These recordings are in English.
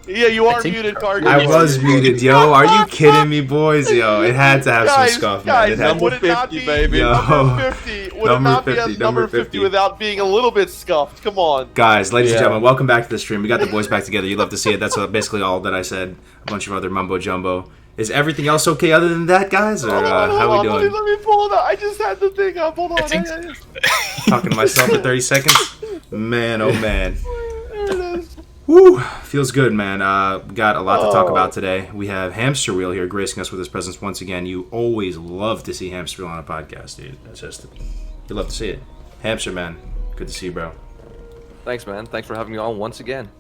Yeah, you are muted, Kargoz. I was muted, yo. Are you kidding me, boys? Yo, it had to have some scuff, man. It had would to. it not be baby. number 50? Would it not be as number 50 without being a little bit scuffed? Come on. Guys, ladies and gentlemen, welcome back to the stream. We got the boys back together. You'd love to see it. That's basically all that I said. A bunch of other mumbo jumbo. Is everything else okay other than that, guys? Or how are we doing? Let me pull it up. I just had the thing up. Hold on. Talking to myself for 30 seconds? Man, oh man. There it is. Woo! Feels good, man. Got a lot to talk about today. We have Hamsterweel here gracing us with his presence once again. You always love to see Hamsterweel on a podcast, dude. That's just, you love to see it. Hamster, man. Good to see you, bro. Thanks, man. Thanks for having me on once again.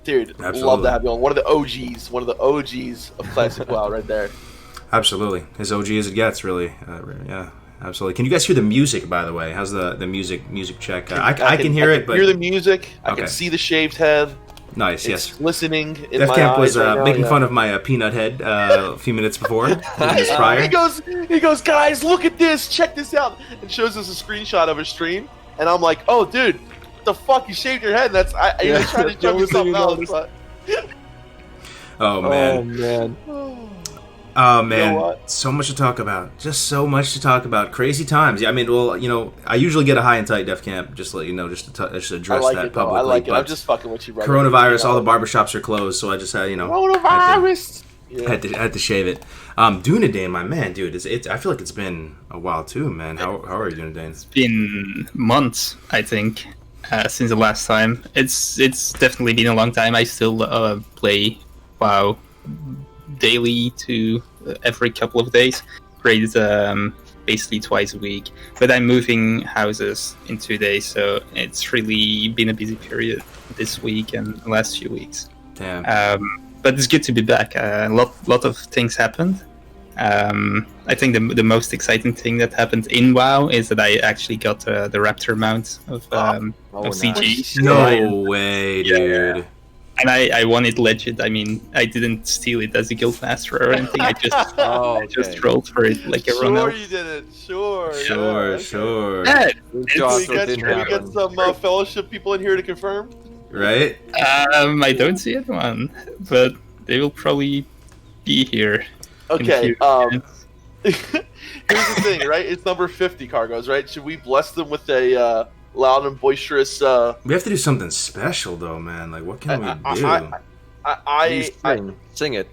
Dude, Absolutely. Love to have you on. One of the OGs of Classic WoW right there. Absolutely. As OG as it gets, really. Yeah, absolutely. Can you guys hear the music, by the way? How's the music check? I can hear it, but... hear the music. I Okay. can see the shaved head. Nice, It's yes. listening in my Defcamp eyes was right now, making fun of my peanut head a few minutes before, minutes prior. He goes, guys, look at this. Check this out. And shows us a screenshot of his stream. And I'm like, oh, dude, what the fuck? You shaved your head. He was trying to show me something else. But... Oh, man. Oh, man. Oh, man. You know what? So much to talk about. Just so much to talk about. Crazy times. Yeah, I mean, well, you know, I usually get a high and tight Defcamp, just to let you know, just to address that publicly. I like it. but I'm just fucking with you, brother. Coronavirus, all the barbershops are closed, so I just had, Coronavirus. had to shave it. Dunedain, my man, dude, I feel like it's been a while too, man. How are you, Dunedain? It's been months, I think, since the last time. It's definitely been a long time. I still play WoW daily to every couple of days. Raid basically twice a week. But I'm moving houses in 2 days, so it's really been a busy period this week and the last few weeks. Damn. But it's good to be back. A lot of things happened. I think the most exciting thing that happened in WoW is that I actually got the Raptor mount of CG. nice. No way, dude. Yeah. And I won it legit. I mean, I didn't steal it as a guildmaster or anything. I just rolled for it like everyone else. Sure you did it. Sure. Sure. Yeah, Can we get some fellowship people in here to confirm? Right? I don't see anyone, but they will probably be here. Okay. In a few minutes. Here's the thing, right? It's number 50, Kargoz, right? Should we bless them with a loud and boisterous? We have to do something special, though, man. Like, what can we do? Sing it.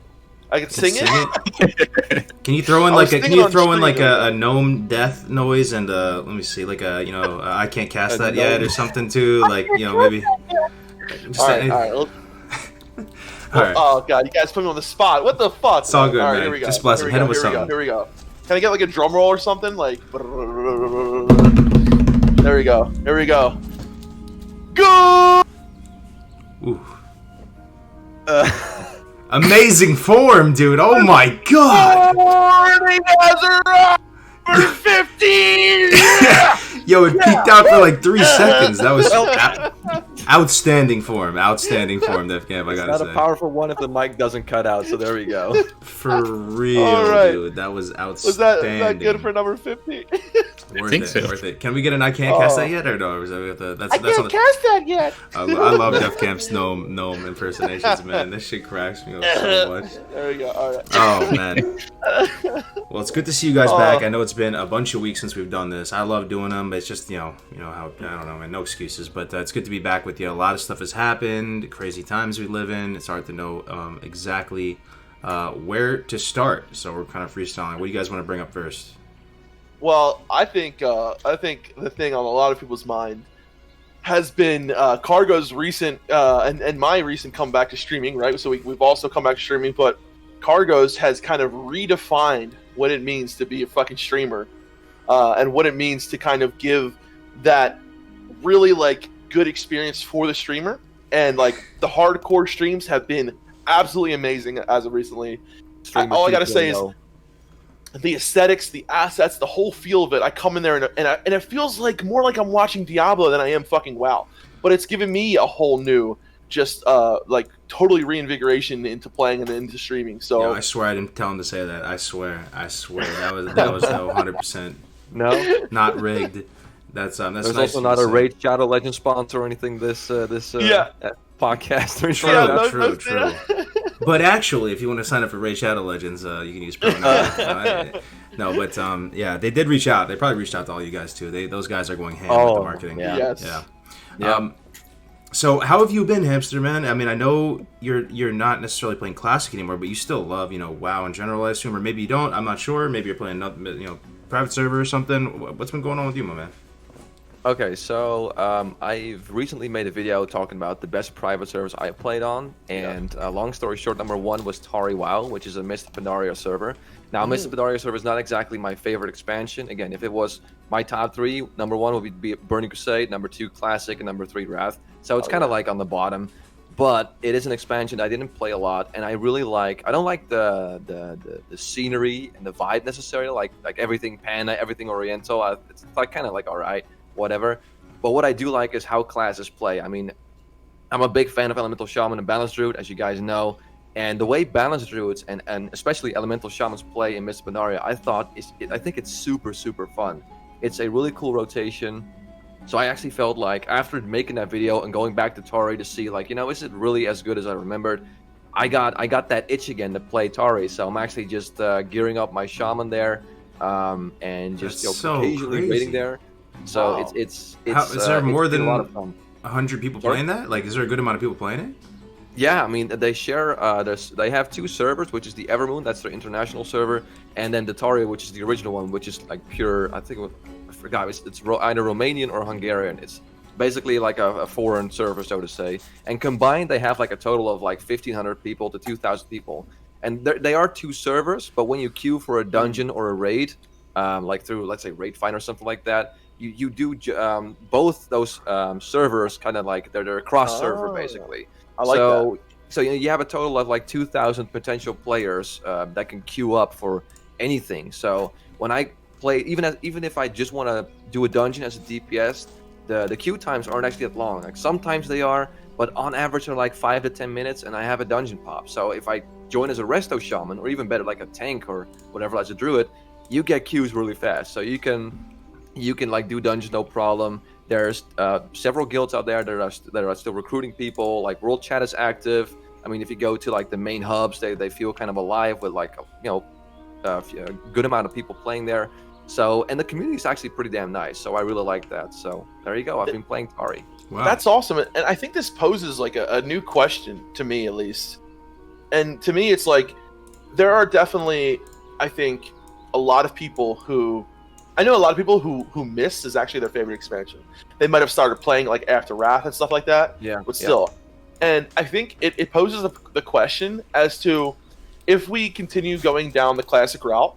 I can sing it. Can you throw in I was like thinking on stream, a gnome death noise and let me see, like I can't cast that yet or something too, like maybe. Just All right. All right. Oh god, you guys put me on the spot. What the fuck? It's all good, right, man. Here we go. Just bless him. Hit him with something. Here we go. Can I get like a drum roll or something? Like. There we go. Go! Ooh. Amazing form, dude. Oh my god. Morning Azeroth for 15! Yo, it peaked out for like 3 seconds. That was outstanding form, Defcamp, I gotta Not say. a powerful one if the mic doesn't cut out, so there we go. For real, right. dude. That was Was outstanding. that good for number 50? Worth it. Can we get an I can't cast that yet, or no? Or is that, I can't cast that yet. I love Defcamp's gnome impersonations, man. This shit cracks me up so much. There we go. All right. Oh man. Well, it's good to see you guys back. I know it's been a bunch of weeks since we've done this. I love doing them, but it's just how I don't know, man. No excuses, but it's good to be back with you. A lot of stuff has happened. Crazy times we live in. It's hard to know exactly where to start. So we're kind of freestyling. What do you guys want to bring up first? Well, I think the thing on a lot of people's mind has been Kargo's recent and my recent comeback to streaming, right? So we've also come back to streaming, but Kargo's has kind of redefined what it means to be a fucking streamer, and what it means to kind of give that really like good experience for the streamer. And like the hardcore streams have been absolutely amazing as of recently. All I gotta say is the aesthetics, the assets, the whole feel of it. I come in there and it feels like more like I'm watching Diablo than I am fucking WoW. But it's given me a whole new, just like totally reinvigoration into playing and into streaming. So Yo, I swear I didn't tell him to say that. I swear that was 100% No? not rigged. That's There's nice. also not a Raid Shadow Legend sponsor or anything this podcast. Or True, Yeah, true. But actually, if you want to sign up for Raid Shadow Legends, you can use pronoun. No, but yeah, they did reach out. They probably reached out to all you guys too. Those guys are going ham with the marketing. Yeah. Yes. Yeah. So how have you been, Hamster Man? I mean, I know you're not necessarily playing Classic anymore, but you still love, WoW in general, I assume, or maybe you don't. I'm not sure. Maybe you're playing, private server or something. What's been going on with you, my man? Okay, so I've recently made a video talking about the best private servers I played on, and long story short, number one was Tari WoW, which is a Mist of Pandaria server. Now, Mist of Pandaria server is not exactly my favorite expansion. Again, if it was my top three, number one would be Burning Crusade, number two Classic, and number three Wrath. So it's kind of like on the bottom, but it is an expansion I didn't play a lot, and I really like. I don't like the scenery and the vibe necessarily, like everything Panda, everything Oriental. It's like kind of like all right, whatever. But what I do like is how classes play. I mean, I'm a big fan of Elemental Shaman and Balanced Druid, as you guys know. And the way Balanced Druids and especially Elemental Shamans play in Mist of Pandaria, I think it's super, super fun. It's a really cool rotation. So I actually felt like after making that video and going back to Tari to see like, is it really as good as I remembered? I got that itch again to play Tari. So I'm actually just gearing up my Shaman there and just occasionally raiding there. So Wow. it's is there more than a lot of fun. 100 people playing that? Like, is there a good amount of people playing it? Yeah, I mean, they share, they have two servers, which is the Evermoon, that's their international server, and then the Tari, which is the original one, which is like pure, I forgot, it's either Romanian or Hungarian. It's basically like a foreign server, so to say. And combined, they have like a total of like 1,500 people to 2,000 people. And they are two servers, but when you queue for a dungeon or a raid, like through, let's say, Raid Find or something like that, you do both those servers kind of like, they're cross-server, basically. I like that. So you have a total of like 2,000 potential players that can queue up for anything. So when I play, even if I just want to do a dungeon as a DPS, the queue times aren't actually that long. Like sometimes they are, but on average they're like 5 to 10 minutes, and I have a dungeon pop. So if I join as a Resto Shaman, or even better like a tank or whatever as a Druid, you get queues really fast. So you can like do dungeons no problem. There's several guilds out there that are still recruiting people. Like World Chat is active. I mean, if you go to like the main hubs, they feel kind of alive with like a good amount of people playing there. So, and the community is actually pretty damn nice. So I really like that. So there you go. I've been playing Tari. Wow. That's awesome, and I think this poses like a new question to me, at least. And to me, it's like there are definitely, I think, a lot of people who. I know a lot of people who Mist is actually their favorite expansion. They might have started playing like after Wrath and stuff like that. Yeah. But still. Yeah. And I think it poses the question as to if we continue going down the classic route,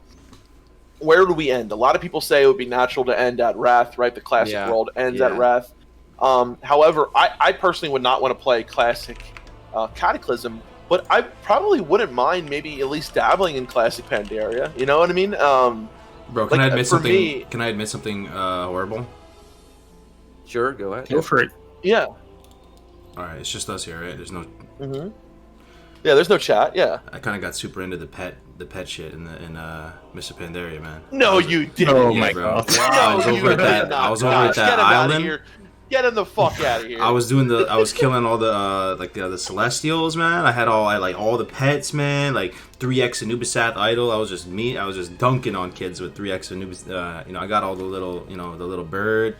where do we end? A lot of people say it would be natural to end at Wrath, right? The classic world ends at Wrath. However, I personally would not want to play classic Cataclysm, but I probably wouldn't mind maybe at least dabbling in classic Pandaria. You know what I mean? Bro, can I admit something? Can I admit something horrible? Sure, go ahead. Go for it. Yeah. All right, it's just us here, right? There's no. Mm-hmm. Yeah, there's no chat. Yeah. I kind of got super into the pet shit in Mr. Pandaria, man. No, you didn't. Oh my god! I was over at that. I was over at that island. Get him the fuck out of here. I was killing all the the Celestials, man. I had all the pets, man. Like 3x Anubisath Idol. I was just dunking on kids with 3x Anubis. I got all the little bird.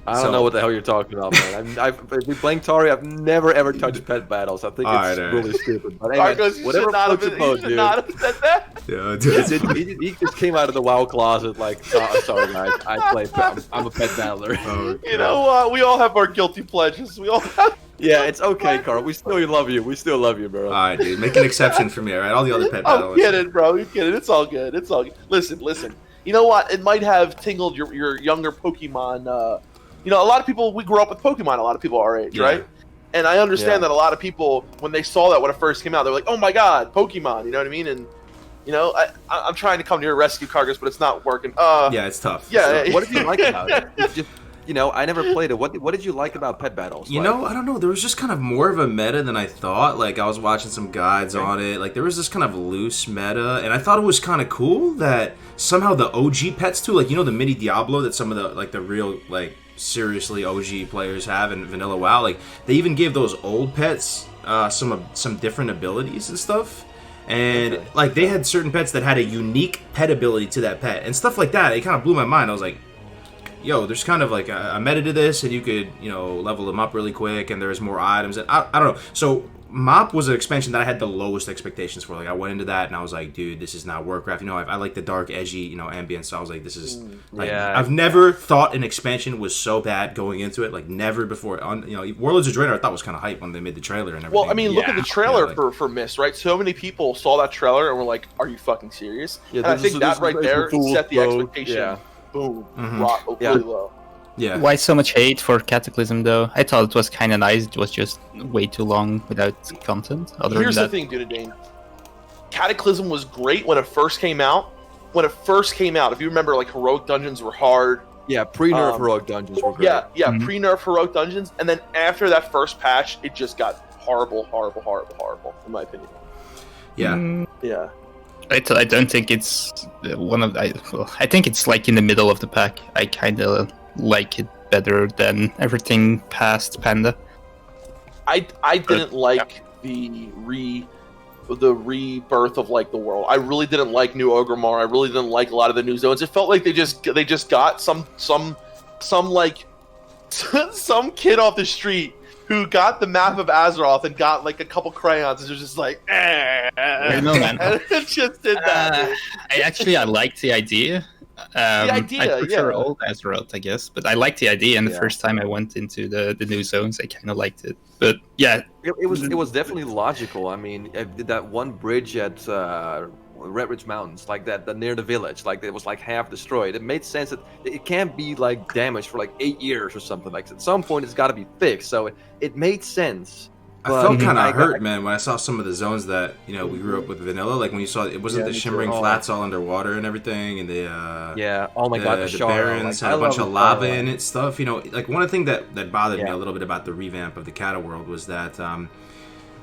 I don't know what the hell you're talking about, man. I've been playing Tari. I've never ever touched pet battles. I think it's really stupid. But anyway, whatever floats your boat, dude. Not have said that. Yeah, dude. He just came out of the WoW closet like, sorry guys, I'm a pet battler. Oh, you know what? We all have our guilty pleasures. We all have. Yeah, it's okay, Carl. We still love you. We still love you, bro. All right, dude. Make an exception for me, all right? All the other pet battles. I'm kidding, bro. You're kidding. It's all good. It's all good. Listen. You know what? It might have tingled your younger Pokemon. A lot of people, we grew up with Pokemon, a lot of people our age, right? And I understand that a lot of people, when they saw that when it first came out, they're like, oh my god, Pokemon, you know what I mean? And, I'm trying to come to your rescue, Kargoz, but it's not working. Yeah, it's tough. Yeah. What did you like about it? I never played it. What did you like about pet battles? I don't know. There was just kind of more of a meta than I thought. Like, I was watching some guides on it. Like, there was this kind of loose meta, and I thought it was kind of cool that somehow the OG pets too, like, the mini Diablo that some of the real, like, seriously OG players have in Vanilla WoW, like, they even gave those old pets some different abilities and stuff. And, like, they had certain pets that had a unique pet ability to that pet. And stuff like that, it kind of blew my mind. I was like, yo, there's kind of like a meta to this, and you could, level them up really quick, and there's more items. And I don't know. So, Mop was an expansion that I had the lowest expectations for. Like, I went into that, and I was like, dude, this is not Warcraft. I like the dark, edgy, ambience. So I was like, this is... I've never thought an expansion was so bad going into it. Like, never before. Warlords of Draenor I thought was kind of hype when they made the trailer and everything. Well, I mean, look at the trailer for Mist, right? So many people saw that trailer and were like, are you fucking serious? Yeah, and I think that right there set the expectation. Yeah. Boom. Really low. Yeah. Why so much hate for Cataclysm, though? I thought it was kind of nice. It was just way too long without content. Here's the thing, Dunedain. Cataclysm was great when it first came out. If you remember, like, heroic dungeons were hard. Yeah, pre-nerf heroic dungeons were great. Yeah, pre-nerf heroic dungeons, and then after that first patch, it just got horrible, in my opinion. Yeah. Yeah. I don't think it's one of... I think it's, like, in the middle of the pack. I kind of like it better than everything past Panda. I didn't like the rebirth of, like, the world. I really didn't like New Orgrimmar. I really didn't like a lot of the new zones. It felt like they just got some like some kid off the street who got the map of Azeroth and got, like, a couple crayons and was just like, I know, man. And it just did that. I liked the idea. I prefer old Azeroth, I guess, but I liked the idea. And the first time I went into the new zones, I kind of liked it. But yeah, it was definitely logical. I mean, that one bridge at Red Ridge Mountains, like that near the village, like it was like half destroyed. It made sense that it can't be like damaged for like 8 years or something. Like at some point, it's got to be fixed. So it made sense. I felt kind of hurt, man, when I saw some of the zones that we grew up with vanilla. Like when you saw it wasn't the shimmering flats all underwater and everything, and the oh my god, the barrens had a bunch of lava in it stuff. Like one of the things that bothered me a little bit about the revamp of the Cata world was that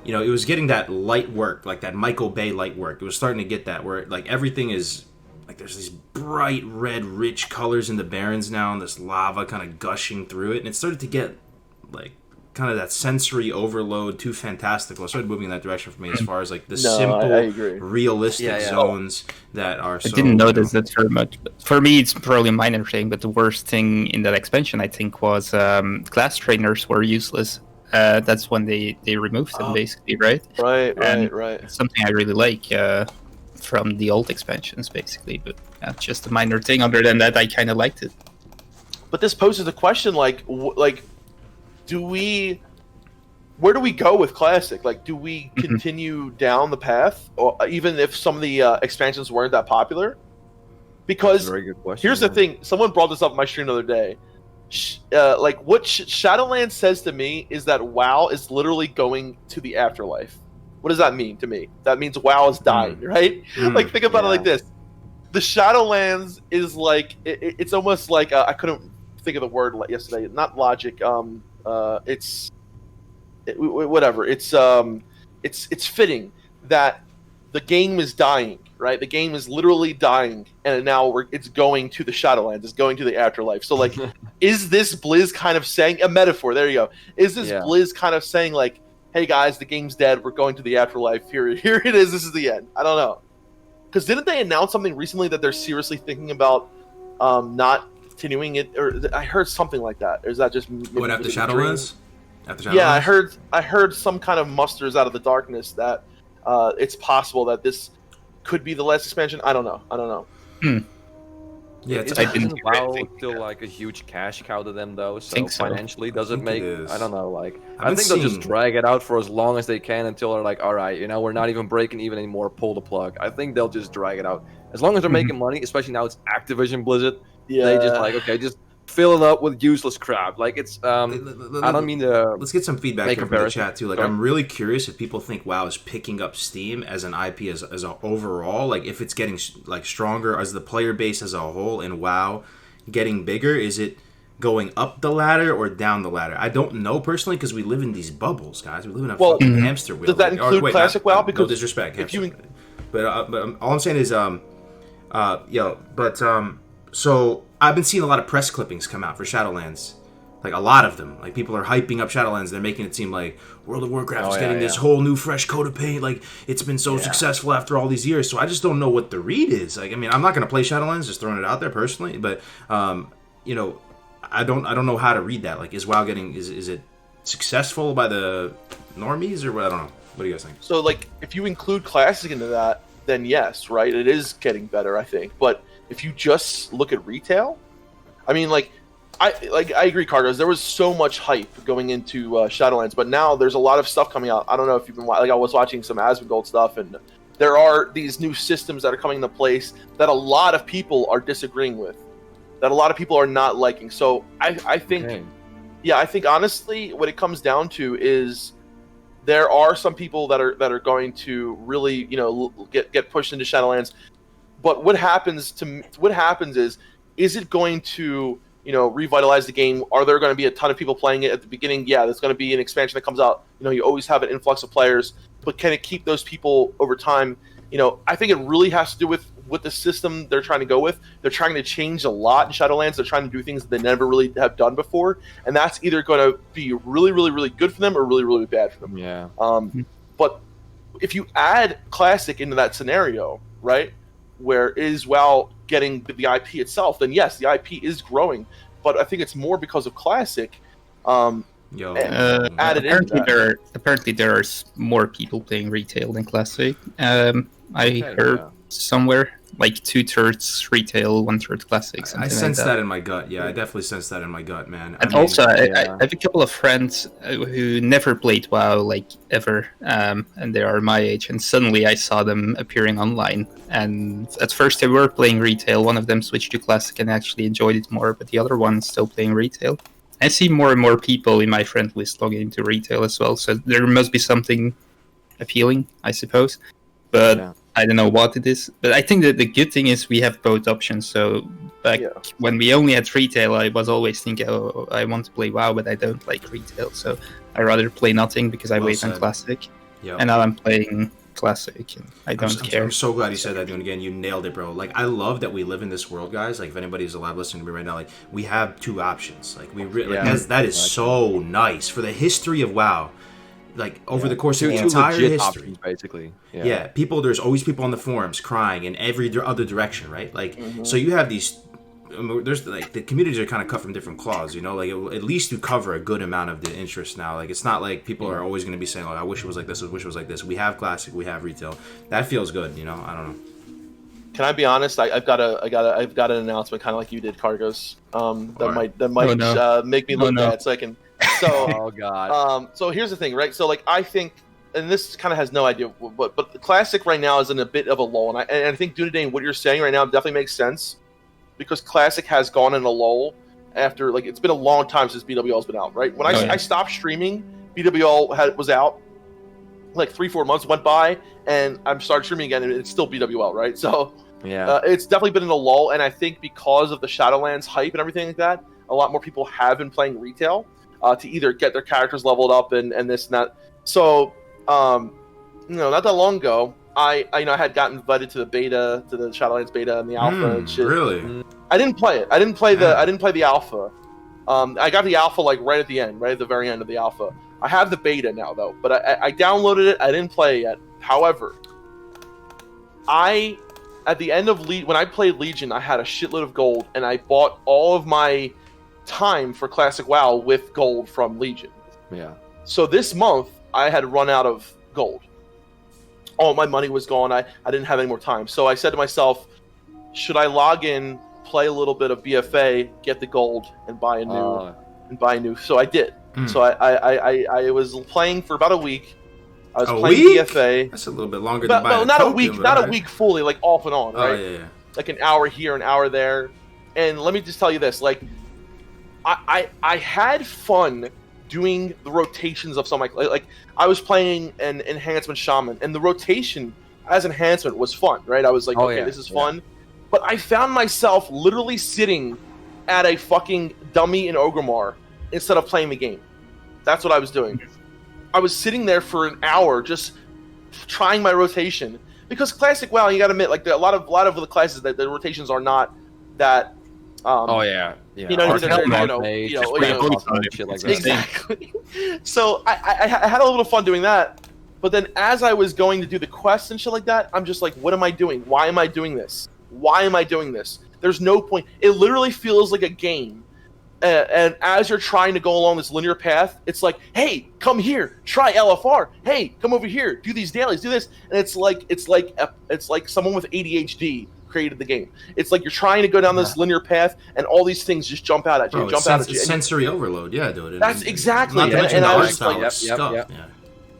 it was getting that light work, like that Michael Bay light work. It was starting to get that where like everything is like there's these bright red, rich colors in the barrens now, and this lava kind of gushing through it, and it started to get like kind of that sensory overload, too fantastical. It started moving in that direction for me as far as like the simple, realistic zones that are so... I didn't notice that very much. But for me, it's probably a minor thing, but the worst thing in that expansion, I think, was class trainers were useless. That's when they removed them, basically, right? Right. Something I really like from the old expansions, basically. But just a minor thing. Other than that, I kind of liked it. But this poses the question, like... where do we go with Classic? Like, do we continue down the path, or even if some of the expansions weren't that popular? Because Very good question, here's the thing: someone brought this up in my stream the other day. What Shadowlands says to me is that WoW is literally going to the afterlife. What does that mean to me? That means WoW is dying, right? Like, think about it like this: the Shadowlands is like it's almost like I couldn't think of the word yesterday. Not logic. It's fitting that the game is dying, right? The game is literally dying, and now it's going to the Shadowlands. It's going to the afterlife. So, like, is this Blizz kind of saying a metaphor? There you go. Is this Blizz kind of saying like, "Hey guys, the game's dead. We're going to the afterlife. Here it is. This is the end." I don't know. Because didn't they announce something recently that they're seriously thinking about not continuing it? Or I heard something like that. Or is that just what after Shadowlands? Yeah, I heard some kind of musters out of the darkness that it's possible that this could be the last expansion. I don't know. Yeah, isn't WoW still like a huge cash cow to them though? So financially, does it make? I don't know. Like, I think they'll just drag it out for as long as they can until they're like, all right, we're not even breaking even anymore. Pull the plug. I think they'll just drag it out as long as they're making money. Especially now it's Activision Blizzard. Yeah. They just like, okay, just fill it up with useless crap. Like it's I don't mean to. Let's get some feedback here from the chat too. Like, I'm really curious if people think WoW is picking up steam as an IP as a overall. Like, if it's getting like stronger as the player base as a whole in WoW getting bigger. Is it going up the ladder or down the ladder. I don't know personally because we live in these bubbles, guys. We live in a fucking hamster wheel. Does that include Classic WoW? Because no disrespect, but all I'm saying is, so I've been seeing a lot of press clippings come out for Shadowlands. Like, a lot of them. Like, people are hyping up Shadowlands. They're making it seem like World of Warcraft is getting this whole new fresh coat of paint. Like, it's been so successful after all these years. So I just don't know what the read is. Like, I mean, I'm not going to play Shadowlands, just throwing it out there personally. But, you know, I don't know how to read that. Like, is WoW getting... Is it successful by the normies or what? I don't know. What do you guys think? So, like, if you include Classic into that, then yes, right? It is getting better, I think. But if you just look at retail, I mean, I agree, Kargoz. There was so much hype going into Shadowlands, but now there's a lot of stuff coming out. I don't know if you've been I was watching some Asmongold stuff, and there are these new systems that are coming into place that a lot of people are disagreeing with, that a lot of people are not liking. So I think, I think honestly, what it comes down to is there are some people that are going to really, get pushed into Shadowlands. But what happens is it going to revitalize the game? Are there going to be a ton of people playing it at the beginning? Yeah, there's going to be an expansion that comes out. You always have an influx of players, but can it keep those people over time? I think it really has to do with the system they're trying to go with. They're trying to change a lot in Shadowlands. They're trying to do things that they never really have done before, and that's either going to be really, really, really good for them or really, really bad for them. Yeah. But if you add Classic into that scenario, right, where is WoW getting the IP itself, then yes, the IP is growing, but I think it's more because of Classic. Added apparently there are more people playing retail than Classic. I heard somewhere like 2/3 retail, 1/3 Classic. I sense that in my gut. Yeah, I definitely sense that in my gut, man. And I have a couple of friends who never played WoW like ever, and they are my age. And suddenly I saw them appearing online. And at first they were playing retail. One of them switched to Classic and actually enjoyed it more, but the other one's still playing retail. I see more and more people in my friend list logging into retail as well. So there must be something appealing, I suppose. But I don't know what it is. But I think that the good thing is we have both options. So when we only had retail, I was always thinking, oh, I want to play WoW, but I don't like retail. So I rather play nothing because I wait on Classic. Yep. And now I'm playing Classic, and I don't care. I'm so glad you said that, Dunedain. You nailed it, bro. Like, I love that we live in this world, guys. Like, if anybody's alive listening to me right now, like, we have two options. Like, that is so nice for the history of WoW. Like, over the course of the entire history, options, basically. There's always people on the forums crying in every other direction, right? Like, so you have these. There's like the communities are kind of cut from different cloths, like at least you cover a good amount of the interest now. Like, it's not like people are always going to be saying, like, I wish it was like this, I wish it was like this. We have Classic, we have retail. That feels good, I don't know. Can I be honest? I've got an announcement, kind of like you did, Kargoz. That might make me look bad. So I can. So, oh god. So here's the thing, right? So like I think, and this kind of has no idea, but the Classic right now is in a bit of a lull, and I think Dunedain, what you're saying right now definitely makes sense. Because Classic has gone in a lull after, like, it's been a long time since BWL's been out, right? When I stopped streaming, BWL was out, like 3-4 months went by, and I'm started streaming again, and it's still BWL, right? So, it's definitely been in a lull, and I think because of the Shadowlands hype and everything like that, a lot more people have been playing retail to either get their characters leveled up and this and that. So, not that long ago, I had gotten invited to the beta, to the Shadowlands beta and the alpha and shit. Really? I didn't play it. I didn't play the alpha. I got the alpha like right at the end, right at the very end of the alpha. I have the beta now though, but I downloaded it. I didn't play it yet. However, at the end of when I played Legion, I had a shitload of gold, and I bought all of my time for Classic WoW with gold from Legion. Yeah. So this month I had run out of gold. All my money was gone. I didn't have any more time. So I said to myself, should I log in, play a little bit of BFA, get the gold, and buy a new? So I did. So I was playing for about a week. I was playing BFA. That's a little bit longer than buying not a week, not a week fully, like off and on, right? Oh, yeah. Like an hour here, an hour there. And let me just tell you this, like I had fun doing the rotations of some, like I was playing an enhancement shaman, and the rotation as enhancement was fun, right? I was like, this is fun. But I found myself literally sitting at a fucking dummy in Orgrimmar instead of playing the game. That's what I was doing. I was sitting there for an hour just trying my rotation. Because Classic WoW, you gotta admit, like, a lot of the classes, that the rotations are not that... oh, yeah. You know, exactly. So I had a little fun doing that. But then as I was going to do the quests and shit like that, I'm just like, what am I doing? Why am I doing this? Why am I doing this? There's no point. It literally feels like a game. And as you're trying to go along this linear path, it's like, hey, come here, try LFR. Hey, come over here, do these dailies, do this. And it's like someone with ADHD created the game. It's like you're trying to go down this linear path, and all these things just jump out at you. It's sensory overload, yeah, dude. That's exactly. Not to mention the art style stuff. Yeah.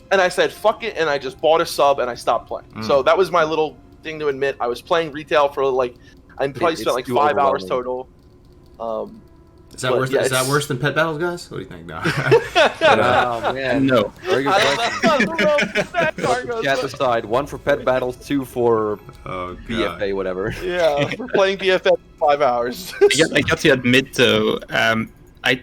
And I said, fuck it, and I just bought a sub, and I stopped playing. So that was my little thing to admit. I was playing retail for, like, I probably spent, like, 5 hours total. Is that worse? Is that worse than pet battles, guys? What do you think? No. Oh man, No. Very good question. Chat aside, 1 for pet battles, 2 for BFA, whatever. Yeah, we're playing BFA for 5 hours. I got to admit though, I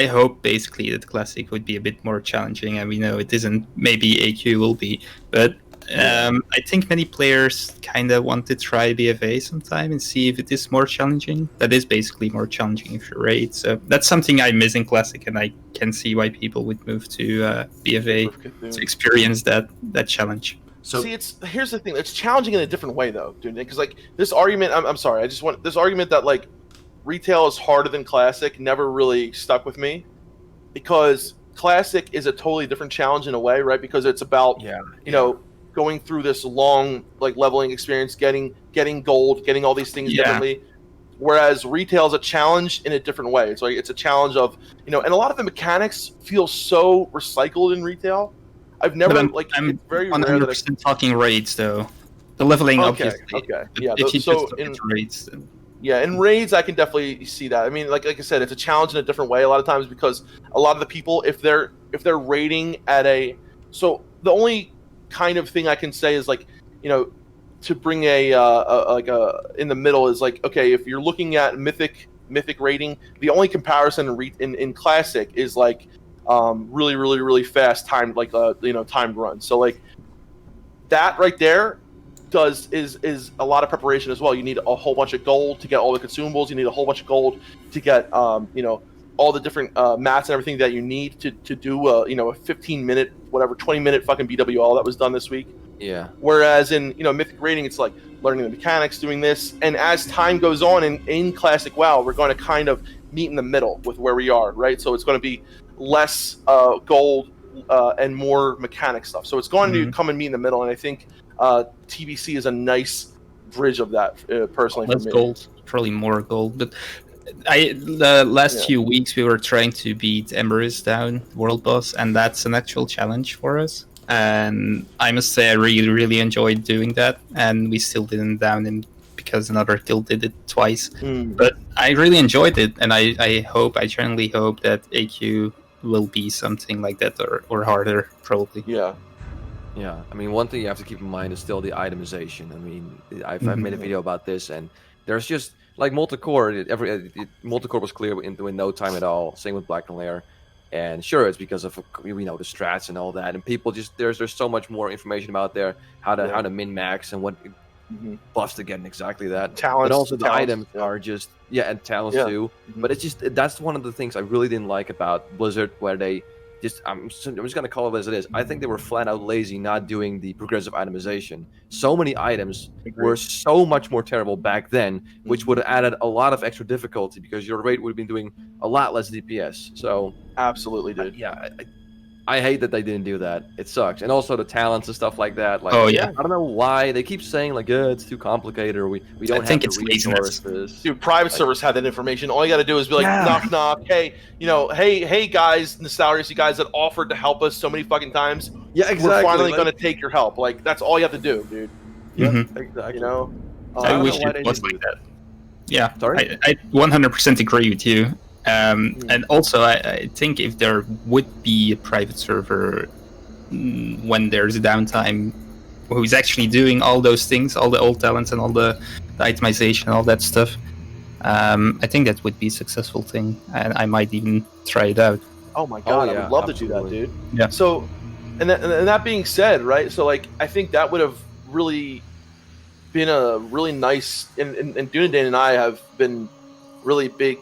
hope basically that Classic would be a bit more challenging, and we know it isn't. Maybe AQ will be, but I think many players kind of want to try BFA sometime and see if it is more challenging. That is basically more challenging if you raid. So that's something I miss in Classic, and I can see why people would move to BFA to experience that challenge. So see, here's the thing. It's challenging in a different way, though, dude. Because like this argument, I'm sorry. I just want this argument that like retail is harder than Classic never really stuck with me, because Classic is a totally different challenge in a way, right? Because it's about you know, going through this long like leveling experience, getting gold, getting all these things differently. Whereas retail is a challenge in a different way. It's like it's a challenge of, you know, and a lot of the mechanics feel so recycled in retail. I've never I'm it's very 100% rare that talking raids though. The leveling obviously. Okay. Yeah. If you So just look at raids, then... Yeah, in raids I can definitely see that. I mean, like I said, it's a challenge in a different way a lot of times, because a lot of the people, if they're raiding at a, so the only kind of thing I can say is like, you know, to bring a in the middle is like, okay, if you're looking at mythic raiding, the only comparison in Classic is like really fast timed, like you know, timed runs. So like that right there is a lot of preparation as well. You need a whole bunch of gold to get all the consumables. You need a whole bunch of gold to get you know, all the different mats and everything that you need to do you know, a 15-minute, whatever, 20-minute fucking BWL that was done this week. Yeah. Whereas in, you know, mythic raiding, it's like learning the mechanics, doing this, and as time goes on in Classic WoW, we're going to kind of meet in the middle with where we are, right? So it's going to be less gold and more mechanic stuff. So it's going to come and meet in the middle, and I think TBC is a nice bridge of that, personally. Less for me. gold, probably more gold. But the last few weeks we were trying to beat Embers down, world boss, and that's an actual challenge for us. And I must say I really enjoyed doing that, and we still didn't down him because another guild did it twice. But I really enjoyed it, and I genuinely hope that AQ will be something like that or harder, probably. Yeah, I mean, one thing you have to keep in mind is still the itemization. I mean, I've made a video about this, and there's just like multi-core. Multi-core was clear in no time at all. Same with Black and Lair, and sure, it's because of, you know, the strats and all that. And people just there's so much more information about there, how to min max and what buffs to get, and exactly that. Talents, but also the items are just and talents too. But it's just that's one of the things I really didn't like about Blizzard, where they. I'm just going to call it as it is. I think they were flat out lazy not doing the progressive itemization. So many items were so much more terrible back then, which would have added a lot of extra difficulty because your raid would have been doing a lot less DPS. So absolutely, dude. I hate that they didn't do that. It sucks. And also the talents and stuff like that. Like, I don't know why they keep saying like, it's too complicated, or we don't have the resources. Dude, private servers have that information. All you got to do is be like, knock. Hey, you know, hey guys, Nostalrius, you guys that offered to help us so many fucking times. Yeah, exactly. We're finally going to take your help. Like, that's all you have to do, dude. Exactly. You know? I wish it was like that. Yeah, sorry? I 100% agree with you. And also, I think if there would be a private server when there's a downtime, who's actually doing all those things, all the old talents and all the itemization, all that stuff, I think that would be a successful thing, and I might even try it out. Oh my god, yeah, I would love absolutely. to do that, dude. Yeah. So, and that being said, right? So like, I think that would have really been a really nice. And Dunedain and I have been really big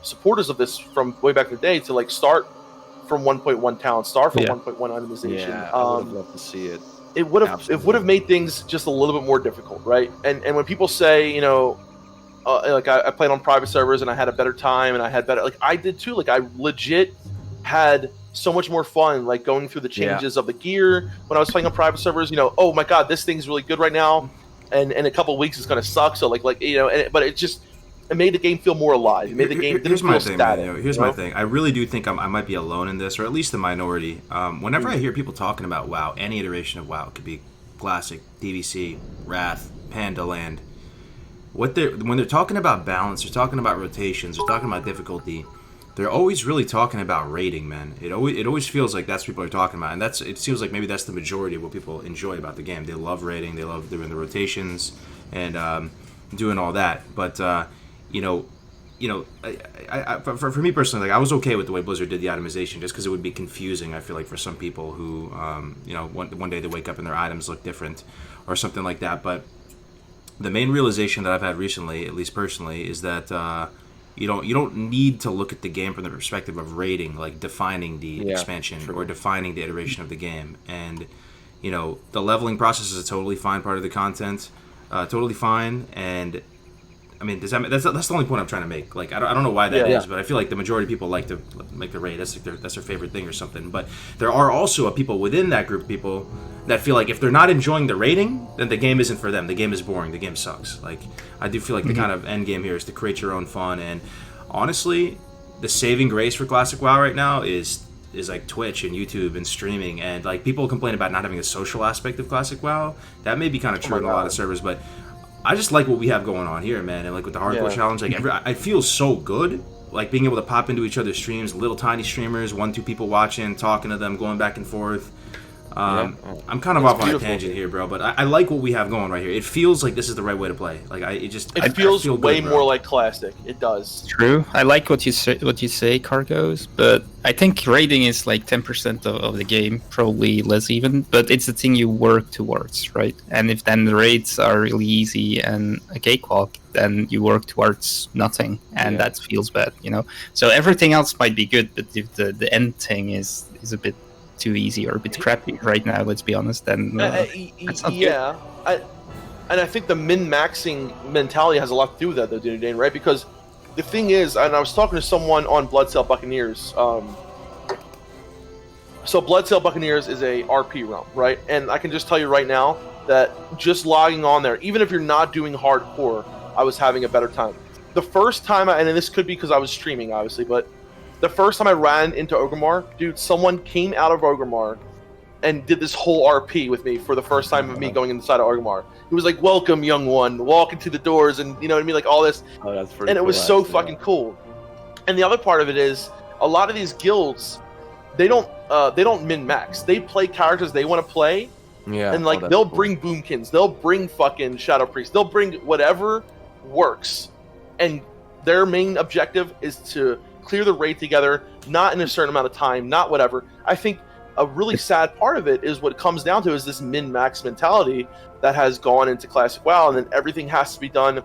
supporters of this from way back in the day. To like start from 1.1 talent, start from 1.1 itemization. Yeah, I would have loved to see it. It would have made things just a little bit more difficult, right? And when people say, you know, like I played on private servers and I had a better time and I had better, like I did too. Like I legit had so much more fun, like going through the changes of the gear when I was playing on private servers. You know, oh my god, this thing's really good right now, and in a couple of weeks it's gonna suck. So like you know, but it made the game feel more alive. It made the game didn't Here's my feel thing, static. man. Here's my thing. I really do think I might be alone in this, or at least the minority. Whenever I hear people talking about WoW, any iteration of WoW, it could be Classic, DVC, Wrath, Panda Land. When they're talking about balance, they're talking about rotations, they're talking about difficulty. They're always really talking about rating, man. It always feels like that's what people are talking about, and it seems like maybe that's the majority of what people enjoy about the game. They love rating, they love doing the rotations, and doing all that. But for me personally, like I was okay with the way Blizzard did the itemization, just because it would be confusing. I feel like for some people who, one day they wake up and their items look different, or something like that. But the main realization that I've had recently, at least personally, is that you don't need to look at the game from the perspective of rating, like defining the expansion or defining the iteration of the game. And the leveling process is a totally fine part of the content, totally fine. And I mean, that's the only point I'm trying to make. Like, I don't know why that is, but I feel like the majority of people like to make the raid. That's their favorite thing or something. But there are also people within that group of people that feel like if they're not enjoying the raiding, then the game isn't for them. The game is boring. The game sucks. Like, I do feel like the kind of end game here is to create your own fun. And honestly, the saving grace for Classic WoW right now is like Twitch and YouTube and streaming. And like, people complain about not having a social aspect of Classic WoW. That may be kind of true in a lot of servers, but I just like what we have going on here, man. And like with the hardcore challenge, like I feel so good, like being able to pop into each other's streams, little tiny streamers, 1-2 people watching, talking to them, going back and forth. I'm kind of off on a tangent here, bro, but I like what we have going right here. It feels like this is the right way to play. Like it feels feel way good, more like Classic. It does. True. I like what you say, Kargoz, but I think raiding is like 10% of the game, probably less even. But it's the thing you work towards, right? And if then the raids are really easy and a cakewalk, then you work towards nothing, and that feels bad, So everything else might be good, but if the end thing is a bit too easy or a bit crappy right now, let's be honest, then that's not good. And I think the min-maxing mentality has a lot to do with that, though, Dunedain, right? Because the thing is, and I was talking to someone on Bloodsail Buccaneers. So Bloodsail Buccaneers is a RP realm, right? And I can just tell you right now that just logging on there, even if you're not doing hardcore, I was having a better time. The first time, and this could be because I was streaming, obviously, but the first time I ran into Orgrimmar, dude, someone came out of Orgrimmar and did this whole RP with me for the first time of me going inside of Orgrimmar. He was like, "Welcome, young one. Walk into the doors," and you know what I mean, like all this. Oh, that's pretty. And it was cool, so actually. fucking cool. And the other part of it is, a lot of these guilds, they don't min max. They play characters they want to play. Yeah. And like they'll bring boomkins, they'll bring fucking shadow priests, they'll bring whatever works, and their main objective is to clear the raid together, not in a certain amount of time, not whatever. I think a really sad part of it is what it comes down to is this min-max mentality that has gone into Classic WoW, and then everything has to be done,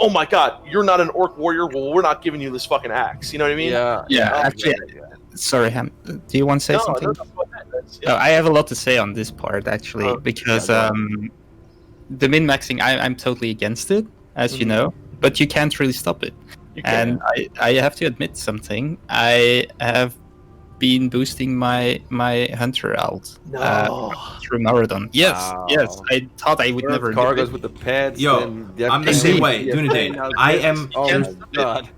oh my god, you're not an orc warrior, well, we're not giving you this fucking axe, you know what I mean? Yeah, actually, sorry, Ham, do you want to say something? No, I have a lot to say on this part, actually, because the min-maxing, I'm totally against it, as you know, but you can't really stop it. And I have to admit something. I have been boosting my hunter alt through Marathon. Yes. I thought I would never do Kargoz it. with the pads. Yo, I'm the same way, Dunedain. I am.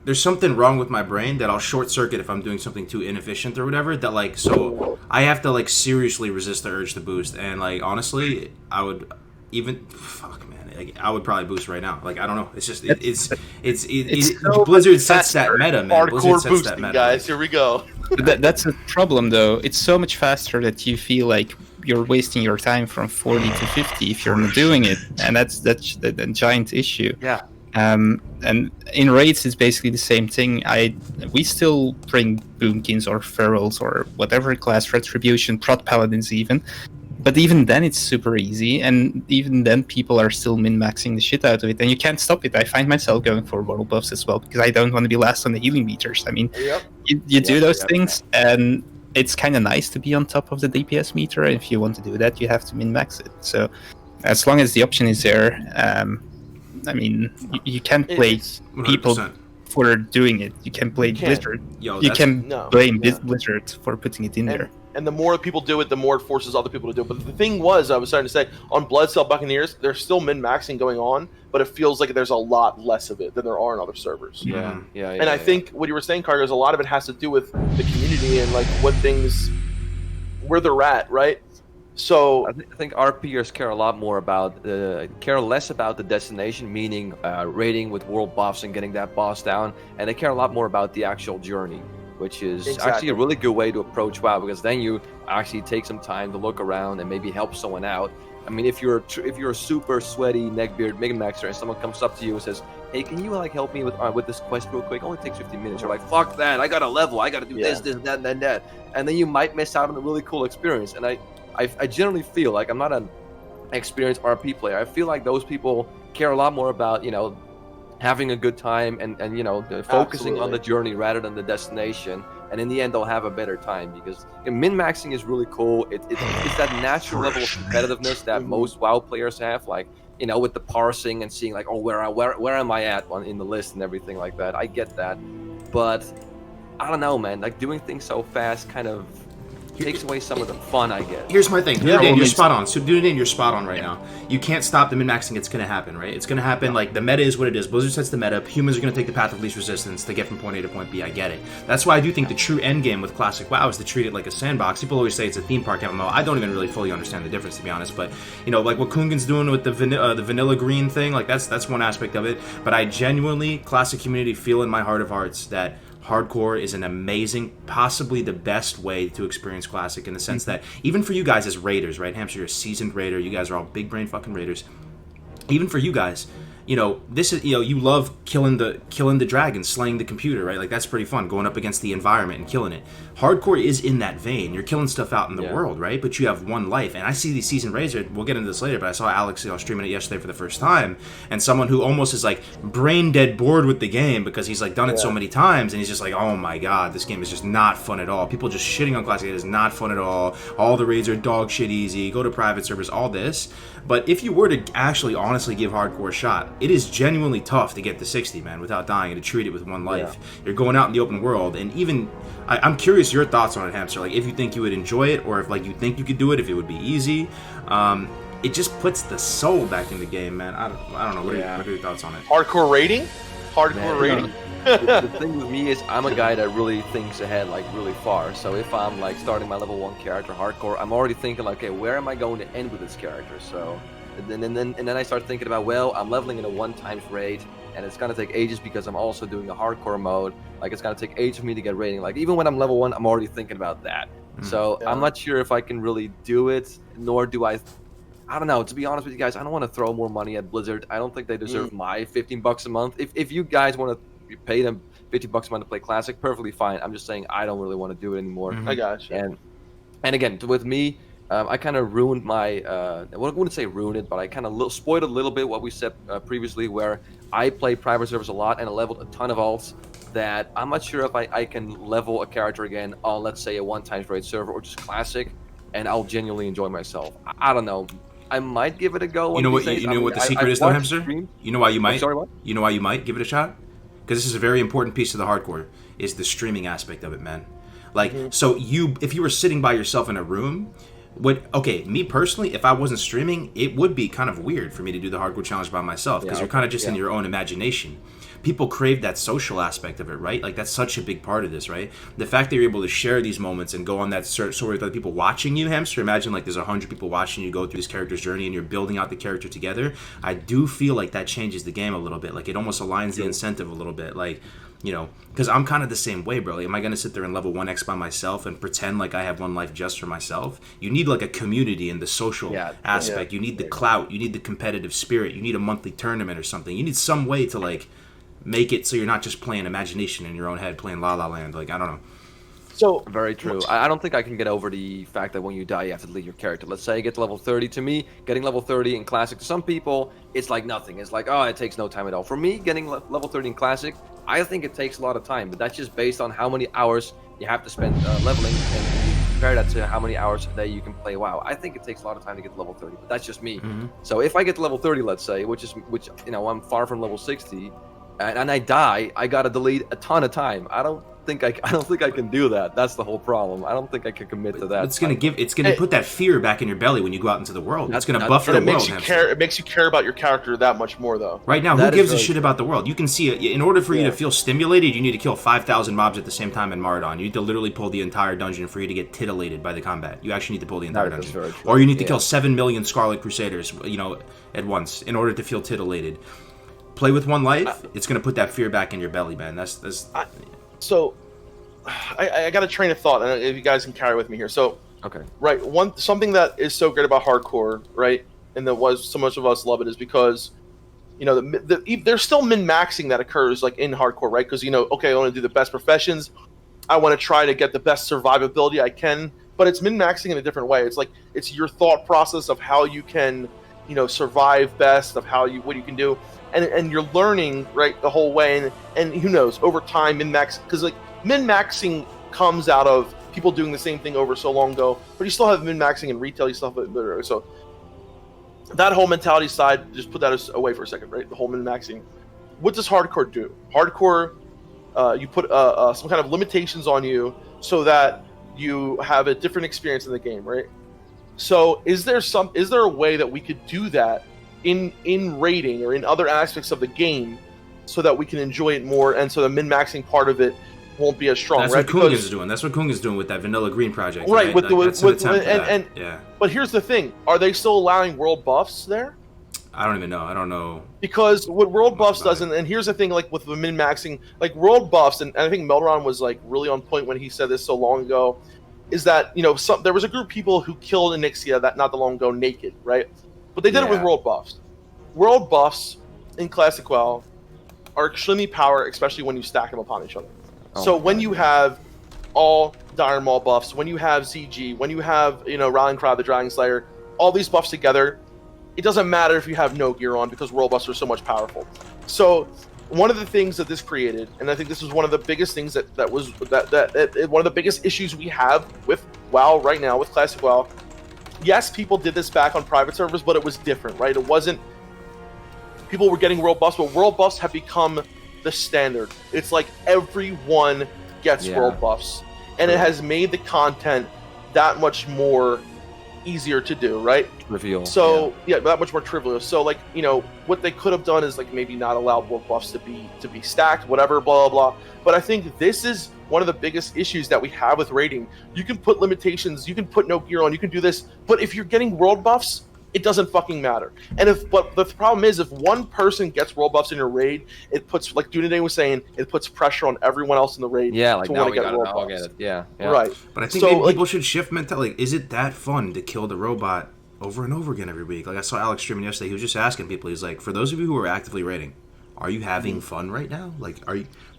There's something wrong with my brain that I'll short circuit if I'm doing something too inefficient or whatever. That like, so I have to like seriously resist the urge to boost. And like, honestly, I would even I would probably boost right now. Like, I don't know. It's just Blizzard sets that meta, man. Hardcore boosting, guys. Here we go. That's a problem, though. It's so much faster that you feel like you're wasting your time from 40 to 50 if you're not doing it, and that's a giant issue. Yeah. And in raids, it's basically the same thing. We still bring boomkins or ferals or whatever class, retribution, prot paladins even. But even then, it's super easy, and even then, people are still min-maxing the shit out of it, and you can't stop it. I find myself going for world buffs as well, because I don't want to be last on the healing meters. I mean, you do those things, and it's kind of nice to be on top of the DPS meter, and if you want to do that, you have to min-max it. So, as long as the option is there, I mean, you can't blame people 100%. for doing it. You can blame Blizzard. You can blame Blizzard for putting it in there. And the more people do it, the more it forces other people to do it. But the thing was, I was starting to say, on Bloodcell Buccaneers, there's still min-maxing going on, but it feels like there's a lot less of it than there are in other servers. Yeah. And I think what you were saying, Kargoz, a lot of it has to do with the community and like where they're at, right? So I think RPers care a lot more about care less about the destination, meaning raiding with world buffs and getting that boss down, and they care a lot more about the actual journey, which is actually a really good way to approach WoW, because then you actually take some time to look around and maybe help someone out. I mean, if you're a super sweaty neckbeard Mega Maxer and someone comes up to you and says, "Hey, can you like help me with this quest real quick? It only takes 15 minutes." You're like, "Fuck that! I got to level. I got to do this, that, and that," and then you might miss out on a really cool experience. And I generally feel like I'm not an experienced RP player. I feel like those people care a lot more about, you know, having a good time and you know, focusing on the journey rather than the destination. And in the end, they'll have a better time, because min-maxing is really cool. It's that natural level of competitiveness that most WoW players have, like, you know, with the parsing and seeing like, oh, where am I at in the list and everything like that. I get that, but I don't know, man. Like, doing things so fast kind of takes away some of the fun, I guess. Here's my thing. Dunedain, you're spot on. So Dunedain, you're spot on right now. You can't stop the min-maxing. It's going to happen, right? It's going to happen. Like, the meta is what it is. Blizzard sets the meta. Humans are going to take the path of least resistance to get from point A to point B. I get it. That's why I do think the true end game with classic WoW is to treat it like a sandbox. People always say it's a theme park MMO. I don't even really fully understand the difference, to be honest. But, you know, like what Kungan's doing with the vanilla green thing, like that's one aspect of it. But I genuinely, classic community, feel in my heart of hearts that hardcore is an amazing, possibly the best way to experience classic, in the sense that even for you guys as raiders, right? Hamster, you're a seasoned raider. You guys are all big brain fucking raiders. Even for you guys, you know, this is, you know, you love killing the dragon, slaying the computer, right? Like, that's pretty fun, going up against the environment and killing it. Hardcore is in that vein. You're killing stuff out in the world, right? But you have one life. And I see these seasoned raiders, we'll get into this later, but I saw Alex, you know, streaming it yesterday for the first time, and someone who almost is like brain dead bored with the game because he's like done it so many times, and he's just like, oh my god, this game is just not fun at all. People just shitting on classic. It is not fun at all the raids are dog shit easy, go to private servers, all this. But if you were to actually honestly give hardcore a shot, it is genuinely tough to get to 60, man, without dying, and to treat it with one life. You're going out in the open world, and even I'm curious your thoughts on it, Hamster. Like, if you think you would enjoy it, or if like you think you could do it, if it would be easy. It just puts the soul back in the game, man. I don't know. What are your thoughts on it? Hardcore rating. The thing with me is, I'm a guy that really thinks ahead, like really far. So if I'm like starting my level 1 character hardcore, I'm already thinking like, okay, where am I going to end with this character? So and then I start thinking about, well, I'm leveling in a 1x raid, and it's gonna take ages because I'm also doing the hardcore mode. Like, it's gonna take ages for me to get rating. Like, even when I'm level 1, I'm already thinking about that. So I'm not sure if I can really do it, nor do I don't know. To be honest with you guys, I don't want to throw more money at Blizzard. I don't think they deserve my $15 a month. If you guys want to pay them $50 a month to play Classic, perfectly fine. I'm just saying I don't really want to do it anymore. I got you. And again, with me, I kind of ruined my. I wouldn't say ruined it, but I kind of spoiled a little bit what we said previously, where I play private servers a lot and I leveled a ton of alts. That I'm not sure if I can level a character again on, let's say, a 1x raid server or just Classic, and I'll genuinely enjoy myself. I don't know. I might give it a go. You know what? You know what the secret is, though, Hamster. You know why you might? Sorry, what? You know why you might give it a shot? Because this is a very important piece of the hardcore. Is the streaming aspect of it, man. Like, so if you were sitting by yourself in a room, me personally, if I wasn't streaming, it would be kind of weird for me to do the hardcore challenge by myself, because you're kind of just in your own imagination. people crave that social aspect of it, right? Like that's such a big part of this, right? The fact that you're able to share these moments and go on that sort with other people watching you, Hamster. Imagine like there's 100 people watching you go through this character's journey and you're building out the character together. I do feel like that changes the game a little bit. Like it almost aligns the incentive a little bit. Like, you know, because I'm kind of the same way, bro. Like, am I going to sit there and level 1x by myself and pretend like I have one life just for myself? You need like a community in the social aspect. You need the clout. You need the competitive spirit. You need a monthly tournament or something. You need some way to like make it so you're not just playing imagination in your own head, playing La La Land. Like, I don't know. So very true. I don't think I can get over the fact that when you die, you have to delete your character. Let's say you get to level 30. To me, getting level 30 in Classic, to some people, it's like nothing. It's like, oh, it takes no time at all. For me, getting level 30 in Classic, I think it takes a lot of time. But that's just based on how many hours you have to spend leveling, and you compare that to how many hours a day you can play WoW. I think it takes a lot of time to get to level 30, but that's just me. So if I get to level 30, let's say, which you know, I'm far from level 60, and I die, I gotta delete a ton of time. I don't think I can do that. That's the whole problem. I don't think I can commit to that. It's gonna put that fear back in your belly when you go out into the world. It's gonna buff the world. It makes you care about your character that much more, though. Right now, who gives a shit about the world? You can see it. In order for you to feel stimulated, you need to kill 5,000 mobs at the same time in Maraudon. You need to literally pull the entire dungeon for you to get titillated by the combat. You actually need to pull the entire dungeon, or you need to kill 7 million Scarlet Crusaders, you know, at once in order to feel titillated. Play with one life. It's gonna put that fear back in your belly, man. So. I got a train of thought, and if you guys can carry with me here. So, okay, right, something that is so great about hardcore, right, and that was so much of us love it, is because, you know, there's still min-maxing that occurs like in hardcore, right? Because, you know, okay, I want to do the best professions, I want to try to get the best survivability I can, but it's min-maxing in a different way. It's like it's your thought process of how you can, you know, survive best, of what you can do, and you're learning, right, the whole way, and who knows, over time min-max, because like min-maxing comes out of people doing the same thing over so long ago, but you still have min-maxing in retail, you still have it, so that whole mentality side, just put that away for a second, right? The whole min-maxing. What does hardcore do? Hardcore, you put some kind of limitations on you so that you have a different experience in the game, right? So is there a way that we could do that in raiding or in other aspects of the game so that we can enjoy it more, and so the min-maxing part of it won't be as strong? That's right? what Kunga's doing. That's what Kunga's doing with that Vanilla Green project. Right, right? Yeah. But here's the thing: are they still allowing world buffs there? I don't even know. I don't know. Because what world buffs doesn't, and here's the thing: like with the min-maxing, like world buffs, and I think Melderon was like really on point when he said this so long ago, is that, you know, there was a group of people who killed Ahn'Qiraj that not that long ago naked, right? But they did it with world buffs. World buffs in Classic WoW are extremely powerful, especially when you stack them upon each other. So when you have all Dire Maul buffs, when you have ZG, when you have, you know, Rallying Cry, the Dragon Slayer, all these buffs together, it doesn't matter if you have no gear on, because world buffs are so much powerful. So one of the things that this created, and I think this was one of the biggest things that one of the biggest issues we have with WoW right now, with Classic WoW. Yes, people did this back on private servers, but it was different, right? It wasn't, people were getting world buffs, but world buffs have become the standard. It's like everyone gets world buffs, and it has made the content that much more easier to do, right? Trivial. So that much more trivial. So like, you know, what they could have done is like maybe not allow world buffs to be stacked, whatever, blah blah blah. But I think this is one of the biggest issues that we have with raiding. You can put limitations, you can put no gear on, you can do this, but if you're getting world buffs, it doesn't fucking matter. But the problem is, if one person gets world buffs in your raid, it puts, like Dunedain was saying, it puts pressure on everyone else in the raid to want to get world buffs. Get it. Yeah. Right. But I think maybe people should shift mentality. Like, is it that fun to kill the robot over and over again every week? Like, I saw Alex streaming yesterday. He was just asking people. He's like, for those of you who are actively raiding, are you having fun right now? Like,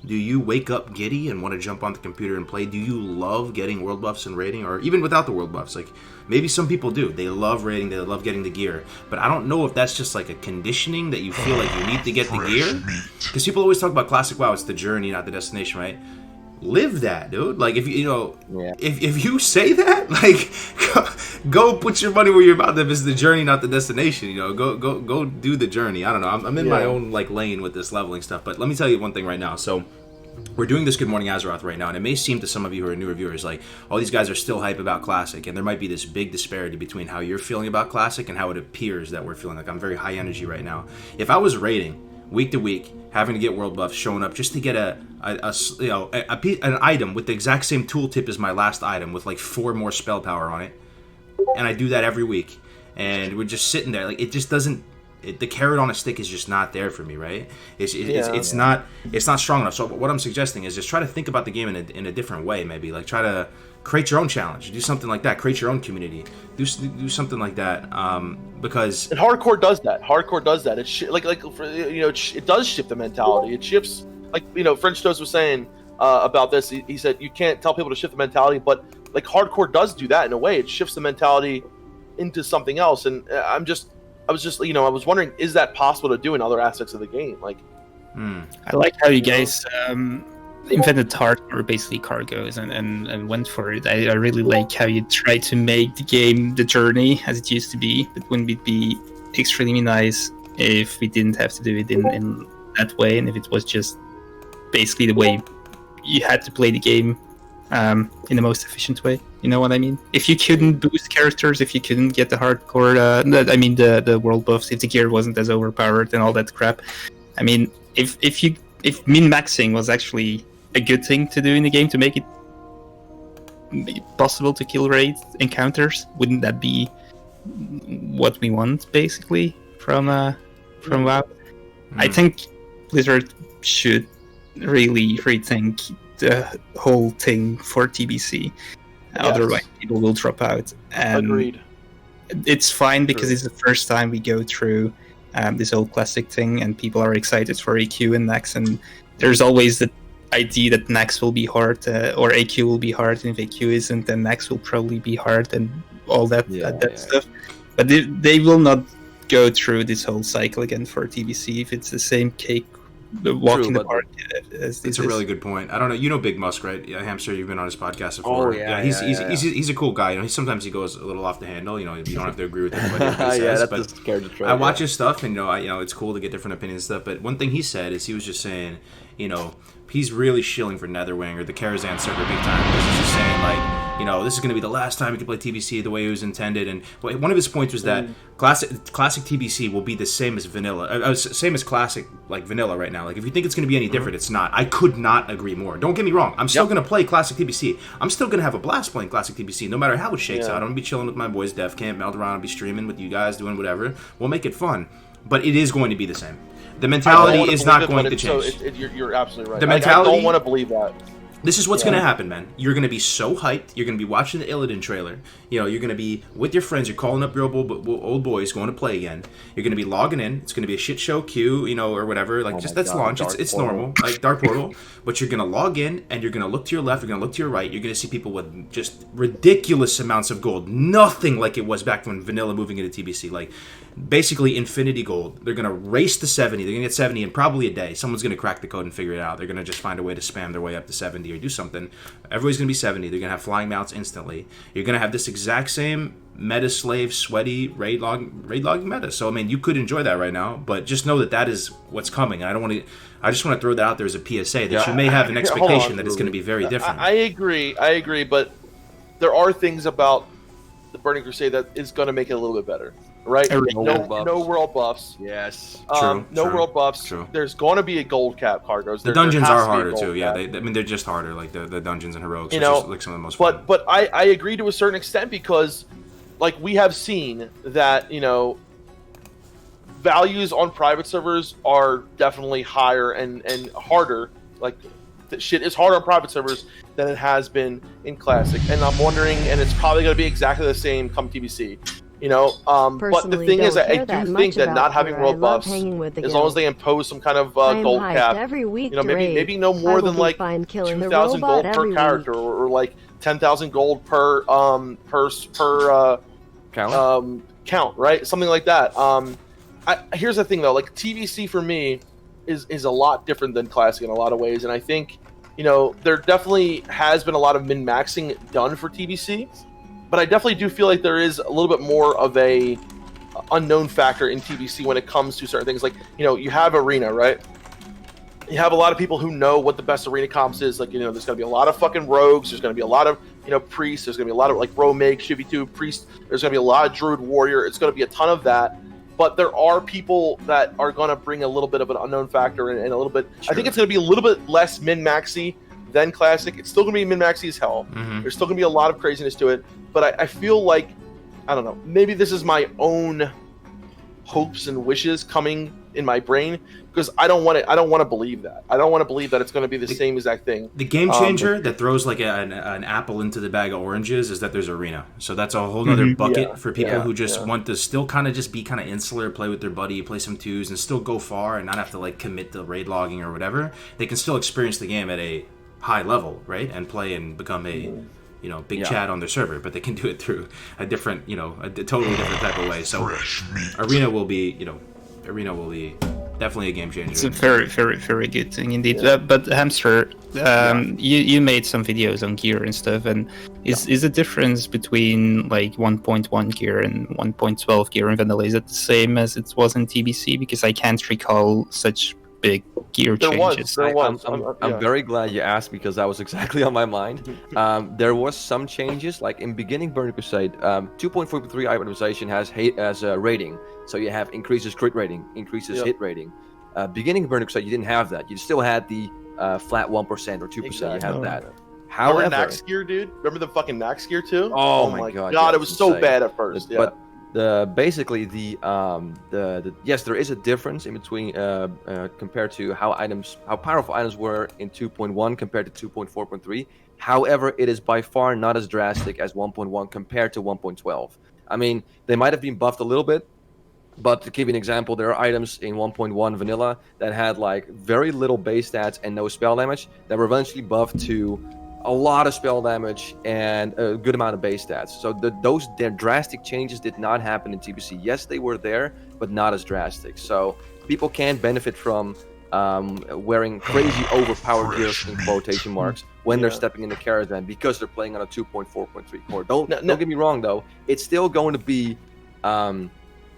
do you wake up giddy and want to jump on the computer and play? Do you love getting world buffs and raiding, or even without the world buffs? Like, maybe some people do. They love raiding. They love getting the gear. But I don't know if that's just like a conditioning that you feel like you need to get the gear. Because people always talk about Classic WoW, it's the journey, not the destination, right? Live that, dude. Like, if you know, if you say that, like, go put your money where your mouth is. The journey, not the destination. You know, go do the journey. I don't know. I'm in my own like lane with this leveling stuff. But let me tell you one thing right now. So we're doing this Good Morning Azeroth right now, and it may seem to some of you who are newer viewers like, all these guys are still hype about Classic, and there might be this big disparity between how you're feeling about Classic and how it appears that we're feeling. Like, I'm very high energy right now. If I was raiding week to week, having to get world buffs, showing up just to get an item with the exact same tooltip as my last item with like 4 more spell power on it, and I do that every week, and we're just sitting there like it just doesn't. The carrot on a stick is just not there for me, right? It's not strong enough. So what I'm suggesting is just try to think about the game in a different way, maybe like try to create your own challenge, do something like that, create your own community, do something like that, because and hardcore does that. It does shift the mentality. It shifts, like French Toast was saying about this. He said you can't tell people to shift the mentality, but like hardcore does do that in a way. It shifts the mentality into something else, and I was wondering, is that possible to do in other aspects of the game? Like, I like how you guys invented hardcore, basically Kargoz, and went for it. I really like how you try to make the game the journey as it used to be. But wouldn't it be extremely nice if we didn't have to do it in that way, and if it was just basically the way you had to play the game in the most efficient way? You know what I mean? If you couldn't boost characters, if you couldn't get the hardcore, the world buffs, if the gear wasn't as overpowered and all that crap, I mean, if min-maxing was actually a good thing to do in the game to make it possible to kill raid encounters, wouldn't that be what we want basically from WoW? I think Blizzard should really rethink the whole thing for TBC. Yes. Otherwise, people will drop out. And agreed. It's fine because it's the first time we go through this whole classic thing, and people are excited for AQ and Nax. And there's always the idea that Nax will be hard, or AQ will be hard, and if AQ isn't, then Nax will probably be hard, and all that stuff. But they will not go through this whole cycle again for TBC if it's the same cake. Walk in the park. It's a really good point. I don't know. You know Big Musk, right? Yeah, Hamster. You've been on his podcast before. Oh yeah. He's a cool guy. Sometimes he goes a little off the handle. You don't have to agree with everybody he says. That's but the scared to try. I watch his stuff, and it's cool to get different opinions and stuff. But one thing he said is he was just saying, he's really shilling for Netherwing or the Karazhan server big time. He's just saying like, this is going to be the last time you can play TBC the way it was intended. And one of his points was that classic TBC will be the same as vanilla, same as classic like vanilla right now. Like if you think it's going to be any different, it's not. I could not agree more. Don't get me wrong. I'm still going to play classic TBC. I'm still going to have a blast playing classic TBC, no matter how it shakes out. I'm going to be chilling with my boys, Defcamp, Melderon. I'll be streaming with you guys, doing whatever. We'll make it fun, but it is going to be the same. The mentality is not going to change. You're absolutely right. The mentality, I don't want to believe that. This is what's going to happen, man. You're going to be so hyped. You're going to be watching the Illidan trailer. You're going to be with your friends. You're calling up your old boys going to play again. You're going to be logging in. It's going to be a shit show queue, or whatever. Like, let's launch. It's normal. Like, Dark Portal. But you're going to log in, and you're going to look to your left. You're going to look to your right. You're going to see people with just ridiculous amounts of gold. Nothing like it was back when vanilla moving into TBC. Like, basically infinity gold. They're going to race to 70. They're going to get 70 in probably a day. Someone's going to crack the code and figure it out. They're going to just find a way to spam their way up to 70 or do something. Everybody's going to be 70. They're going to have flying mounts instantly. You're going to have this exact same meta slave, sweaty raid log meta. So, I mean, you could enjoy that right now, but just know that is what's coming. I just want to throw that out there as a PSA that you may have an expectation that it's going to be very different. I agree, but there are things about the Burning Crusade that is going to make it a little bit better. Right? No world buffs. Yes. No world buffs. True. There's going to be a gold cap, Kargoz. The dungeons are harder too. Yeah, they're just harder. Like the dungeons and heroics. Just like some of the most fun. But I agree to a certain extent because, like, we have seen that values on private servers are definitely higher and harder. Like, shit is harder on private servers than it has been in classic. And I'm wondering, and it's probably going to be exactly the same come TBC. But the thing is, I do think that not having world buffs, as long as they impose some kind of gold cap, maybe no more than like 2,000 gold per character, or like 10,000 gold per count, right? Something like that. Here's the thing though, like TBC for me is a lot different than classic in a lot of ways, and I think there definitely has been a lot of min-maxing done for TBC. But I definitely do feel like there is a little bit more of a unknown factor in TBC when it comes to certain things. Like, you have Arena, right? You have a lot of people who know what the best Arena comps is. Like, there's going to be a lot of fucking rogues. There's going to be a lot of, priests. There's going to be a lot of, like, Rogue Mage, Shibitu, Priest. There's going to be a lot of Druid Warrior. It's going to be a ton of that. but there are people that are going to bring a little bit of an unknown factor and a little bit. Sure. I think it's going to be a little bit less min-maxy than Classic. It's still going to be min-maxy as hell. There's still going to be a lot of craziness to it, but I feel like, I don't know, maybe this is my own hopes and wishes coming in my brain, because I don't want to believe that. I don't want to believe that it's going to be the same exact thing. The game changer that throws like an apple into the bag of oranges is that there's arena. So that's a whole other bucket for people who just want to still kind of just be kind of insular, play with their buddy, play some twos, and still go far and not have to like commit to raid logging or whatever. They can still experience the game at a high level, right, and play and become a big chat on their server, but they can do it through a different, a totally different type of way. So arena will be definitely a game changer. It's a very, very, very good thing indeed. But Hamster, you made some videos on gear and stuff, and is the difference between like 1.1 gear and 1.12 gear in vanilla, is it the same as it was in TBC? Because I can't recall such big gear changes. I'm very glad you asked, because that was exactly on my mind. There was some changes, like in beginning Burning Crusade, 2.4.3 itemization has a rating, so you have increases crit rating, increases hit rating. Beginning Burning Crusade, you didn't have that. You still had the flat 1% or 2%. Exactly. You had that. However, Nax gear, dude. Remember the fucking Nax gear too? Oh my god! God, it was so bad at first. But basically the yes, there is a difference in between compared to how powerful items were in 2.1 compared to 2.4.3. However, it is by far not as drastic as 1.1 compared to 1.12. I mean, they might have been buffed a little bit, but to give you an example, there are items in 1.1 vanilla that had like very little base stats and no spell damage that were eventually buffed to a lot of spell damage and a good amount of base stats. So their drastic changes did not happen in TBC. Yes, they were there, but not as drastic. So people can benefit from wearing crazy overpowered gears in quotation marks when they're stepping into Caravan, because they're playing on a 2.4.3 core. Don't get me wrong though, it's still going to be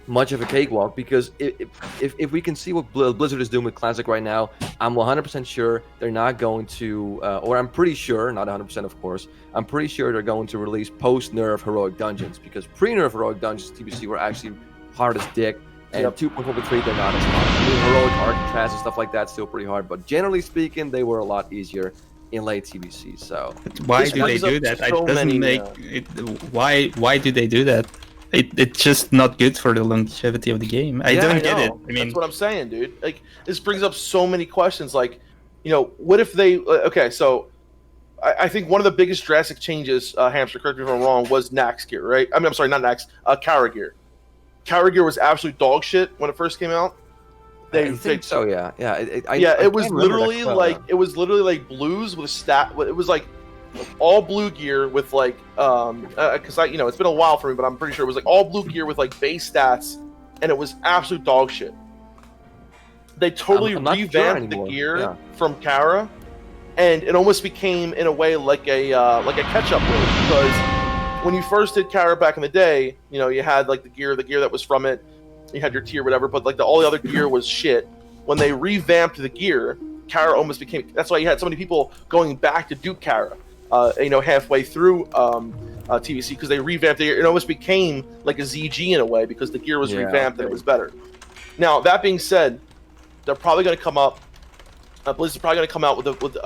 much of a cakewalk, because if we can see what Blizzard is doing with Classic right now, I'm 100% sure they're not going to, or I'm pretty sure, not 100% of course, I'm pretty sure they're going to release post-nerf heroic dungeons, because pre-nerf heroic dungeons TBC were actually hard as dick, and 2.4.3 they're not as hard. I mean, heroic Alcatraz and stuff like that's still pretty hard, but generally speaking, they were a lot easier in late TBC. So why do they do that? It doesn't make it. Why do they do that? It's just not good for the longevity of the game. I don't get it. I mean, that's what I'm saying, dude. Like, this brings up so many questions. Like, what if they? Okay, so I think one of the biggest drastic changes, Hamster, correct me if I'm wrong, was Nax gear, right? I mean, I'm sorry, not Nax. Kara gear. Kara gear was absolute dog shit when it first came out. I think so. Yeah. It was literally like blues with a stat. It was like all blue gear with like because it's been a while for me, but I'm pretty sure it was like all blue gear with like base stats, and it was absolute dog shit. They totally revamped the gear from Kara, and it almost became in a way like a catch-up raid, because when you first did Kara back in the day, you had like the gear that was from it, you had your tier whatever, but like all the other gear was shit. When they revamped the gear, Kara almost became. That's why you had so many people going back to Duke Kara. Halfway through TBC, because they revamped the gear. It almost became like a ZG in a way, because the gear was revamped and it was better. Now, that being said, they're probably going to come up. Blizzard's probably going to come out with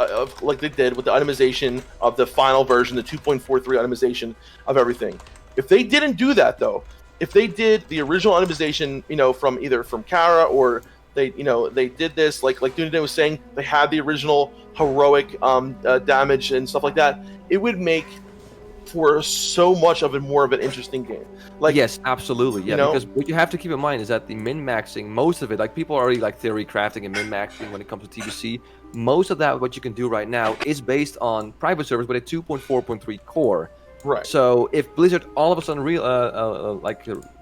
like they did with the itemization of the final version, the 2.43 itemization of everything. If they didn't do that, though, if they did the original itemization, from either from Kara or they did this like Dunedain was saying, they had the original heroic damage and stuff like that, it would make for so much of more of an interesting game. Like, yes, absolutely, because what you have to keep in mind is that the min-maxing, most of it, like people are already like theory crafting and min-maxing when it comes to TBC. Most of that, what you can do right now, is based on private servers with a 2.4.3 core. Right. So if Blizzard all of a sudden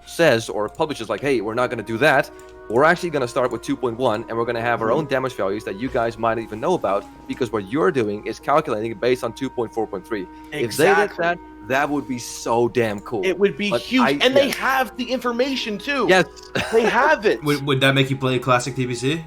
says or publishes like, hey, we're not going to do that, we're actually going to start with 2.1, and we're going to have our own damage values that you guys might even know about, because what you're doing is calculating it based on 2.4.3. Exactly. If they did that, that would be so damn cool. It would be huge. They have the information too. Yes. They have it. Would that make you play classic TBC?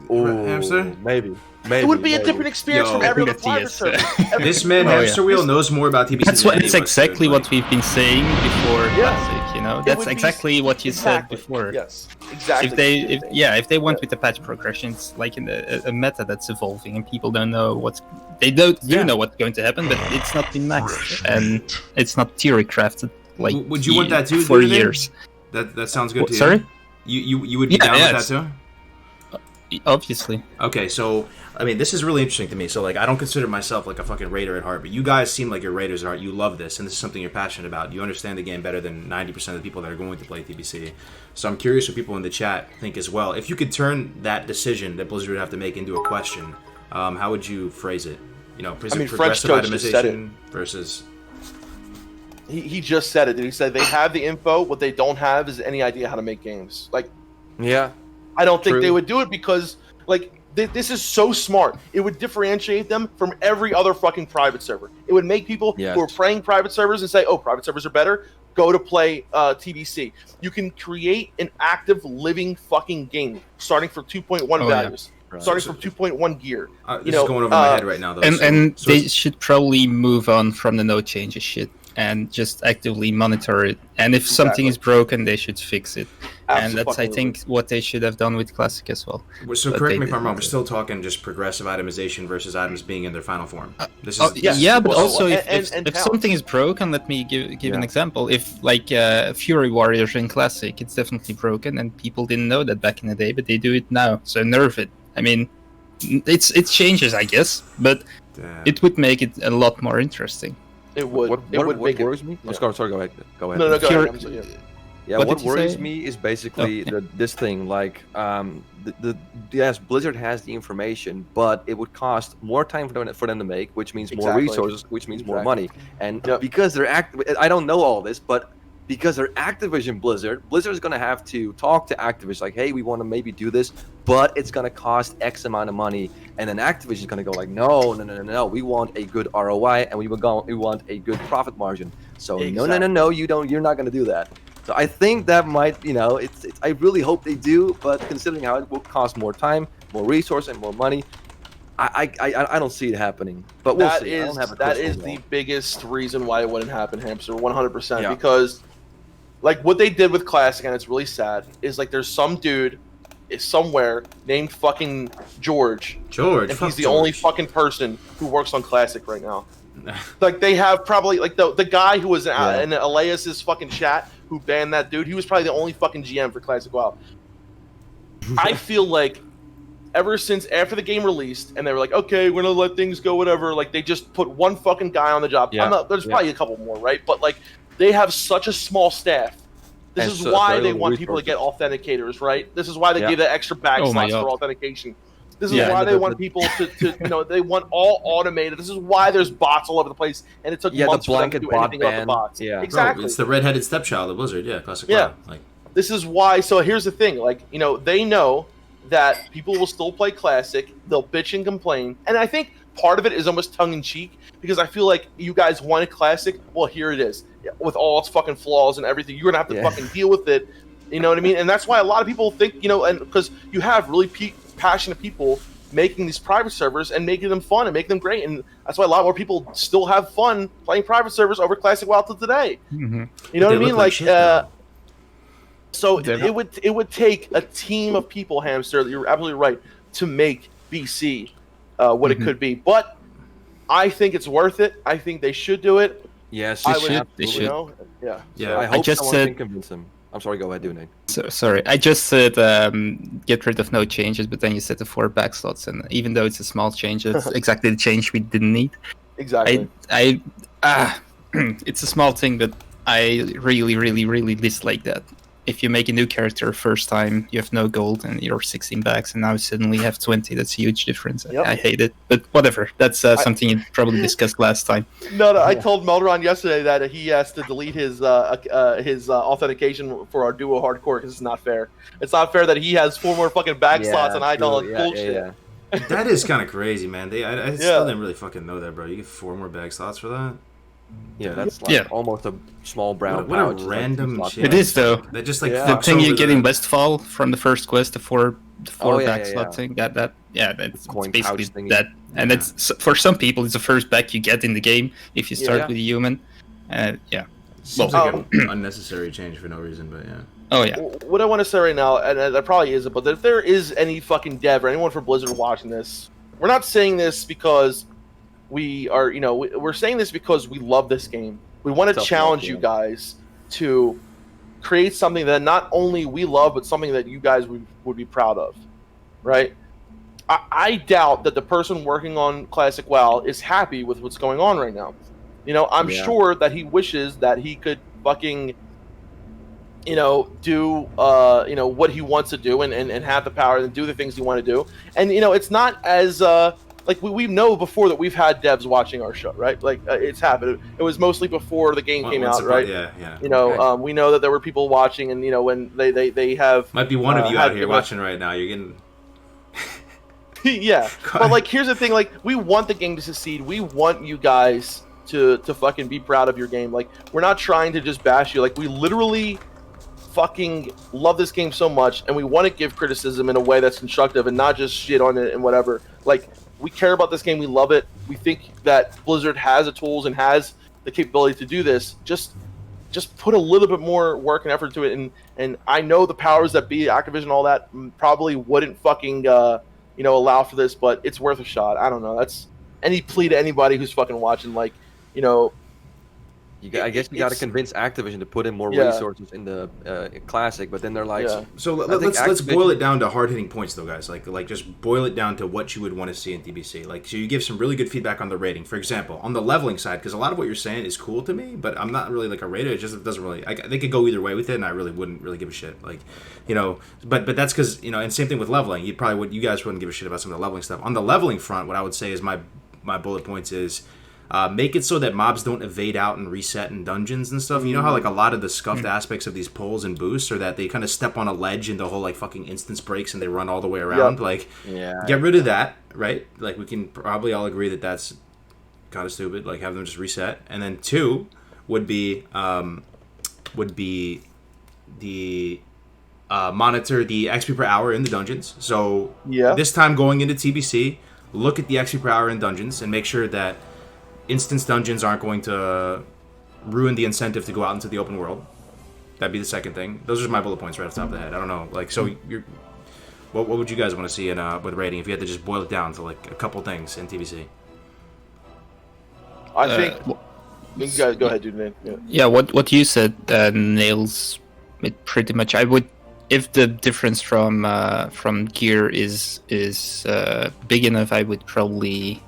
Oh, Hamster? maybe. It would be a different experience Yo, from every other that's private yes. server. This man, Hamsterweel, knows more about TBC That's than any of us, exactly dude. what we've been saying before Classic. You know, It that's would be- exactly what you said Exactly. before. Yes, exactly. If they went with the patch progressions, like in a meta that's evolving, and people don't know do know what's going to happen, but it's not been maxed and it's not theory crafted. Like, Would you want that too? for Dunedain? years? That sounds good to you. Sorry, You would be down with that too? obviously. Okay, so I mean, this is really interesting to me. So, like, I don't consider myself like a fucking raider at heart, but you guys seem like you're raiders at heart. You love this, and this is something you're passionate about. You understand the game better than 90% of the people that are going to play TBC. So, I'm curious what people in the chat think as well. If you could turn that decision that Blizzard would have to make into a question, how would you phrase it? You know, progressive Coach just said it. itemization versus. He just said it. He said they have the info. What they don't have is any idea how to make games. Like, Yeah. I don't think True. they would do it because, like, this is so smart. It would differentiate them from every other fucking private server. It would make people Yes. who are playing private servers and say, "Oh, private servers are better. Go to play TBC." You can create an active, living fucking game starting from 2.1 values, Right. starting from 2.1 gear. This is going over my head right now, though. And so they should probably move on from the no changes shit and just actively monitor it. And if something is broken, they should fix it. And that's, I think, what they should have done with Classic as well. So But correct they me if I'm didn't. wrong. We're still talking just progressive itemization versus items being in their final form. This is yes. Yeah, but Well, also if and something is broken, let me give an example. If like Fury Warriors in Classic, it's definitely broken, and people didn't know that back in the day, but they do it now. So nerf it. I mean, it changes, I guess, but Damn. it would make it a lot more interesting. It would. What make it. worries me? Yeah. Oh, sorry, go ahead. Go ahead. No, go Fury- ahead. I'm sorry, yeah. Yeah, What what did you worries say? me is basically Oh, this thing. Like, yes, Blizzard has the information, but it would cost more time for them to make, which means more Exactly. resources, which means more Exactly. money. And Yep. because they're I don't know all this, but because they're Activision Blizzard is going to have to talk to Activision like, hey, we want to maybe do this, but it's going to cost X amount of money. And then Activision's going to go like, no, we want a good ROI and we want a good profit margin. So no, you're not going to do that. So I think that might, it's I really hope they do, but considering how it will cost more time, more resource, and more money, I don't see it happening. But we'll see. I don't have a That crystal is ball. the biggest reason why it wouldn't happen, Hamster, 100%. Yeah. Because, like, what they did with Classic, and it's really sad, is like there's some dude somewhere named fucking George, and he's the only fucking person who works on Classic right now. Like, they have probably like the guy who was in Elias's fucking chat who banned that dude. He was probably the only fucking GM for Classic WoW. I feel like ever since after the game released and they were like, okay, we're gonna let things go, whatever. Like, they just put one fucking guy on the job. Yeah. There's probably a couple more, right? But like, they have such a small staff. This And is so why very they little want people to get resources. authenticators, right? This is why they Yeah. give the extra back Oh my slots God. for authentication. This is Yeah, why and they the- want people to they want all automated. This is why there's bots all over the place, and it took Yeah, the months for them to blanket do bot anything about the ban. bots. Yeah. Bro, Exactly. Bro, it's the redheaded stepchild of Blizzard. Yeah, classic. Yeah. WoW. Like, This is why. So here's the thing, like, they know that people will still play Classic. They'll bitch and complain, and I think part of it is almost tongue in cheek because I feel like you guys wanted Classic. Well, here it is with all its fucking flaws and everything. You're gonna have to fucking deal with it. You know what I mean? And that's why a lot of people think, and because you have really passionate people making these private servers and making them fun and making them great, and that's why a lot more people still have fun playing private servers over Classic WoW till today. Mm-hmm. You know what But they I mean? look Like, shit, though. so They're it would take a team of people, Hamster. You're absolutely right, to make BC what it could be. But I think it's worth it. I think they should do it. Yes, I you would, should. They you should. know? Yeah. Yeah. I hope just someone said- can convince them. I'm sorry, go ahead, Dunedain. So, sorry, I just said get rid of no changes, but then you said the 4 back slots, and even though it's a small change, it's exactly the change we didn't need. Exactly. It's a small thing, but I really, really, really dislike that. If you make a new character first time, you have no gold and you're 16 backs, and now suddenly you have 20. That's a huge difference. Yep. I hate it, but whatever. That's something you probably discussed last time. No, I told Melderon yesterday that he has to delete his authentication for our duo hardcore because it's not fair. It's not fair that he has 4 more fucking back slots and I don't. true. Bullshit. that is kind of crazy, man. I still didn't really fucking know that, bro. You get 4 more bag slots for that? Yeah, that's like Yeah. almost a small brown What a pouch. random shit. It is, though. That just like Yeah. The fucks thing over you get in Westfall from the first quest, the 4 the 4 yeah, back yeah, slot thing. That's coin basically pouch thingy. that. And it's for some people, it's the first back you get in the game if you start Yeah. with a human. Yeah. Seems Well, like an unnecessary change for no reason, but yeah. Oh yeah. What I want to say right now, and that probably isn't, but if there is any fucking dev or anyone from Blizzard watching this, we're not saying this because we are, we're saying this because we love this game. We want to Self-love, challenge yeah. you guys to create something that not only we love, but something that you guys would be proud of, right? I doubt that the person working on Classic WoW is happy with what's going on right now. I'm Yeah. sure that he wishes that he could fucking do what he wants to do and have the power and do the things he want to do. And it's not as like we know before that we've had devs watching our show, right? Like it's happened. It was mostly before the game came out, right? Yeah. Okay. We know that there were people watching, and when they have Might be one of you out here given- watching right now. You're getting. yeah. But like, here's the thing: like, we want the game to succeed. We want you guys to fucking be proud of your game. Like, we're not trying to just bash you. Like, we literally fucking love this game so much, and we want to give criticism in a way that's constructive and not just shit on it and whatever. Like, we care about this game. We love it. We think that Blizzard has the tools and has the capability to do this. Just put a little bit more work and effort to it. And I know the powers that be, Activision, all that, probably wouldn't fucking allow for this, but it's worth a shot. I don't know. That's any plea to anybody who's fucking watching. Like, I guess you got to convince Activision to put in more resources in the Classic, but then they're like, Yeah. So I think let's Activision- boil it down to hard hitting points, though, guys. Like just boil it down to what you would want to see in TBC. Like, so you give some really good feedback on the rating. For example, on the leveling side, because a lot of what you're saying is cool to me, but I'm not really like a rater. It just doesn't really. They could go either way with it, and I really wouldn't really give a shit. Like, but that's because and same thing with leveling. You guys wouldn't give a shit about some of the leveling stuff. On the leveling front, what I would say is my bullet points is. Make it so that mobs don't evade out and reset in dungeons and stuff. You know how like a lot of the scuffed aspects of these pulls and boosts are that they kind of step on a ledge and the whole like fucking instance breaks and they run all the way around. Yep. Like, Yeah. get rid of that, right? Like we can probably all agree that that's kind of stupid. Like have them just reset. And then 2 would be the monitor the XP per hour in the dungeons. So this time going into TBC, look at the XP per hour in dungeons and make sure that instance dungeons aren't going to ruin the incentive to go out into the open world. That'd be the second thing. Those are my bullet points right off the top of the head. I don't know. Like, so what would you guys want to see in with rating if you had to just boil it down to like a couple things in TBC? I think you guys go ahead, dude. Yeah, what you said nails it pretty much. I would, if the difference from gear is big enough, I would probably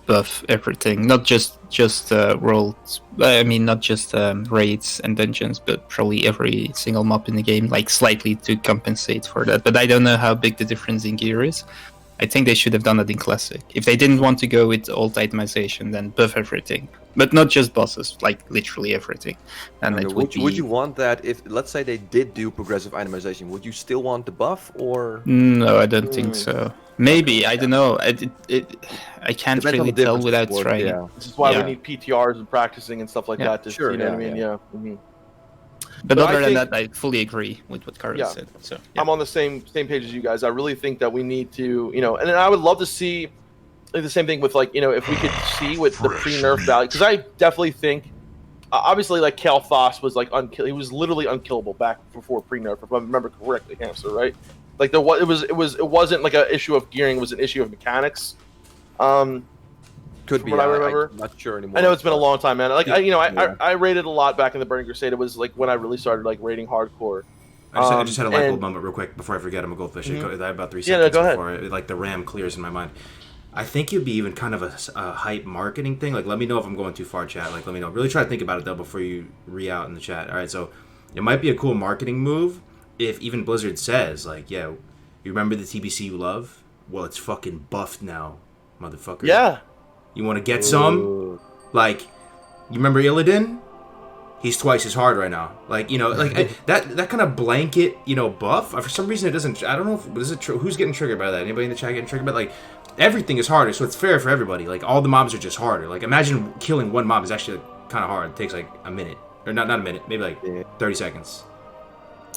buff everything, not just worlds. I mean, not just raids and dungeons, but probably every single mob in the game, like slightly to compensate for that. But I don't know how big the difference in gear is. I think they should have done it in Classic. If they didn't want to go with alt itemization, then buff everything, but not just bosses, like literally everything. And it would you want that if, let's say, they did do progressive itemization? Would you still want the buff, or? No, I don't think so. Maybe, I don't know. I can't Depends on really the tell different without sport, trying. yeah. This is why Yeah. we need PTRs and practicing and stuff like Yeah. that. Sure, you know yeah, what I mean? yeah. Yeah. Mhm. But But other I than think- that, I fully agree with what Kargoz Yeah. said. So I'm on the same page as you guys. I really think that we need to, and then I would love to see like, the same thing with like, if we could see with the pre-nerf value, because I definitely think, obviously, like Kale Foss was like he was literally unkillable back before pre-nerf, if I remember correctly, Hamster, right? Like there was it wasn't like an issue of gearing, it was an issue of mechanics. Could From be. what I remember. I'm not sure anymore. I know it's been a long time, man. Like Yeah. I rated a lot back in the Burning Crusade. It was like when I really started like rating hardcore. I just had a light bulb and- moment real quick before I forget. I'm a goldfish. Mhm. I have about 3 Yeah, no, seconds go ahead. before like the RAM clears in my mind. I think it'd be even kind of a hype marketing thing. Like, let me know if I'm going too far, chat. Like, let me know. Really try to think about it though before you re-out in the chat. All right, so it might be a cool marketing move if even Blizzard says like, "Yeah, you remember the TBC you love? Well, it's fucking buffed now, motherfucker. Yeah. You want to get some? Like, you remember Illidan? He's twice as hard right now. Like, that kind of blanket, buff. For some reason, it doesn't. I don't know if is it true. Who's getting triggered by that? Anybody in the chat getting triggered? But like, everything is harder, so it's fair for everybody. Like, all the mobs are just harder. Like, imagine killing one mob is actually kind of hard. It takes like a minute, or not a minute, maybe like 30 seconds.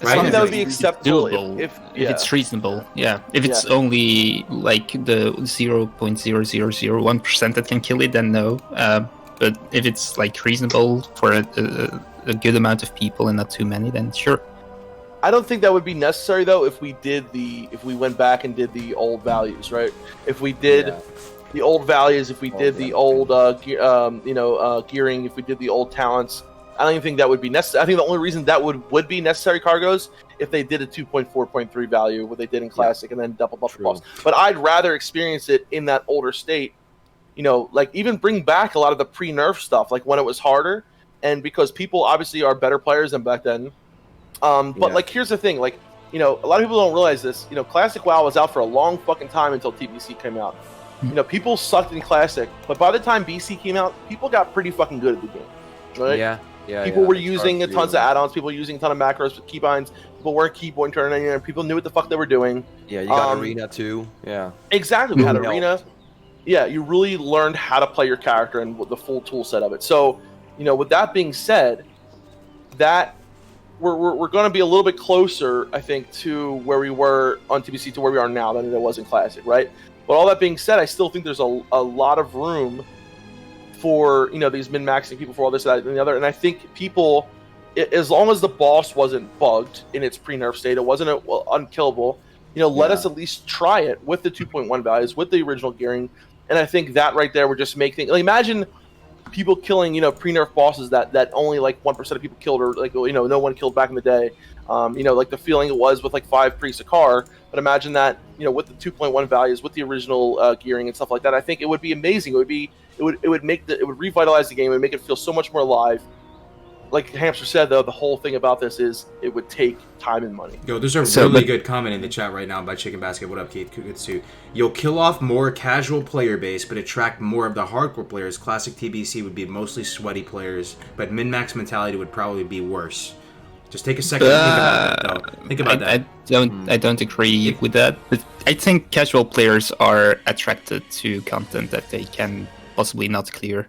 As Right? long I think as that would be it's acceptable doable, if it's reasonable. Yeah, if it's only like the 0.0001% that can kill it, then no. But if it's like reasonable for a good amount of people and not too many, then sure. I don't think that would be necessary though if we went back and did the old values, right? If we did the old values, if we did the old gearing, if we did the old talents, I don't even think that would be necessary. I think the only reason that would be necessary, Kargoz, if they did a 2.4.3 value, what they did in Classic, and then double buff the buffs. But I'd rather experience it in that older state. Like even bring back a lot of the pre-nerf stuff, like when it was harder, and because people obviously are better players than back then. But like, here's the thing, like, a lot of people don't realize this. Classic WoW was out for a long fucking time until TBC came out. People sucked in Classic, but by the time BC came out, people got pretty fucking good at the game, right? Yeah. People were using tons of add-ons. People were using a ton of macros with keybinds. People weren't keyboard turning, and people knew what the fuck they were doing. Yeah, you got Arena too. Yeah. Exactly, we had Arena. Yeah, you really learned how to play your character and the full tool set of it. So, with that being said, that we're going to be a little bit closer, I think, to where we were on TBC to where we are now than it was in Classic, right? But all that being said, I still think there's a lot of room for these min-maxing people for all this, that, and the other. And I think people, as long as the boss wasn't bugged in its pre-nerf state, it wasn't unkillable. Let us at least try it with the 2.1 values, with the original gearing. And I think that right there would just make things. Like, imagine people killing pre-nerf bosses that only like 1% of people killed, or like no one killed back in the day. Like the feeling it was with like 5 Priests of Kar. But imagine that with the 2.1 values, with the original gearing and stuff like that. I think it would be amazing. It would revitalize the game. It would make it feel so much more alive. Like Hamster said, though, the whole thing about this is it would take time and money. Yo, there's a really good comment in the chat right now by Chicken Basket. What up, Keith? Good to see you. You'll kill off more casual player base, but attract more of the hardcore players. Classic TBC would be mostly sweaty players, but min-max mentality would probably be worse. Just take a second to think about that, though. Think about that. I don't agree with that. But I think casual players are attracted to content that they can possibly not clear,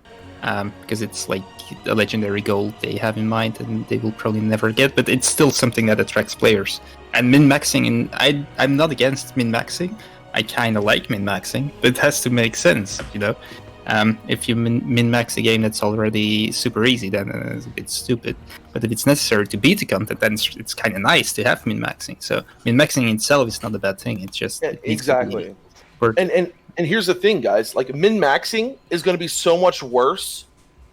because it's like a legendary goal they have in mind and they will probably never get, but it's still something that attracts players. And min-maxing, and I'm not against min-maxing. I kind of like min-maxing, but it has to make sense, If you min-max a game that's already super easy, then it's a bit stupid. But if it's necessary to beat the content, then it's kind of nice to have min-maxing. So min-maxing itself is not a bad thing. It's just exactly. And here's the thing, guys. Like, min-maxing is going to be so much worse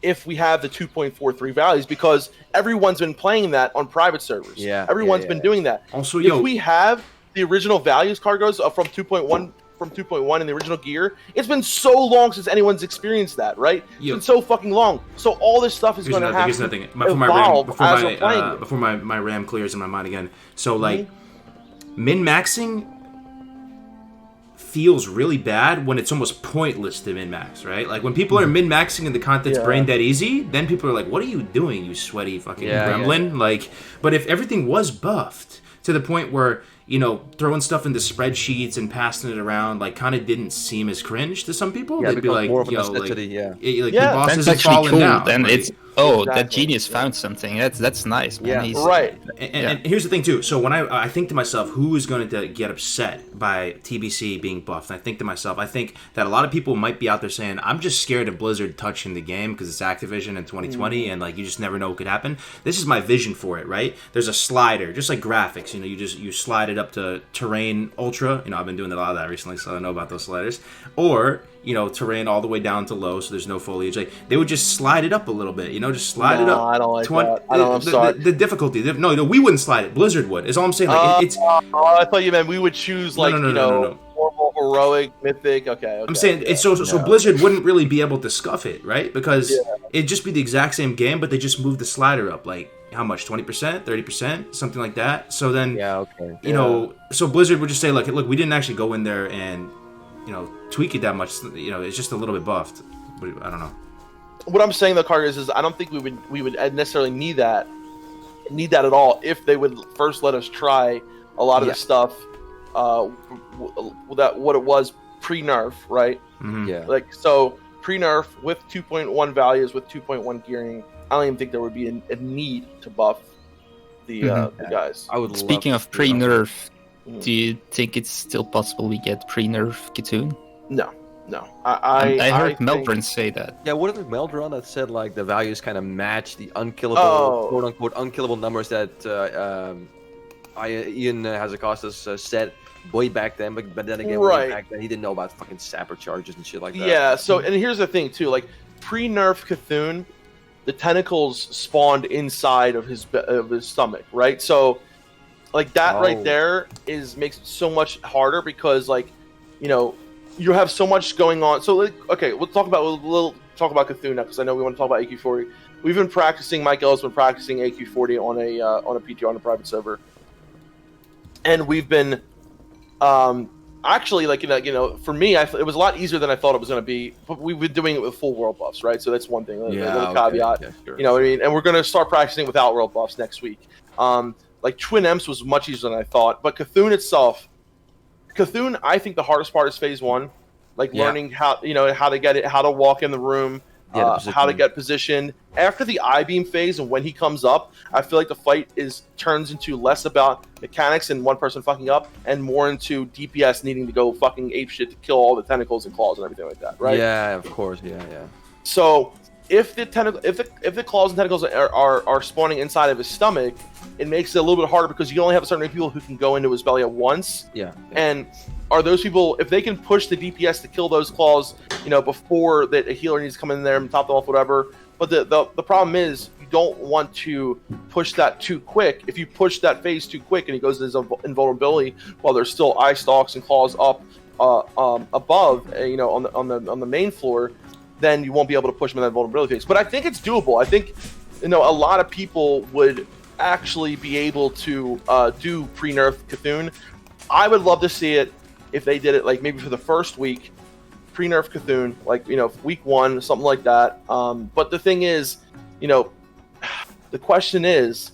if we have the 2.43 values, because everyone's been playing that on private servers. Yeah, everyone's been doing that. Also, if we have the original values, Kargoz, from 2.1 in the original gear, it's been so long since anyone's experienced that, right? It's been so fucking long. So all this stuff is going to have to evolve as we're playing it. Before my RAM clears in my mind again. So, like, min-maxing feels really bad when it's almost pointless to min-max, right? Like, when people are min-maxing and the content's brain dead easy, then people are like, what are you doing, you sweaty fucking gremlin? Like, but if everything was buffed to the point where, throwing stuff into spreadsheets and passing it around, like, kind of didn't seem as cringe to some people. They'd be like, more of a necessity, the boss isn't actually falling cool. down. Then right? it's that genius found something. That's nice, man. Yeah, right. And here's the thing too. So when I think to myself, who is going to get upset by TBC being buffed? And I think to myself, I think that a lot of people might be out there saying, I'm just scared of Blizzard touching the game because it's Activision in 2020, and like you just never know what could happen. This is my vision for it, right? There's a slider, just like graphics. You slide it up to Terrain Ultra. I've been doing a lot of that recently, so I know about those sliders. Or terrain all the way down to low, so there's no foliage. Like, they would just slide it up a little bit, just slide it up. I don't like that. I'm sorry. The difficulty. No, we wouldn't slide it. Blizzard would. Is all I'm saying. Like, it's. I thought you meant we would choose like normal, heroic, mythic. Okay. I'm saying it's so Blizzard wouldn't really be able to scuff it, right? Because it'd just be the exact same game, but they just move the slider up, like how much? 20%, 30%, something like that. So then, so Blizzard would just say, like, look, we didn't actually go in there and tweak it that much. It's just a little bit buffed. I don't know. What I'm saying, though, Kargoz, is I don't think we would necessarily need that at all if they would first let us try a lot of the stuff what it was pre-nerf, right? Mm-hmm. Yeah. Like, so pre-nerf with 2.1 values with 2.1 gearing, I don't even think there would be a need to buff the guys. I would. Speaking love of to see that. pre-nerf, do you think it's still possible we get pre-nerf Katoon? No. I heard think- Melderon say that. Yeah, what if Melderon that said like the values kind of match the unkillable, quote unquote, unkillable numbers that Ian Hazacostas said way back then, but then again, way back then he didn't know about fucking sapper charges and shit like that. Yeah. So, and here's the thing too, like pre-nerf Cthulhu, the tentacles spawned inside of his stomach, right? So, like that right there makes it so much harder because, like, you know, you have so much going on. So, like, okay, we'll talk about Cthulhu now because I know we want to talk about AQ40. We've been practicing. Mike L's been practicing AQ40 on a PTR on a private server, and we've been actually, like, you know, for me, it was a lot easier than I thought it was going to be. But we've been doing it with full world buffs, right? So that's one thing. A little caveat. Yeah, sure. You know what I mean? And we're going to start practicing without world buffs next week. Like Twin Emps was much easier than I thought, but Cthulhu itself, I think the hardest part is phase 1, like learning how to get it, how to walk in the room, how to get positioned. After the I-beam phase and when he comes up, I feel like the fight turns into less about mechanics and one person fucking up and more into DPS needing to go fucking ape shit to kill all the tentacles and claws and everything like that, right? Yeah, of course. Yeah. So if the claws and tentacles are spawning inside of his stomach, it makes it a little bit harder because you only have a certain number of people who can go into his belly at once. Yeah. And are those people, if they can push the DPS to kill those claws, you know, before that a healer needs to come in there and top them off, whatever. But the problem is you don't want to push that too quick. If you push that phase too quick and he goes into his invulnerability while there's still eye stalks and claws up above, you know, on the main floor, then you won't be able to push him in that vulnerability phase. But I think it's doable. I think, you know, a lot of people would actually be able to do pre-nerf Cthulhu. I would love to see it if they did it, like, maybe for the first week, pre-nerf Cthulhu, like, you know, week 1, something like that. But the thing is, you know, the question is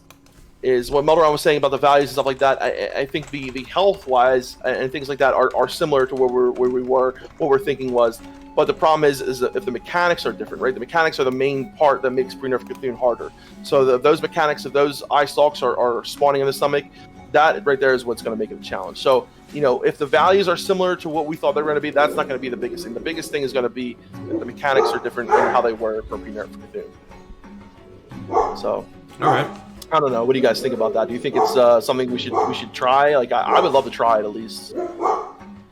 what Melderon was saying about the values and stuff like that. I think the health-wise and things like that are similar to where we were, what we're thinking was. But the problem is that if the mechanics are different, right? The mechanics are the main part that makes pre-nerf Cthulhu harder. So those mechanics, if those eye stalks are spawning in the stomach, that right there is what's going to make it a challenge. So, you know, if the values are similar to what we thought they were going to be, that's not going to be the biggest thing. The biggest thing is going to be that the mechanics are different and how they were for pre-nerf Cthulhu. So, all right. I don't know. What do you guys think about that? Do you think it's something we should try? Like, I would love to try it at least.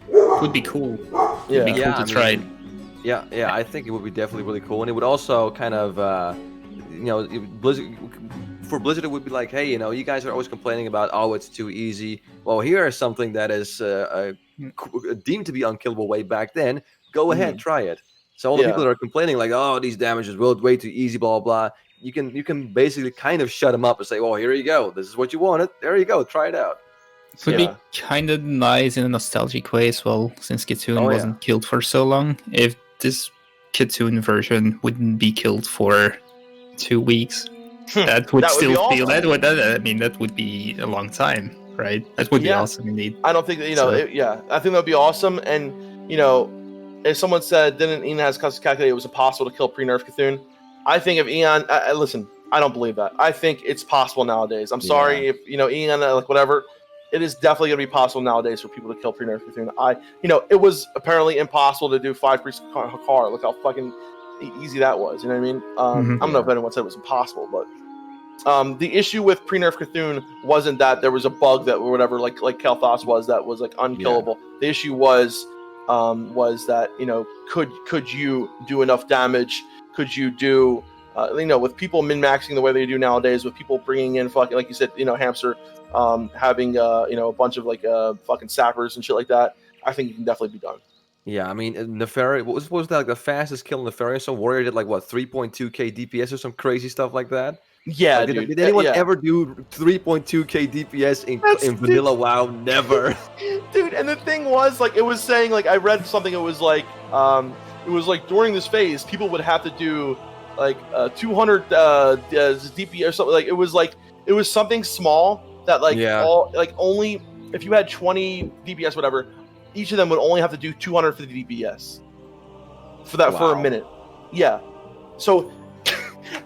Would be cool. Yeah. Would be cool to try it. Yeah, I think it would be definitely really cool, and it would also kind of, you know, for Blizzard, it would be like, hey, you know, you guys are always complaining about, oh, it's too easy. Well, here is something that is deemed to be unkillable way back then. Go ahead, try it. So all the people that are complaining, like, oh, these damages will way too easy, blah blah. You can basically kind of shut them up and say, well, here you go. This is what you wanted. There you go. Try it out. It would be kind of nice in a nostalgic way as well, since Katoon wasn't killed for so long. If this Katoon version wouldn't be killed for 2 weeks, that would still feel awesome. That would be a long time, right? That would be awesome indeed. I don't think that, you know, I think that would be awesome. And, you know, if someone said, didn't Ian has calculated it was impossible to kill pre-nerf Cthulhu? I think if Ian, listen, I don't believe that. I think it's possible nowadays. I'm sorry if, you know, Ian, like, whatever. It is definitely going to be possible nowadays for people to kill pre-nerf Cthulhu. You know, it was apparently impossible to do 5 priest Hakar. Look how fucking easy that was. You know what I mean? I don't know if anyone said it was impossible, but the issue with pre-nerf Cthulhu wasn't that there was a bug that or whatever, like Kel'Thas was, that was like unkillable. The issue was that, you know, could you do enough damage? Could you do, you know, with people min-maxing the way they do nowadays, with people bringing in fucking, like you said, you know, Hamster, having you know, a bunch of like fucking sappers and shit like that, I think it can definitely be done. Yeah, I mean, Nefarious, what was that, like the fastest kill in Nefarious? So Warrior did like what, 3.2k DPS or some crazy stuff like that? Yeah, like, dude. Did anyone ever do 3.2k DPS in vanilla WoW? Never. Dude, and the thing was, like, it was saying, like, I read something, it was like during this phase, people would have to do like 200 DPS or something. Like, it was something small that, like, only if you had 20 DPS, whatever, each of them would only have to do 250 DPS for that for a minute. Yeah. So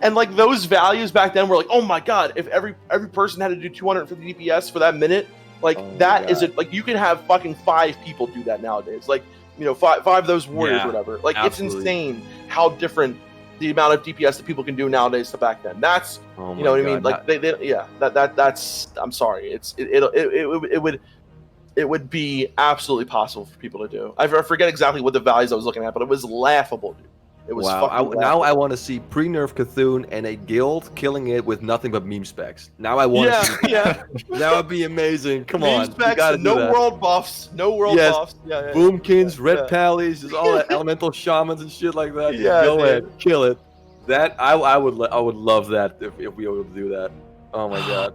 And like those values back then were like, oh my god, if every person had to do 250 DPS for that minute, like that is it. Like you can have fucking 5 people do that nowadays. Like five of those warriors or whatever. Like absolutely. It's insane how different the amount of DPS that people can do nowadays to back then. That's you know what I mean. Like that's I'm sorry. It would be absolutely possible for people to do. I forget exactly what the values I was looking at, but it was laughable, dude. It was fucking now I want to see pre-nerf Cthulhu and a guild killing it with nothing but meme specs. Now I want to see that. That would be amazing. Come meme on. Specs, no world buffs. No world buffs. Yeah, Boomkins, red pallies, just all that elemental shamans and shit like that. Yeah, go ahead, kill it. That I would love that if we were able to do that. Oh my god.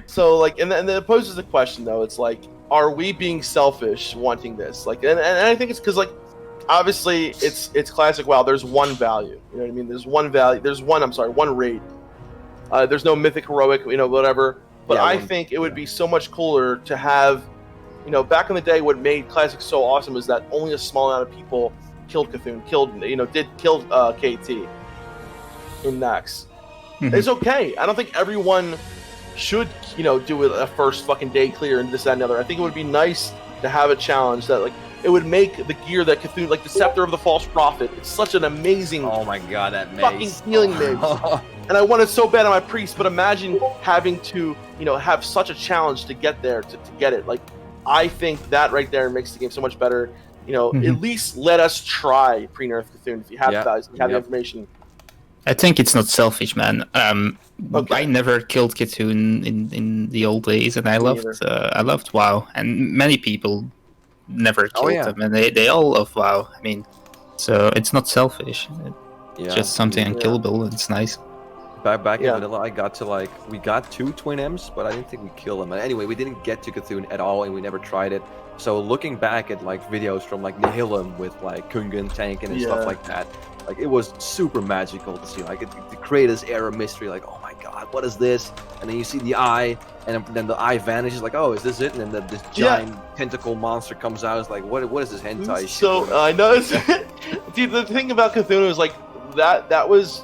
So like, and then it poses the question though. It's like, are we being selfish wanting this? Like, and I think it's because like, obviously it's classic WoW. There's one value. You know what I mean? There's one value. There's one. I'm sorry, one raid. There's no mythic, heroic, whatever. But I think it would be so much cooler to have, back in the day, what made classic so awesome is that only a small amount of people killed Cthulhu, killed KT in Nax. Mhm. It's okay. I don't think everyone should, do a first fucking day clear and this, that, and the other. I think it would be nice to have a challenge that, like, it would make the gear that Cthulhu, like the Scepter of the False Prophet, it's such an amazing Oh my god, that mace. fucking healing mace. And I want it so bad on my priest, but imagine having to, have such a challenge to get there, to get it. Like, I think that right there makes the game so much better. At least let us try pre-nerf Cthulhu if you have the values, if you have the information. I think it's not selfish, man. Okay. I never killed Kitoon in the old days, and I loved WoW, and many people never killed them, and they all love WoW. I mean, so it's not selfish. It's just something unkillable. And it's nice. Back in vanilla, we got 2 twin M's, but I didn't think we killed them. And anyway, we didn't get to Cthulhu at all, and we never tried it. So looking back at like videos from like Nihilum with like Kungan tanking and stuff like that, like it was super magical to see. Like the creators era mystery, like oh my god, what is this? And then you see the eye, and then the eye vanishes. Like oh, is this it? And then this giant tentacle monster comes out. It's like what is this hentai? So I know. Dude, the thing about Cthulhu is like that was.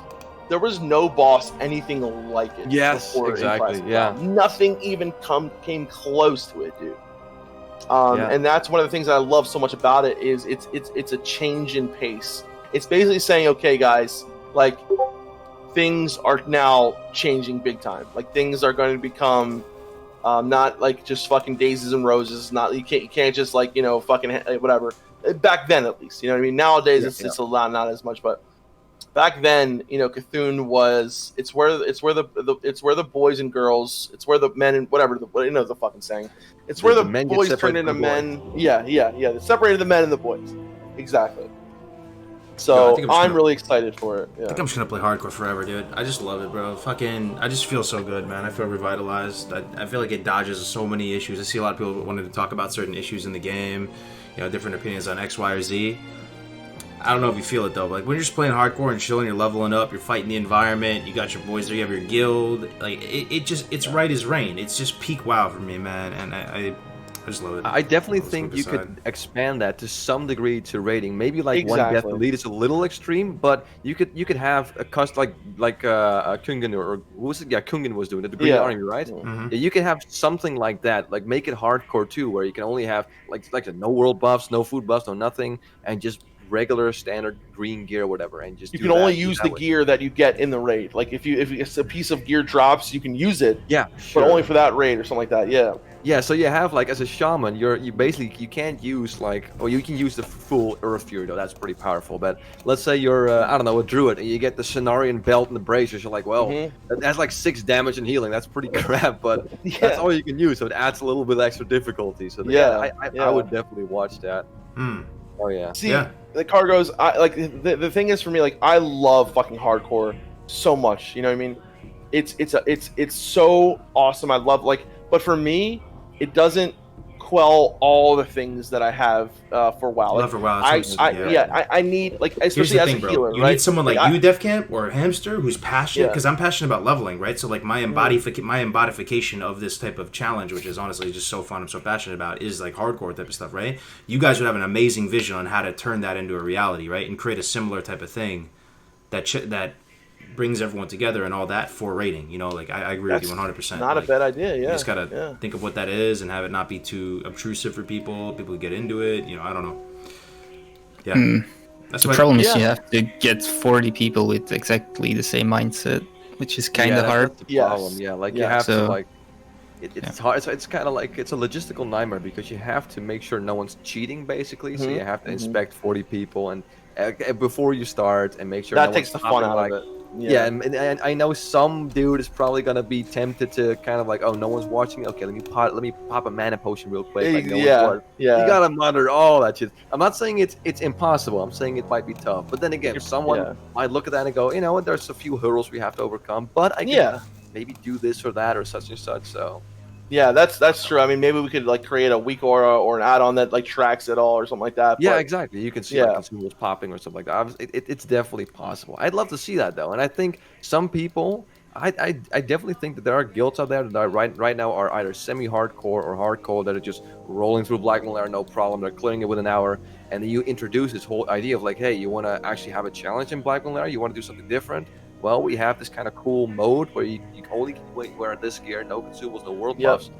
There was no boss anything like it. Yes, before exactly. Yeah, nothing even came close to it, dude. And that's one of the things that I love so much about it is it's a change in pace. It's basically saying, okay, guys, like things are now changing big time. Like things are going to become not like just fucking daisies and roses. Not you can't just like fucking whatever. Back then, at least, you know what I mean. Nowadays, it's a lot, not as much, but. Back then, Cthulhu was it's where the boys and girls, it's where the men and whatever the fucking saying. It's where the boys turn into men. Yeah. They separated the men and the boys. Exactly. So I'm really excited for it. Yeah. I think I'm just gonna play hardcore forever, dude. I just love it, bro. I just feel so good, man. I feel revitalized. I feel like it dodges so many issues. I see a lot of people wanting to talk about certain issues in the game, different opinions on X, Y, or Z. I don't know if you feel it though, but like when you're just playing hardcore and chilling, you're leveling up, you're fighting the environment, you got your boys there, you have your guild, like it's right as rain. It's just peak WoW for me, man, and I just love it. I definitely think you could expand that to some degree to raiding. Maybe like one death elite is a little extreme, but you could have a cost like Kungan or who was it? Yeah, Kungan was doing it, the Green Army, right? Mm-hmm. Yeah, you can have something like that, like make it hardcore too, where you can only have like no world buffs, no food buffs, no nothing, and just regular standard green gear or whatever, and just you can only use the gear that you get in the raid. Like if it's a piece of gear drops, you can use it. Yeah, sure. But only for that raid or something like that. Yeah. Yeah, so you have like as a shaman, you basically you can't use you can use the full Earth Fury though. That's pretty powerful. But let's say you're I don't know, a druid and you get the Cenarian belt and the bracers. You're like, well, that's like 6 damage and healing. That's pretty crap, but that's all you can use. So it adds a little bit extra difficulty. So I would definitely watch that. Oh yeah. See, the Kargoz, the thing is for me, like I love fucking hardcore so much. You know what I mean? It's so awesome. I love but for me, it doesn't quell all the things that I have for WoW. Love for WoW. I need especially as a healer. You need someone like you, Defcamp, or Hamster, who's passionate because I'm passionate about leveling, right? So like my embodification of this type of challenge, which is honestly just so fun, I'm so passionate about, is like hardcore type of stuff, right? You guys would have an amazing vision on how to turn that into a reality, right, and create a similar type of thing that brings everyone together and all that for rating. You know, like I agree with you 100%. Not a bad idea. Yeah, you just gotta think of what that is and have it not be too obtrusive for people. People get into it. You know, I don't know. Yeah. That's the problem is you have to get 40 people with exactly the same mindset, which is kind of hard. That's the problem. Yeah, like you have to like. It's hard. It's kind of like it's a logistical nightmare because you have to make sure no one's cheating, basically. So you have to inspect 40 people and before you start and make sure that takes the fun out of it. Yeah, and I know some dude is probably gonna be tempted to kind of like, oh, no one's watching. Okay, let me pop a mana potion real quick. Like, you gotta monitor all that shit. I'm not saying it's impossible. I'm saying it might be tough. But then again, someone might look at that and go, you know what? There's a few hurdles we have to overcome. But I can maybe do this or that or such and such. So. Yeah, that's true. I mean, maybe we could like create a weak aura or an add-on that like tracks it all or something like that. Yeah, exactly. You can see like consumables popping or something like that. It's definitely possible. I'd love to see that though, and I think some people, I definitely think that there are guilds out there that are right now are either semi-hardcore or hardcore that are just rolling through Black Lair no problem. They're clearing it within an hour, and then you introduce this whole idea of like, hey, you want to actually have a challenge in Black Lair? You want to do something different? Well, we have this kind of cool mode where you only can wear this gear, no consumables, no world buffs.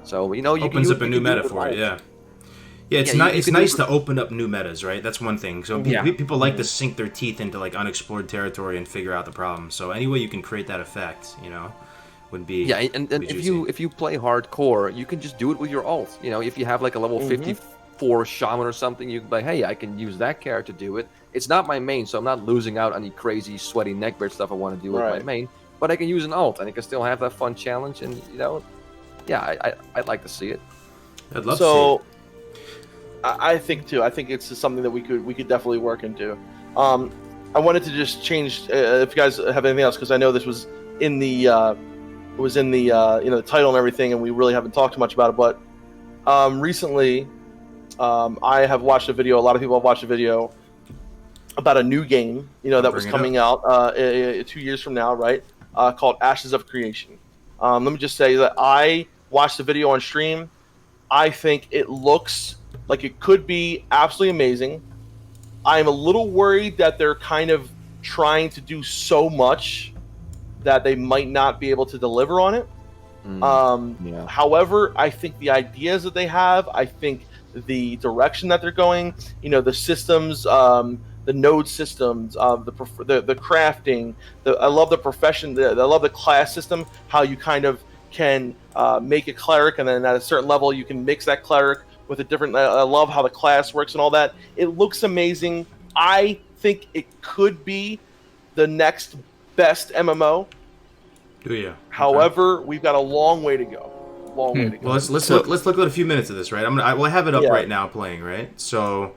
So you know, opens up a new meta for it. Yeah, it's nice to open up new metas, right? That's one thing. So people like to sink their teeth into like unexplored territory and figure out the problem. So any way you can create that effect, you know, would be and if you play hardcore, you can just do it with your ult. You know, if you have like a level 54 shaman or something, you can be like, hey, I can use that character to do it. It's not my main, so I'm not losing out on any crazy sweaty neckbeard stuff I want to do with my main. But I can use an ult, and I can still have that fun challenge, and you know, I'd like to see it. I'd love to see it. I think too. I think it's something that we could definitely work into. I wanted to just change if you guys have anything else because I know this was in the the title and everything, and we really haven't talked too much about it. But recently, I have watched a video. A lot of people have watched a video about a new game, that was coming out 2 years from now, right? Called Ashes of Creation. Let me just say that I watched the video on stream. I think it looks like it could be absolutely amazing. I'm a little worried that they're kind of trying to do so much that they might not be able to deliver on it. However, I think the ideas that they have, I think the direction that they're going, the systems, the node systems, the crafting. I love the profession. I love the class system. How you kind of can make a cleric, and then at a certain level you can mix that cleric with a different. I love how the class works and all that. It looks amazing. I think it could be the next best MMO. Do you? However, we've got a long way to go. Well, let's look at a few minutes of this, right? I have it up right now playing, right? So.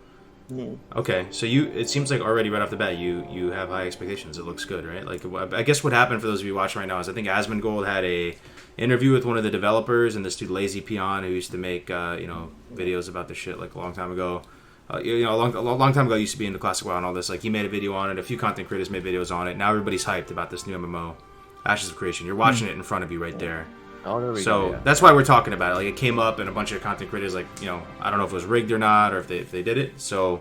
Okay, so it seems like already right off the bat you have high expectations. It looks good, right? Like I guess what happened for those of you watching right now is I think Asmongold had a interview with one of the developers and this dude Lazy Peon who used to make videos about this shit like a long time ago. A long time ago used to be into Classic WoW and all this. Like he made a video on it. A few content creators made videos on it. Now everybody's hyped about this new MMO, Ashes of Creation. You're watching it in front of you right there. Oh, there we go, yeah. That's why we're talking about it. Like it came up and a bunch of content creators I don't know if it was rigged or not or if they did it. So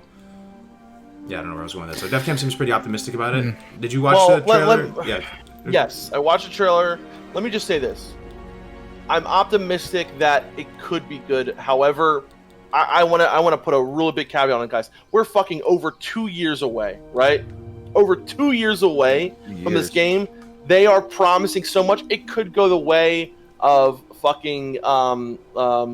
yeah, I don't know where I was going with that. So Defcamp seems pretty optimistic about it. Did you watch the trailer? Yes, I watched the trailer. Let me just say this. I'm optimistic that it could be good. However, I want to put a really big caveat on it, guys. We're fucking over 2 years away, right? Over 2 years away from this game. They are promising so much. It could go the way of fucking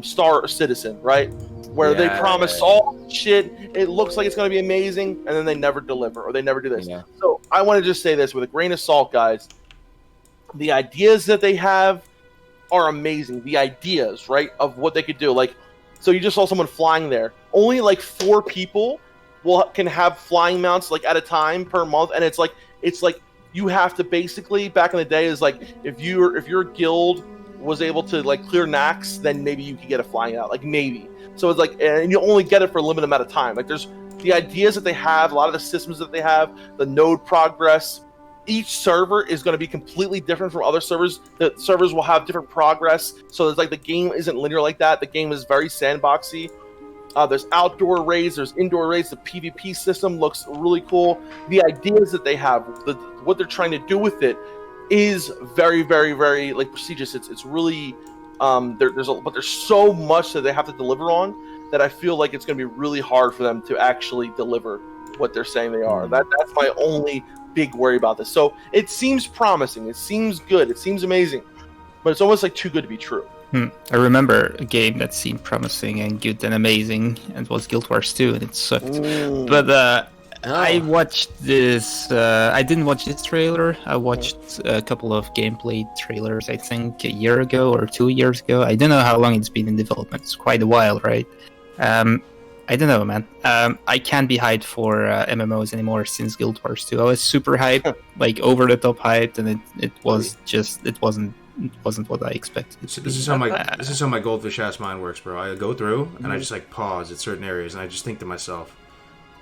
Star Citizen, right? Where they promise all shit. It looks like it's going to be amazing, and then they never deliver, or they never do this. Yeah. So I want to just say this with a grain of salt, guys. The ideas that they have are amazing. The ideas, right, of what they could do. Like, so you just saw someone flying there. Only like 4 people can have flying mounts like at a time per month, and it's like you have to basically, back in the day, is like if your guild was able to like clear Nax, then maybe you could get a flying out, like maybe. So it's like, and you only get it for a limited amount of time. Like there's the ideas that they have, a lot of the systems that they have, the node progress. Each server is going to be completely different from other servers. The servers will have different progress. So it's like the game isn't linear like that. The game is very sandboxy. There's outdoor raids, there's indoor raids. The PvP system looks really cool. The ideas that they have, what they're trying to do with it, is very, very, very like prestigious. It's really but there's so much that they have to deliver on that I feel like it's going to be really hard for them to actually deliver what they're saying they are. That's my only big worry about this. So it seems promising. It seems good. It seems amazing, but it's almost like too good to be true. I remember a game that seemed promising and good and amazing, and it was Guild Wars 2, and it sucked. But I watched this. I didn't watch this trailer. I watched a couple of gameplay trailers, I think, a year ago or 2 years ago. I don't know how long it's been in development. It's quite a while, right? I don't know, man. I can't be hyped for MMOs anymore since Guild Wars 2. I was super hyped, like over the top hyped, and it wasn't what I expected. This is how my goldfish ass mind works, bro. I go through and I just like pause at certain areas and I just think to myself,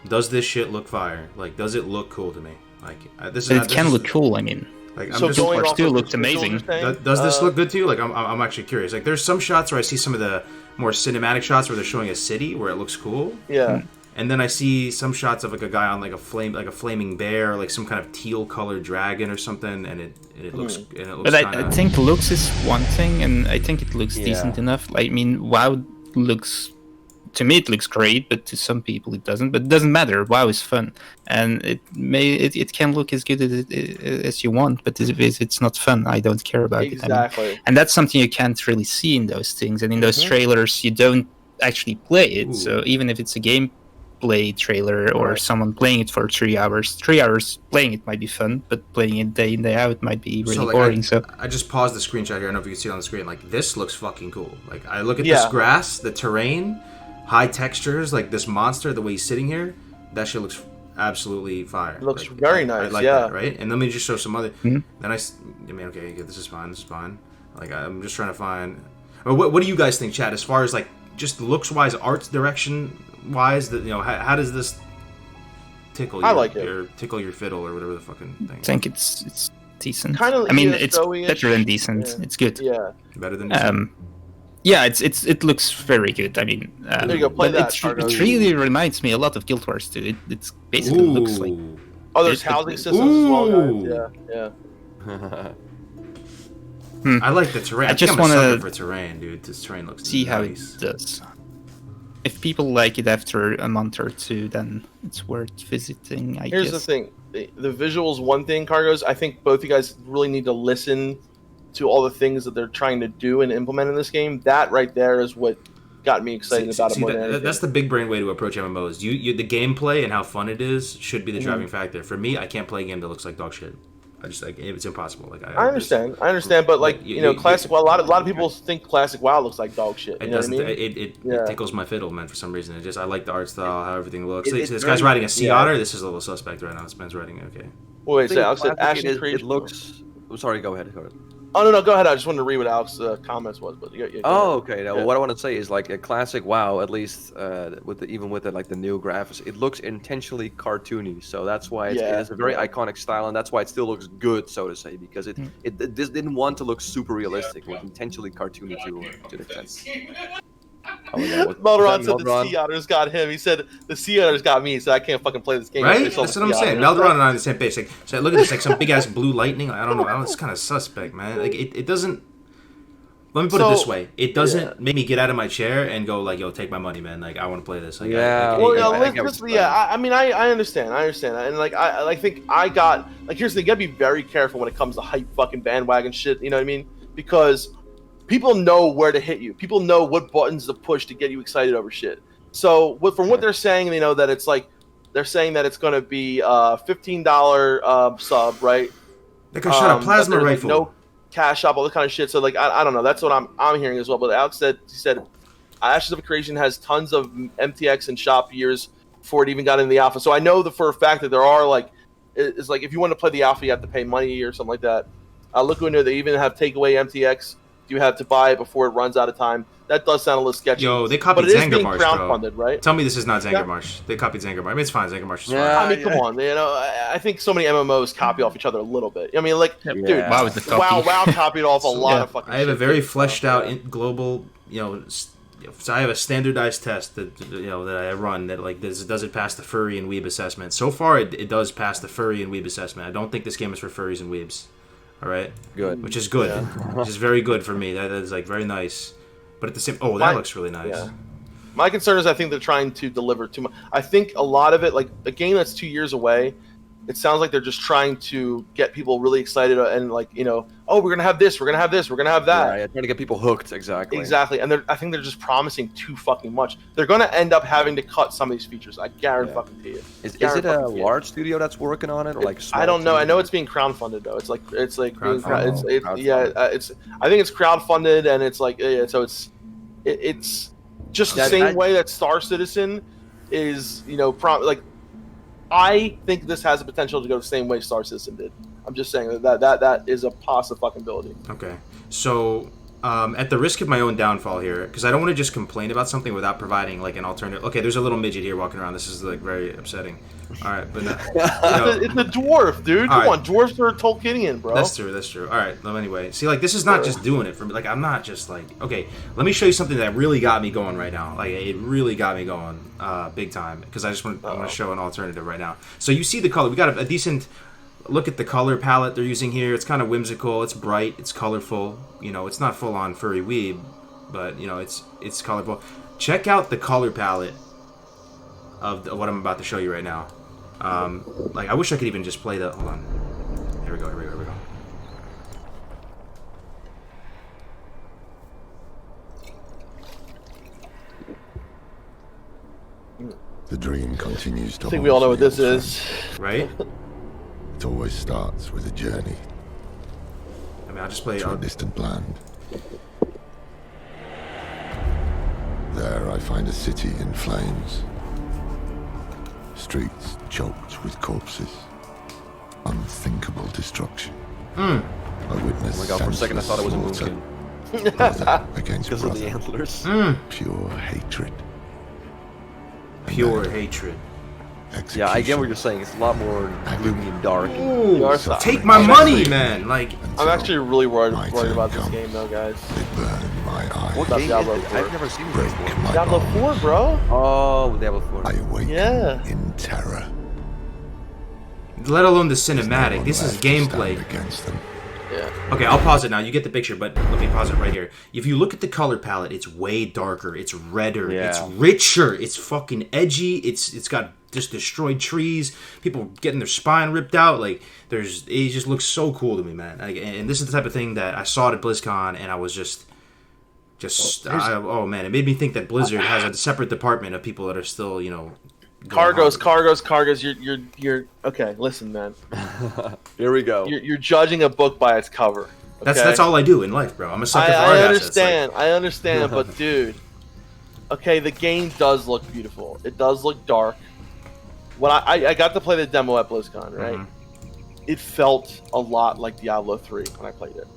does this shit look fire? Like, does it look cool to me? Like, it can look cool. I mean, like, Guild Wars 2 looked amazing. Does this look good to you? Like, I'm actually curious. Like, there's some shots where I see some of the more cinematic shots where they're showing a city where it looks cool. Yeah. And then I see some shots of like a guy on like a flaming bear, like some kind of teal colored dragon or something, and it looks. But I think looks is one thing, and I think it looks decent enough. I mean, WoW looks. To me, it looks great, but to some people it doesn't. But it doesn't matter. WoW is fun, and it can look as good as you want. But if it's not fun, I don't care about it. Exactly. I mean, and that's something you can't really see in those things. And in those trailers, you don't actually play it. Ooh. So even if it's a gameplay trailer or someone playing it for 3 hours, 3 hours playing it might be fun, but playing it day in day out might be really boring. I just paused the screenshot here. I don't know if you can see it on the screen. Like, this looks fucking cool. Like, I look at this grass, the terrain. High textures, like this monster, the way he's sitting here, that shit looks absolutely fire. It looks like, very nice, I like that, right? And let me just show some other. Then okay, this is fine. Like, I'm just trying to find. What do you guys think, Chad? As far as like just looks wise, art direction wise, that how does this tickle? I like it. Tickle your fiddle or whatever the fucking thing. I think it's decent. Kind of. I mean, it's better than decent. Yeah. It's good. Yeah. Better than decent. Yeah, it looks very good. I mean, there you go. Play that. It really reminds me a lot of Guild Wars 2. It basically looks like. Oh, there's housing systems as well, guys. Yeah. I like the terrain. I just want to for terrain, dude. This terrain looks see nice. how it does. If people like it after a month or two, then it's worth visiting. Here's the thing: the visuals, one thing, Kargoz. I think both you guys really need to listen to all the things that they're trying to do and implement in this game. That right there is what got me excited about it more than anything. That's the big brain way to approach MMOs. You the gameplay and how fun it is should be the driving factor. For me, I can't play a game that looks like dog shit. I just like it's impossible. Like I understand, but like classic. Well, a lot of people think classic WoW looks like dog shit. It doesn't. It tickles my fiddle, man. For some reason, I like the art style, how everything looks. This guy's riding a sea otter. This is a little suspect right now. This man's riding it. Okay. Wait, so Alex said Ashen Creation. It looks. I'm sorry. Go ahead. Oh no, go ahead. I just wanted to read what Alex's comments was, but okay. No, what I want to say is like a classic WoW, at least with the new graphics, it looks intentionally cartoony. So that's why it has a very iconic style, and that's why it still looks good, so to say, because it didn't want to look super realistic. It was intentionally cartoony to the extent. Melderon said the sea otters got him. He said the sea otters got me, so I can't fucking play this game. Right? That's what I'm saying. Melderon and I are on the same page. Like, so look at this, like some big ass blue lightning. I don't know. It's kind of suspect, man. Like it doesn't. Let me put it this way: it doesn't make me get out of my chair and go like, "Yo, take my money, man." Like I want to play this. Like, I mean, I understand, and like I think I got like here's the thing: you gotta be very careful when it comes to hype fucking bandwagon shit. You know what I mean? Because people know where to hit you. People know what buttons to push to get you excited over shit. So from what they're saying, they know that it's like they're saying that it's going to be $15 sub, right? They can shot a plasma rifle. No cash up, all that kind of shit. So like I don't know. That's what I'm hearing as well. But Alex said Ashes of Creation has tons of MTX and shop years before it even got into the alpha. So I know for a fact that there are like it's like if you want to play the alpha, you have to pay money or something like that. Look into it. They even have takeaway MTX. You have to buy it before it runs out of time. That does sound a little sketchy. Yo, they copied Zangarmarsh, bro. Crowdfunded, right? Tell me this is not Zangarmarsh. They copied Zangarmarsh. I mean, it's fine. Zangarmarsh is fine. I mean, come on. I think so many MMOs copy off each other a little bit. I mean, like, dude, WoW copied off a lot of fucking. I have a very shit, fleshed out global, So I have a standardized test that that I run that like does it pass the furry and weeb assessment. So far, it does pass the furry and weeb assessment. I don't think this game is for furries and weebs. All right, Good. Which is good. Which is very good for me. That is like very nice. But at the same, that looks really nice. Yeah. My concern is I think they're trying to deliver too much. I think a lot of it, like a game that's 2 years away, it sounds like they're just trying to get people really excited and like, oh, we're gonna have this, we're gonna have this, we're gonna have that. Yeah, trying to get people hooked, exactly. Exactly, and I think they're just promising too fucking much. They're gonna end up having to cut some of these features. I guarantee fucking you. Is it a large studio that's working on it, or like? I don't know. I know it's being crowdfunded though. It's like I think it's crowdfunded, and it's like so it's just the same way that Star Citizen is, like. I think this has the potential to go the same way Star Citizen did. I'm just saying that is a possibility. Okay, so at the risk of my own downfall here, because I don't want to just complain about something without providing like an alternative. Okay, there's a little midget here walking around. This is like very upsetting. All right, but it's a dwarf, dude. Come on, dwarves are Tolkienian, bro. That's true. All right, well, anyway, see, like this is not just doing it for me. Like I'm not just like, okay, let me show you something that really got me going right now. Like it really got me going, big time. Because I want to show an alternative right now. So you see the color. We got a decent look at the color palette they're using here. It's kind of whimsical. It's bright. It's colorful. It's not full on furry weeb, but it's colorful. Check out the color palette of what I'm about to show you right now. Like I wish I could even just play the. Hold on. Here we go. The dream continues to. I think we all know what this is, right? It always starts with a journey. I mean, I'll just play to a distant land. There, I find a city in flames. Streets choked with corpses. Unthinkable destruction. I witnessed. Oh my god, for a second I thought it was a moonkin. Brother against Because brother. of the antlers. Pure hatred. Pure hatred. Yeah, I get what you're saying. It's a lot more gloomy and dark. Ooh, take my money, man! Like, I'm actually really worried about this game, though, guys. They burn my eyes. What game? I've never seen this before. Diablo 4, bro. Oh, Diablo 4. I wake in terror. Let alone the cinematic. This is gameplay. Against them. Yeah. Okay, I'll pause it now. You get the picture, but let me pause it right here. If you look at the color palette, it's way darker. It's redder. Yeah. It's richer. It's fucking edgy. It's got just destroyed trees. People getting their spine ripped out. Like it just looks so cool to me, man. Like, and this is the type of thing that I saw it at BlizzCon, and I was oh man, it made me think that Blizzard has a separate department of people that are still, Kargoz. You're okay. Listen, man. Here we go. You're judging a book by its cover. Okay? That's all I do in life, bro. I'm a sucker for art assets. I understand, but dude, okay, the game does look beautiful. It does look dark. When I got to play the demo at BlizzCon, right? Mm-hmm. It felt a lot like Diablo 3 when I played it.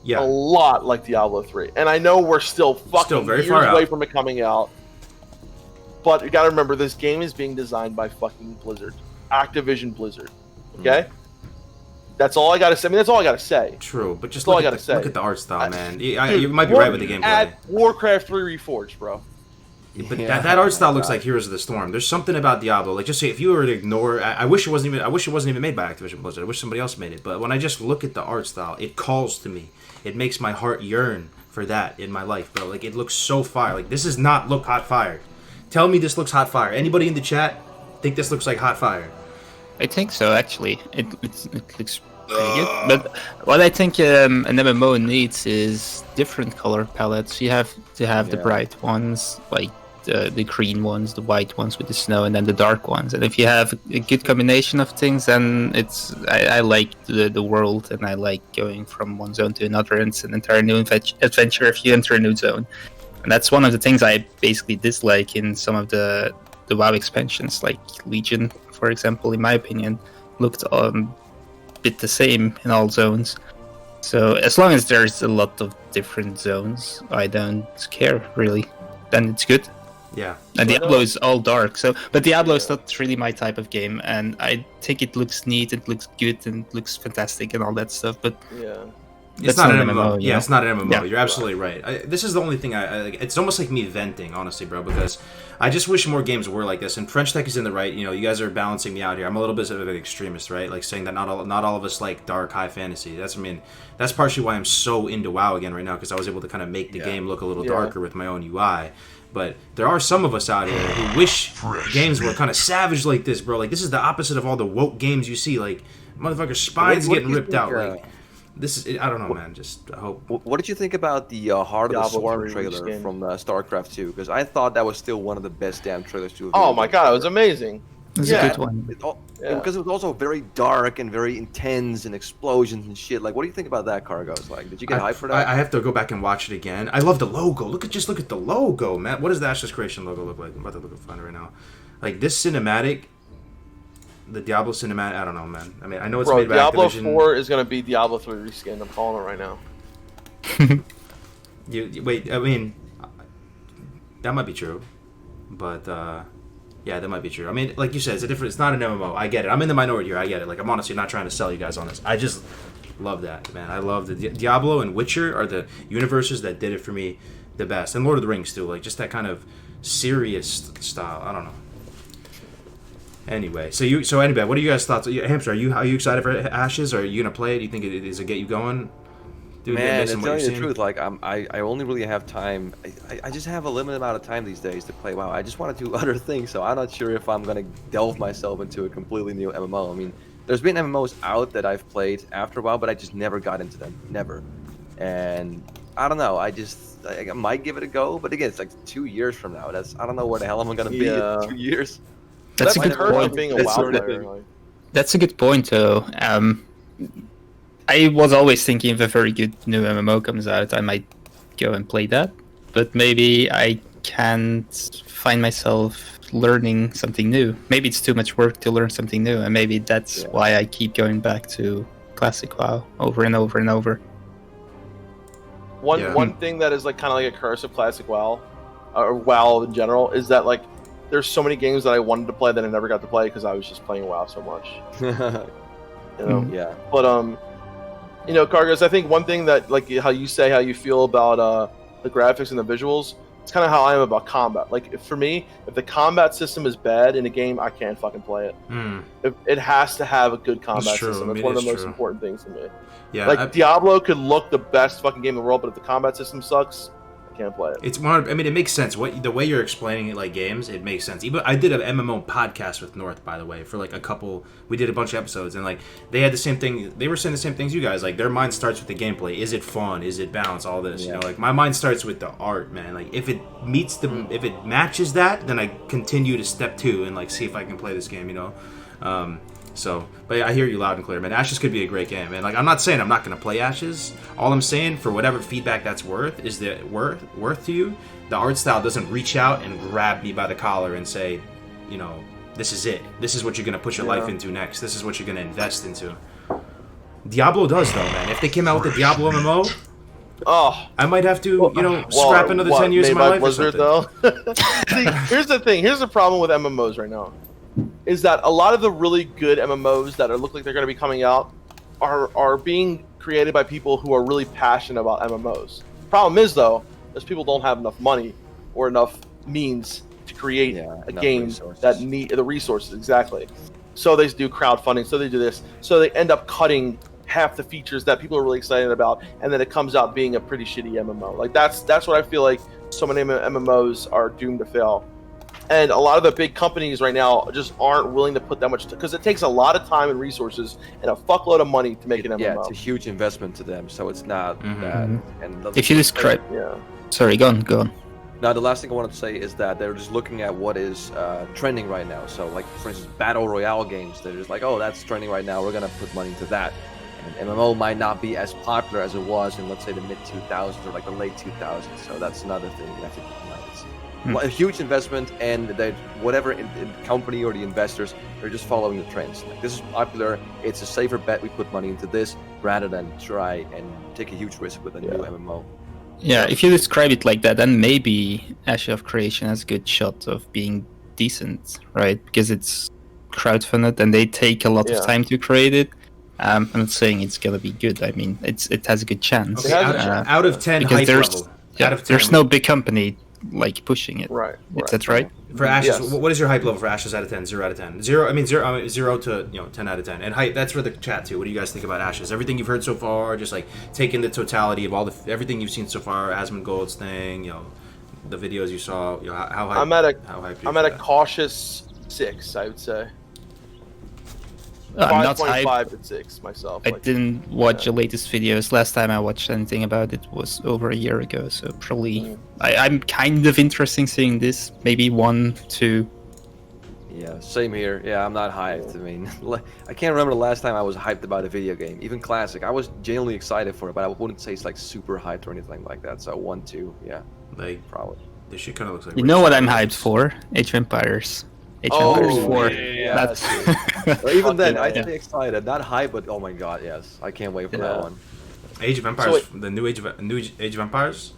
Yeah. A lot like Diablo 3. And I know we're still very years far away out from it coming out. But you gotta remember, this game is being designed by fucking Blizzard. Activision Blizzard. Okay? That's all I gotta say. I mean, that's all I gotta say. True, but just look at the art style, man. You might be right with the gameplay. Add Warcraft 3 Reforged, bro. But that art style looks like Heroes of the Storm. There's something about Diablo. Like, just say if you were to ignore, I wish it wasn't even made by Activision Blizzard. I wish somebody else made it. But when I just look at the art style, it calls to me. It makes my heart yearn for that in my life, bro. Like, it looks so fire. Like, this does not look hot fire. Tell me this looks hot fire. Anybody in the chat think this looks like hot fire? I think so, actually. It looks pretty good. But what I think an MMO needs is different color palettes. You have to have the bright ones, like the green ones, the white ones with the snow, and then the dark ones. And if you have a good combination of things, then I like the world, and I like going from one zone to another. And it's an entire new adventure if you enter a new zone. And that's one of the things I basically dislike in some of the WoW expansions, like Legion, for example, in my opinion, looked a bit the same in all zones. So as long as there's a lot of different zones, I don't care, really. Then it's good. Yeah. And Diablo is all dark, but Diablo is not really my type of game, and I think it looks neat, it looks good, and it looks fantastic and all that stuff, but It's not an MMO. Yeah, it's not an MMO. Yeah. You're absolutely right. This is the only thing it's almost like me venting, honestly, bro, because I just wish more games were like this. And French Tech is in the right. You know, you guys are balancing me out here. I'm a little bit of an extremist, right? Like saying that not all of us like dark high fantasy. That's partially why I'm so into WoW again right now, because I was able to kind of make the game look a little darker with my own UI. But there are some of us out here who wish games were kind of savage like this, bro. Like, this is the opposite of all the woke games you see. Like, motherfuckers' spines getting ripped out. Like, this is, I don't know, man. Just, I hope. What did you think about the Heart of the Diablo Swarm 3 trailer skin. from StarCraft 2? Because I thought that was still one of the best damn trailers to have Oh my god, it was amazing. It's Yeah. a good one. Because it was also very dark and very intense and explosions and shit. Like, what do you think about that, Kargoz? Like, did you get hyped for that? I have to go back and watch it again. I love the logo. Look at the logo, man. What does the Ashes of Creation logo look like? I'm about to look at it right now. Like, this cinematic, the Diablo cinematic, I don't know, man. I mean, I know it's Bro, made by Diablo Activision. 4 is going to be Diablo 3 reskin. I'm calling it right now. You wait, I mean, that might be true, but yeah, that might be true. I mean, like you said, it's not an MMO. I get it. I'm in the minority here. I get it. Like, I'm honestly not trying to sell you guys on this. I just love that, man. I love the Diablo and Witcher are the universes that did it for me the best, and Lord of the Rings too. Like, just that kind of serious style. I don't know. Anyway, so anyway, what are you guys' thoughts? Hamster, are you excited for Ashes? Or are you gonna play it? Do you think does it get you going? Dude, Man, based to on what tell you've you the seen? truth, like I only really have time. I just have a limited amount of time these days to play WoW. I just want to do other things, so I'm not sure if I'm gonna delve myself into a completely new MMO. I mean, there's been MMOs out that I've played after WoW, but I just never got into them, never. And I don't know. I might give it a go, but again, it's like 2 years from now. I don't know where the hell I'm gonna be in 2 years. That's a the good curse point. of being a That's WoW a- player. Like, That's a good point, though. I was always thinking if a very good new MMO comes out, I might go and play that. But maybe I can't find myself learning something new. Maybe it's too much work to learn something new, and maybe that's why I keep going back to classic WoW over and over and over. One thing that is like kind of like a curse of classic WoW, or WoW in general, is that like there's so many games that I wanted to play that I never got to play because I was just playing WoW so much. You know. Yeah. But you know, Kargoz, I think one thing that like how you feel about the graphics and the visuals, it's kind of how I am about combat. Like for me, if the combat system is bad in a game, I can't fucking play it. It has to have a good combat That's true. system. I It's mean, one of it's the most true. important things to me. Yeah, Like Diablo could look the best fucking game in the world, but if the combat system sucks, I can't play it. It's more. I mean, it makes sense. The way you're explaining it, like games, it makes sense. Even I did an MMO podcast with North, by the way, for like a couple. We did a bunch of episodes, and like they had the same thing. They were saying the same things you guys. Like their mind starts with the gameplay. Is it fun? Is it balance? All this, you know. Like my mind starts with the art, man. Like if it if it matches that, then I continue to step 2 and like see if I can play this game, you know. But I hear you loud and clear, man. Ashes could be a great game, man. Like I'm not saying I'm not gonna play Ashes. All I'm saying, for whatever feedback that's worth, is that worth to you. The art style doesn't reach out and grab me by the collar and say, you know, this is it. This is what you're gonna put your life into next. This is what you're gonna invest into. Diablo does though, man. If they came out with a Diablo MMO, I might have to, you know, scrap another 10 years of my life Blizzard, or something. though. See, here's the thing. Here's the problem with MMOs right now, is that a lot of the really good MMOs that look like they're going to be coming out are being created by people who are really passionate about MMOs. Problem is, though, is people don't have enough money or enough means to create a game resources. that need the resources, exactly. So they do crowdfunding, so they do this, so they end up cutting half the features that people are really excited about, and then it comes out being a pretty shitty MMO. Like that's what I feel like so many MMOs are doomed to fail. And a lot of the big companies right now just aren't willing to put that much, because it takes a lot of time and resources and a fuckload of money to make an MMO. Yeah, it's a huge investment to them, so it's not that. And If you describe, Yeah. sorry, go on. Now, the last thing I wanted to say is that they're just looking at what is trending right now. So, like, for instance, Battle Royale games, they're just like, oh, that's trending right now, we're going to put money into that. And MMO might not be as popular as it was in, let's say, the mid-2000s or, like, the late 2000s. So that's another thing you have to keep in mind. It's a huge investment, and that whatever company or the investors, they're just following the trends. Like, this is popular, it's a safer bet we put money into this rather than try and take a huge risk with a new MMO. Yeah, if you describe it like that, then maybe Ashes of Creation has a good shot of being decent, right? Because it's crowdfunded and they take a lot of time to create it. I'm not saying it's gonna be good. I mean, it has a good chance. Okay, out of 10 because hype level. Out of 10, there's no big company like pushing it. Right. Is that right? For Ashes, Yes. what is your hype level for Ashes out of 10? 0 out of 10. 0 to 10 out of 10. And hype, that's for the chat too. What do you guys think about Ashes? Everything you've heard so far, just like taking the totality of everything you've seen so far, Asmongold's thing, the videos you saw, how hype? I'm at a cautious 6, I would say. I'm not 5.5 hyped. and 6 myself. I didn't watch the latest videos. Last time I watched anything about it was over a year ago, so probably I'm kind of interested in seeing this. Maybe 1, 2. Yeah, same here. Yeah, I'm not hyped. I mean, I can't remember the last time I was hyped about a video game, even classic. I was genuinely excited for it, but I wouldn't say it's like super hyped or anything like that. So 1, 2, yeah, Like, probably. this shit kind of looks like. You know what I'm hyped for? Age of Empires. Age of Empires 4. yes. But even then, I Yeah. stay excited. Not hyped, but oh my god, yes. I can't wait for that one. Age of Empires, the new Age of Empires.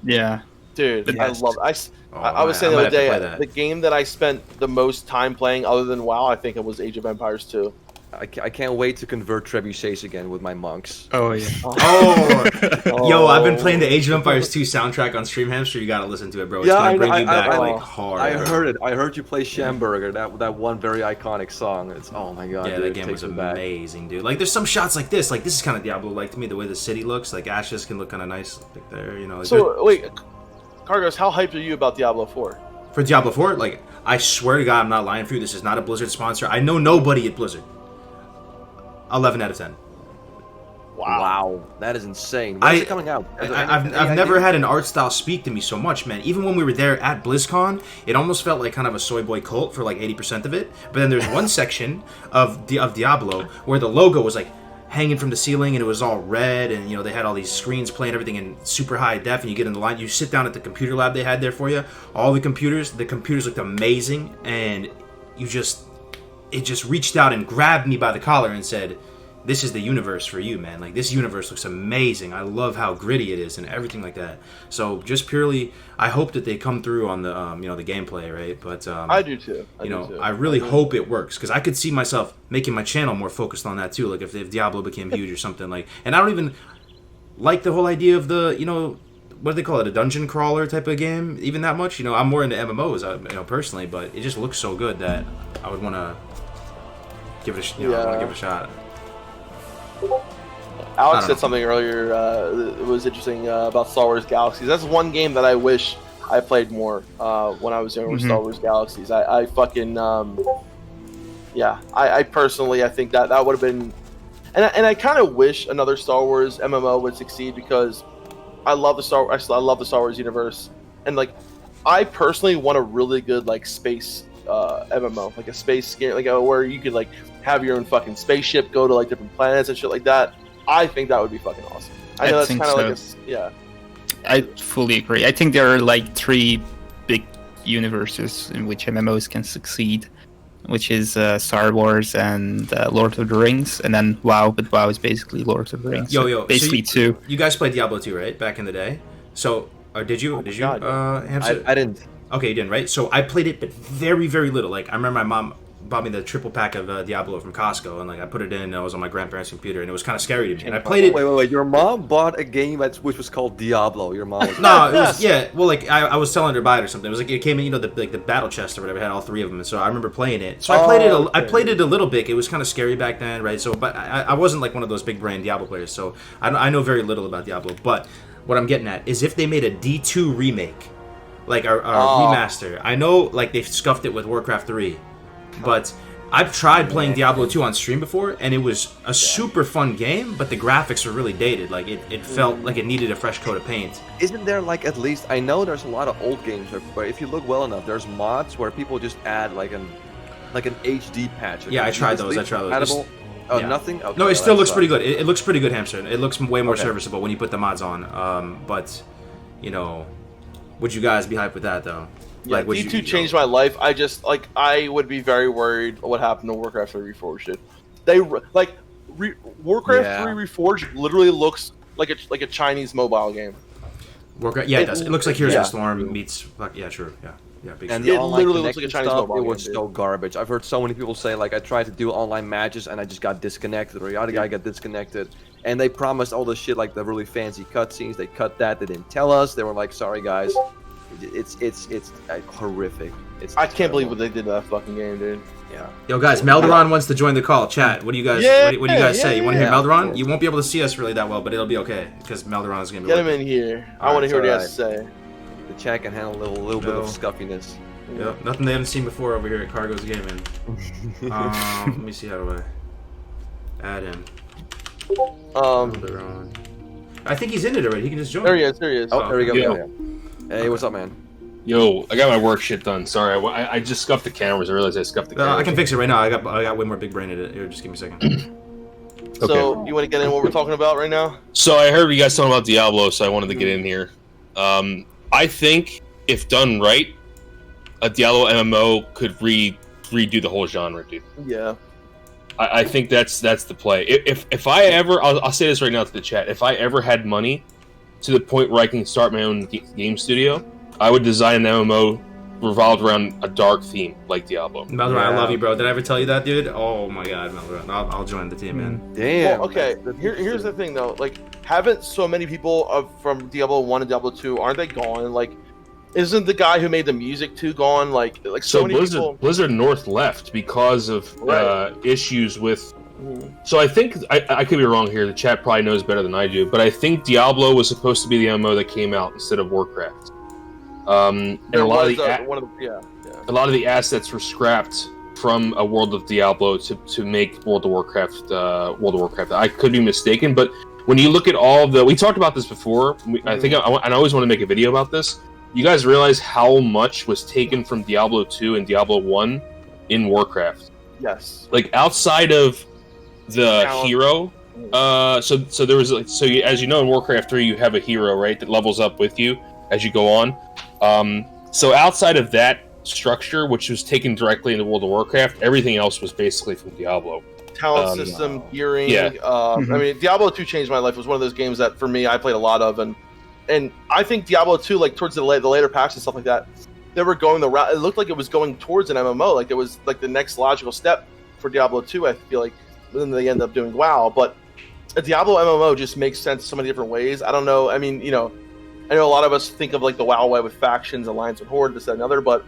Yeah. Dude, Yes. I love it. I was saying I the might other have to play day, that. the game that I spent the most time playing other than WoW, I think it was Age of Empires 2. I can't wait to convert trebuchets again with my monks. Oh yeah. Oh, yo, I've been playing the Age of Empires 2 soundtrack on Stream Hamster. You gotta listen to it, bro. It's gonna bring you back like hard. I heard it. I heard you play Schamberger, that one very iconic song. It's oh my god. Yeah, dude, that it game takes was me back. amazing, dude. Like, there's some shots like this. Like, this is kind of Diablo-like to me. The way the city looks, like Ashes can look kind of nice, like there. Like, So wait, Kargoz, how hyped are you about Diablo 4? for Diablo 4, like, I swear to God, I'm not lying for you. This is not a Blizzard sponsor. I know nobody at Blizzard. 11 out of 10. Wow, that is insane. When is it coming out? I've never had an art style speak to me so much, man. Even when we were there at BlizzCon, it almost felt like kind of a soy boy cult for like 80% of it. But then there's one section of Diablo where the logo was like hanging from the ceiling and it was all red, and they had all these screens playing everything in super high def, and you get in the line, you sit down at the computer lab they had there for you. All the computers looked amazing, and it just reached out and grabbed me by the collar and said, this is the universe for you, man. Like, this universe looks amazing. I love how gritty it is and everything like that. So just purely, I hope that they come through on the the gameplay, right? But I do too. I really hope it works, because I could see myself making my channel more focused on that too. Like if Diablo became huge or something, like. And I don't even like the whole idea of the what do they call it, a dungeon crawler type of game even that much. I'm more into MMOs personally, but it just looks so good that I would want to give it a I want to give it a shot. Alex said something earlier that was interesting about Star Wars Galaxies. That's one game that I wish I played more when I was younger with Star Wars Galaxies. I fucking I personally I think that would have been, and I kind of wish another Star Wars MMO would succeed, because I love the Star Wars universe, and like I personally want a really good like space MMO, like a space game, like where you could like have your own fucking spaceship, go to like different planets and shit like that. I think that would be fucking awesome. I know that's kind of like I fully agree. I think there are like 3 big universes in which MMOs can succeed, which is Star Wars and Lord of the Rings, and then WoW. But WoW is basically Lord of the Rings. Basically so 2. You guys played Diablo 2, right? Back in the day. So, did you? Hamster? I didn't. Okay, you didn't, right? So I played it, but very, very little. Like, I remember my mom bought me the triple pack of Diablo from Costco, and like I put it in, and I was on my grandparents' computer, and it was kind of scary to me. And I played it. Wait! Your mom bought a game which was called Diablo. Your mom was no, it was well, like I was telling her to buy it or something. It was like it came in, the battle chest or whatever. It had all 3 of them, and so I remember playing it. So I played it. I played it a little bit. It was kind of scary back then, right? So, but I wasn't like one of those big brand Diablo players, so I know very little about Diablo. But what I'm getting at is if they made a D2 remake, like a remaster. I know like they've scuffed it with Warcraft 3, but I've tried playing Diablo 2 on stream before, and it was a super fun game, but the graphics were really dated. Like it felt like it needed a fresh coat of paint. Isn't there like at least, I know there's a lot of old games, but if you look well enough, there's mods where people just add like an HD patch. Yeah, I tried those. Oh, nothing? Okay, no, it still looks pretty good. It looks pretty good, Hamster. It looks way more serviceable when you put the mods on. But, would you guys be hyped with that, though? Yeah, D2 changed my life. I would be very worried what happened to Warcraft 3 Reforged. Warcraft 3 Reforged literally looks like a Chinese mobile game. Warcraft, yeah, it does. It looks like Heroes of the Storm meets. Yeah, true. Yeah. Yeah, big And screen. the It online literally looks like a connection Chinese stuff, mobile it was game, so garbage. I've heard so many people say, like, I tried to do online matches and I just got disconnected, or the other guy got disconnected. And they promised all this shit, like the really fancy cutscenes. They cut that. They didn't tell us. They were like, sorry, guys. It's like, horrific. I can't believe what they did to that fucking game, dude. Yeah. Yo, guys, Melderon wants to join the call. Chat. What do you guys? What do you guys say? You want to hear yeah. Melderon? You won't be able to see us really that well, but it'll be okay because Melderon is gonna be. Get him in here. I want to hear what he has to say. The chat can handle a little bit of scuffiness. Yep, nothing they haven't seen before over here at Kargoz Gaming. Let me see, how do I add him? Melderon. I think he's in it already. He can just join. There he is. There he is. Oh, there we go. Yeah. Hey, what's up, man? Yo, I got my work shit done. Sorry, I just scuffed the cameras. I realized I scuffed the cameras. I can fix it right now. I got way more big brain in it. Here, just give me a second. So you want to get in what we're talking about right now? So I heard you guys talking about Diablo, so I wanted to get in here. I think if done right, a Diablo MMO could redo the whole genre, dude. Yeah. I think that's the play. If I ever, I'll say this right now to the chat. If I ever had money to the point where I can start my own game studio, I would design an MMO revolved around a dark theme like Diablo. Melderon, I love you, bro. Did I ever tell you that, dude? Oh my god, Melderon. I'll join the team, man. Damn. Well, okay. Here's the thing, though. Like, haven't so many people from Diablo 1 and Diablo 2, aren't they gone? Like, isn't the guy who made the music too gone? Like so So many people. Blizzard North left because of Right. issues with. So I think I could be wrong here. The chat probably knows better than I do, but I think Diablo was supposed to be the MMO that came out instead of Warcraft. And a lot of the assets were scrapped from a World of Diablo to make World of Warcraft. I could be mistaken, but when you look at we talked about this before. I think I always want to make a video about this. You guys realize how much was taken from Diablo 2 and Diablo 1 in Warcraft? Yes. Like outside of the Talent. hero. So there was as you know in Warcraft 3 you have a hero, right, that levels up with you as you go on. So outside of that structure, which was taken directly into World of Warcraft, everything else was basically from Diablo. Talent system, gearing. Yeah. I mean, Diablo 2 changed my life. It was one of those games that, for me, I played a lot of, and I think Diablo 2, like towards the later packs and stuff like that, they were going the route. It looked like it was going towards an MMO. Like it was like the next logical step for Diablo 2. I feel like then they end up doing WoW, but a Diablo MMO just makes sense so many different ways. I don't know. I mean, I know a lot of us think of like the WoW way with factions, Alliance and Horde, this, that, and other, but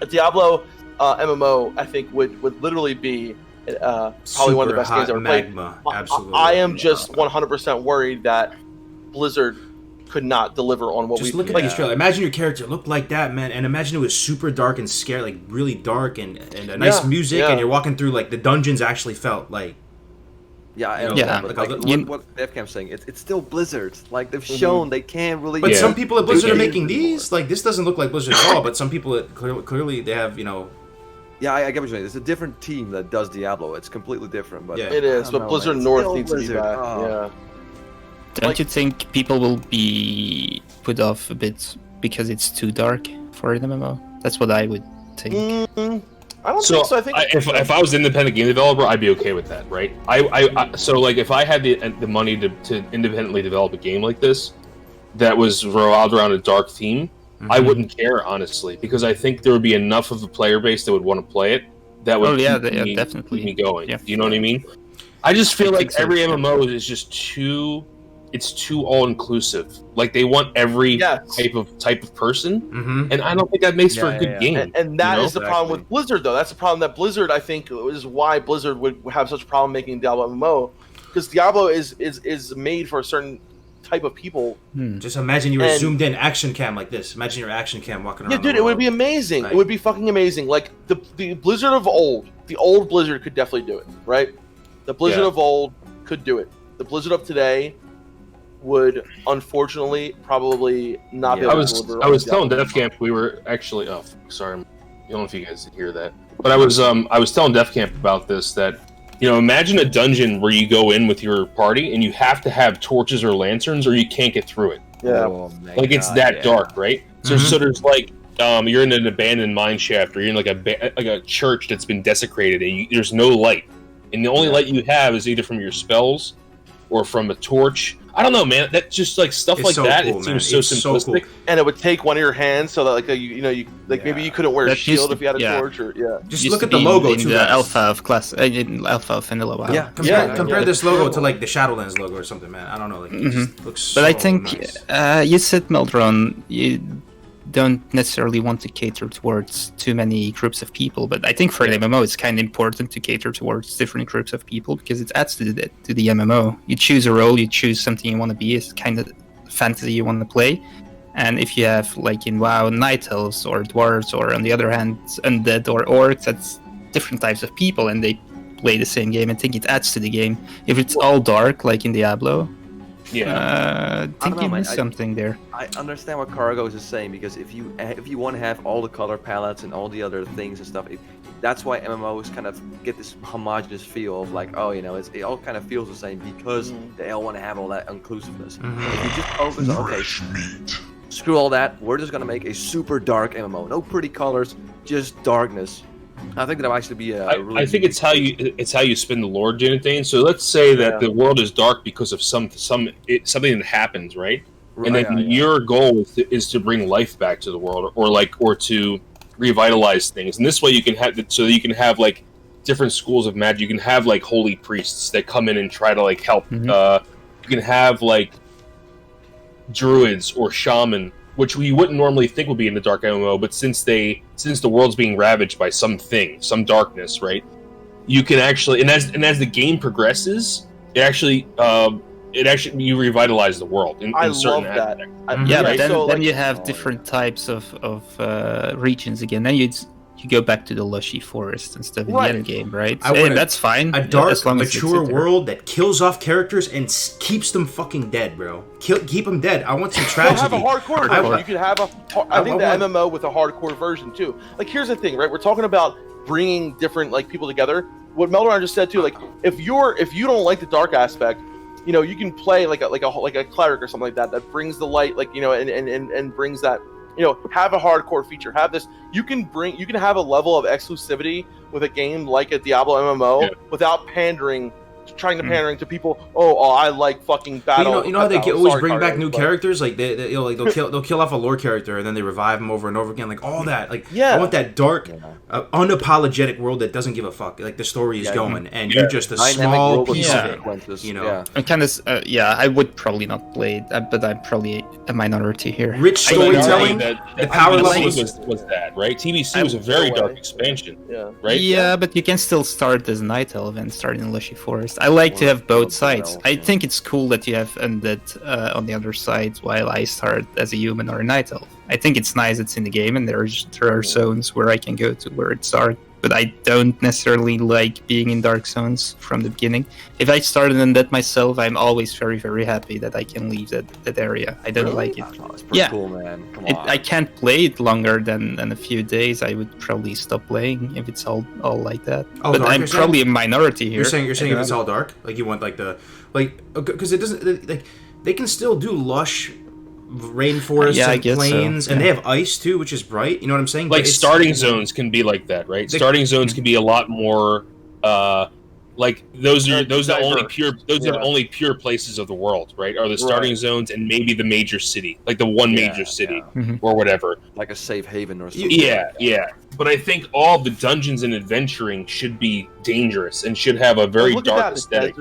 a Diablo MMO, I think, would literally be probably one of the best games I've ever played. Absolutely. I am just 100% worried that Blizzard could not deliver on what just we. look at his trailer. Imagine your character looked like that, man, and imagine it was super dark and scary, like really dark and a nice music, and you're walking through like the dungeons actually felt like. Yeah, I You know, understand, yeah. but Like, like, what Defcamp's saying, it's still Blizzard. Like they've shown they can't really. But some people at Blizzard are can't making do these. Like this doesn't look like Blizzard at all. But some people clearly they have Yeah, I get what you're saying. It's a different team that does Diablo. It's completely different. But Yeah. It is, I don't but know, Blizzard man. North Still needs Blizzard. to be back. Oh. Yeah. Don't you think people will be put off a bit because it's too dark for an MMO? That's what I would think. I don't think so. I think if I was an independent game developer, I'd be okay with that, right? So like if I had the money to independently develop a game like this that was revolved around a dark theme, I wouldn't care, honestly, because I think there would be enough of a player base that would want to play it that would definitely keep me going. Yeah. You know what I mean? I just feel I like think so, every yeah. MMO is just too all inclusive. Like they want every type of person, and I don't think that makes for a good game. And that is know? the problem with Blizzard, though. That's the problem that Blizzard, I think, is why Blizzard would have such a problem making Diablo MMO, because Diablo is made for a certain type of people. Just imagine you were zoomed in action cam like this. Imagine your action cam walking around. Yeah, dude, it would be amazing. Right. It would be fucking amazing. Like the Blizzard of old, the old Blizzard could definitely do it, right? The Blizzard of old could do it. The Blizzard of today would unfortunately probably not be able to deliver. I was telling Defcamp we were actually. Oh, sorry, I don't know if you guys hear that, but I was telling Defcamp about this, that imagine a dungeon where you go in with your party and you have to have torches or lanterns or you can't get through it. Yeah, like it's that dark, right? So there's like you're in an abandoned mine shaft, or you're in like a church that's been desecrated, and there's no light, and the only light you have is either from your spells or from a torch. I don't know, man. That just like stuff It's like so that. cool, It man. seems so It's so simplistic. cool. And it would take one of your hands, so that like maybe you couldn't wear a That used shield to- if you had a yeah. torch, or Just Used look to at the be logo in too, the guys. alpha of class, in alpha of Vanilla WoW. Yeah. Compare Yeah. this logo to like the Shadowlands logo or something, man. I don't know, like it just looks. But I so think nice. you said, Melderon, you don't necessarily want to cater towards too many groups of people, but I think for an MMO it's kind of important to cater towards different groups of people because it adds to the MMO. You choose a role, you choose something you want to be, it's kind of fantasy you want to play. And if you have, like in WoW, night elves or dwarves, or on the other hand, undead or orcs, that's different types of people and they play the same game. I think it adds to the game. If it's all dark, like in Diablo, I think know, you man. missed something there. I understand what Kargoz is saying, because if you want to have all the color palettes and all the other things and stuff, that's why MMOs kind of get this homogenous feel of like, oh, it all kind of feels the same because they all want to have all that inclusiveness. If you just focus on, okay, screw all that, we're just gonna make a super dark MMO, no pretty colors, just darkness. I think that will actually be a really I think it's how you spin the lore, Dunedain. So let's say that the world is dark because of something that happens, right? And then your goal is to bring life back to the world, or to revitalize things. And this way you can have like different schools of magic. You can have like holy priests that come in and try to like help. You can have like druids or shaman, which we wouldn't normally think would be in the dark MMO, but since the world's being ravaged by some darkness, right? You can actually, and as the game progresses, you revitalize the world in certain love that. aspects. But then, So, you have different types of regions again. Then you go back to the lushy forest and stuff in the end game, right? And that's fine. A dark, as long as mature it's in there. world that kills off characters and keeps them fucking dead, bro. Keep them dead. I want some tragedy. Have a hardcore version. You could have I think the MMO with a hardcore version too. Like, here's the thing, right? We're talking about bringing different like people together. What Melderon just said too, like if you don't like the dark aspect, you can play like a cleric or something like that brings the light, like and brings that. Have a hardcore feature. Have this. You can have a level of exclusivity with a game like a Diablo MMO without pandering to people. Oh, I like fucking battle. But how they always bring back new characters. Like they'll kill off a lore character and then they revive them over and over again. Like all that. Like I want that dark, unapologetic world that doesn't give a fuck. Like the story is going and you're just a small piece of it. And kind of I would probably not play it, but I'm probably a minority here. Rich storytelling. The power level was that, right? TBC was a very dark expansion. Right. Yeah, but you can still start as Night Elf and start in Lushy Forest. I like to have both sides. I think it's cool that you have undead on the other side while I start as a human or a Night Elf. I think it's nice it's in the game and there are zones where I can go to where it's dark. But I don't necessarily like being in dark zones from the beginning. If I started undead myself, I'm always very, very happy that I can leave that area. I don't like it. Oh, it's pretty cool, man. Come on. I can't play it longer than a few days. I would probably stop playing if it's all like that. Oh, but dark, I'm probably a minority here. You're saying if it's all dark, like you want because it doesn't like they can still do lush rainforests and plains, and they have ice too, which is bright. You know what I'm saying? Like starting zones can be like that, right? Starting zones can be a lot more. Like those are only pure places of the world, right? Are the starting zones and maybe the major city, like the one major city or whatever, like a safe haven or something. Yeah. But I think all the dungeons and adventuring should be dangerous and should have a very dark aesthetic.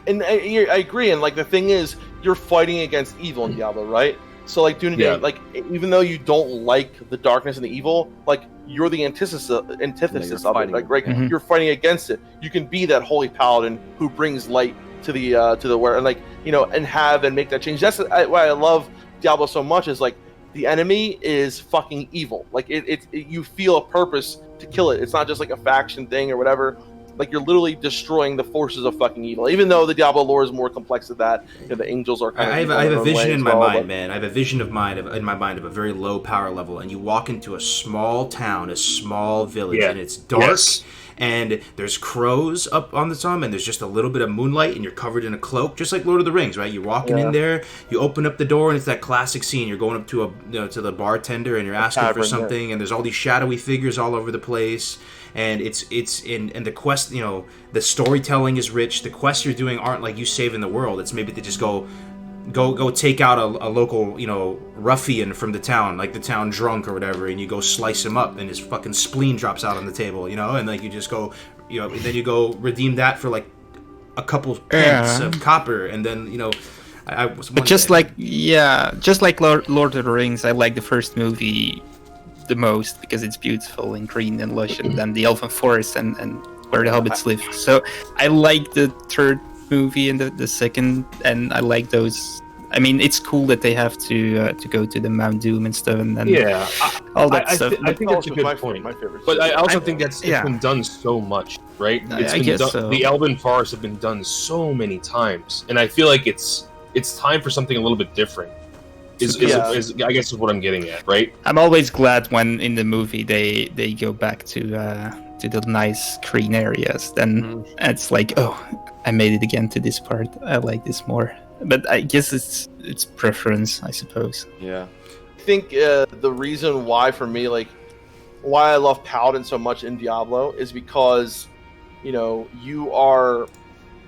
And I agree. And like the thing is, you're fighting against evil in Diablo, right? So like Dunedain, like even though you don't like the darkness and the evil, like you're the antithesis of it. Like you're fighting against it. You can be that holy paladin who brings light to the where and and make that change. That's why I love Diablo so much. Is like the enemy is fucking evil. Like you feel a purpose to kill it. It's not just like a faction thing or whatever. Like you're literally destroying the forces of fucking evil. Even though the Diablo lore is more complex than that, the angels are kind of. I have a vision in my mind, man. I have a vision in my mind of a very low power level, and you walk into a small town, a small village, and it's dark, and there's crows up on the top, and there's just a little bit of moonlight, and you're covered in a cloak, just like Lord of the Rings, right? You're walking in there, you open up the door, and it's that classic scene. You're going up to to the bartender, and you're asking for something, and there's all these shadowy figures all over the place. And it's in the quest quest, the storytelling is rich. The quests you're doing aren't like you saving the world. It's maybe they just go take out a local, ruffian from the town, like the town drunk or whatever, and you go slice him up, and his fucking spleen drops out on the table, and like you just go, then you go redeem that for like a couple pence of copper, and then But just like Lord of the Rings, I like the first movie the most because it's beautiful and green and lush, and then the Elven Forest and where the hobbits live. So I like the third movie and the second, and I like those. I mean, it's cool that they have to go to the Mount Doom and stuff, and then all that stuff. I think that's a good point. My favorite. But I also think it's been done so much, right? I guess done, so. The Elven Forests have been done so many times, and I feel like it's time for something a little bit different. I guess is what I'm getting at, right? I'm always glad when in the movie they go back to the nice green areas. Then it's like, oh, I made it again to this part. I like this more. But I guess it's preference, I suppose. Yeah. I think the reason why for me, like, why I love Paladin so much in Diablo is because, you are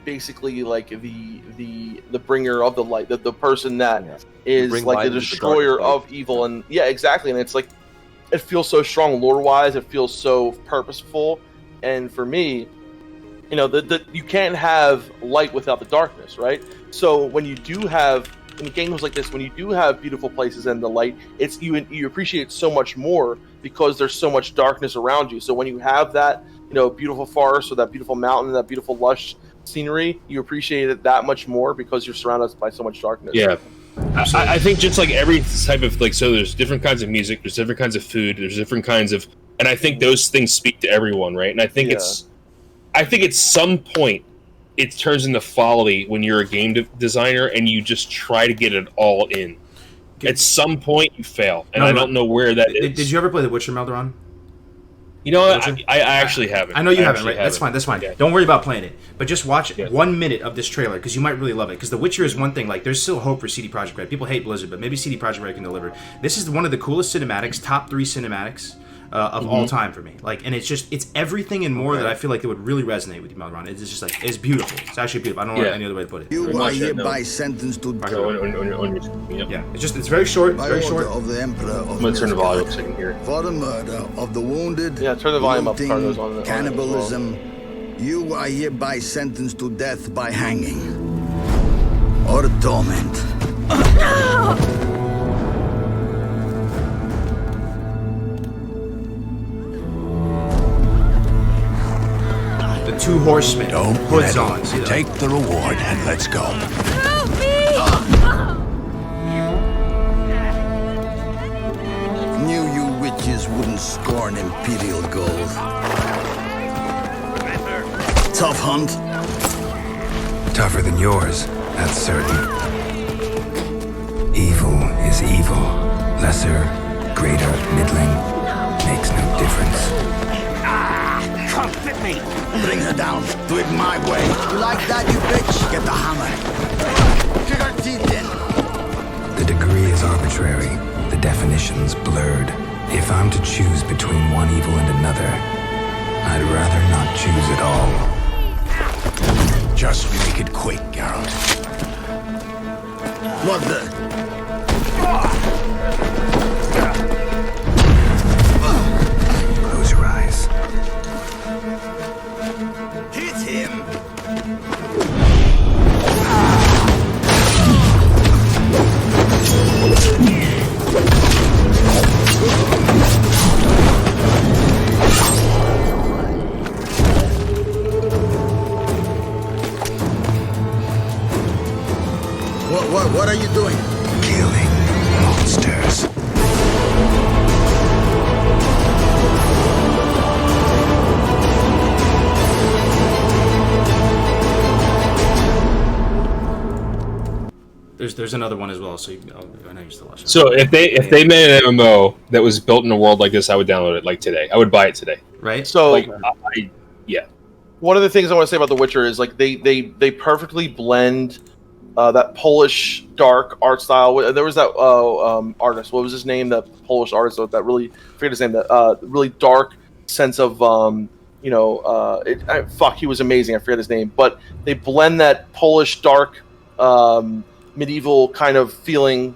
basically like the bringer of the light, the person that is like the destroyer of evil, and exactly. And it's like, it feels so strong lore-wise. It feels so purposeful, and for me, you can't have light without the darkness, right? So when you do have in games like this, when you do have beautiful places and the light, it's you appreciate it so much more because there's so much darkness around you. So when you have that, beautiful forest or that beautiful mountain, that beautiful lush scenery, you appreciate it that much more because you're surrounded by so much darkness. Yeah. I think just like every type of so there's different kinds of music, there's different kinds of food, there's different kinds of, and I think those things speak to everyone, right? And I think at some point it turns into folly when you're a game designer and you just try to get it all in. At some point you fail, and I don't know where that is. Did you ever play The Witcher, Melderon? You know what? I actually haven't. I know you haven't, right? That's fine. Yeah. Don't worry about playing it. But just watch 1 minute of this trailer, because you might really love it. Because The Witcher is one thing, like, there's still hope for CD Projekt Red. People hate Blizzard, but maybe CD Projekt Red can deliver. This is one of the coolest cinematics, top 3 cinematics of all time for me. Like, and it's everything and more that I feel like it would really resonate with you, Melderon. It's just like, it's beautiful. It's actually beautiful. I don't know any other way to put it. You are hereby sentenced to death. It's very short. By very order short. of the Emperor of I'm gonna turn the volume up so I can hear it. For the murder of the wounded, turn the volume up. looting, Kargoz on it cannibalism, you are hereby sentenced to death by hanging or torment. The 2 horsemen. Hoods on. Take the reward and let's go. Help me! Knew you witches wouldn't scorn imperial gold. Tough hunt. Tougher than yours, that's certain. Evil is evil. Lesser, greater, middling, makes no difference. Come fit me! Bring her down. Do it my way. You like that, you bitch? Get the hammer. Kick her teeth in. The degree is arbitrary, the definition's blurred. If I'm to choose between one evil and another, I'd rather not choose at all. Just make it quick, Geralt. What the? Close your eyes. Hit him! What are you doing? Killing monsters. There's another one as well, so I know you're still watching. So if they made an MMO that was built in a world like this, I would download it like today. I would buy it today. Right? So Like, one of the things I want to say about The Witcher is like they perfectly blend that Polish dark art style. There was that artist. What was his name? That Polish artist. That really, I forget his name. That really dark sense of fuck, he was amazing. I forget his name, but they blend that Polish dark medieval kind of feeling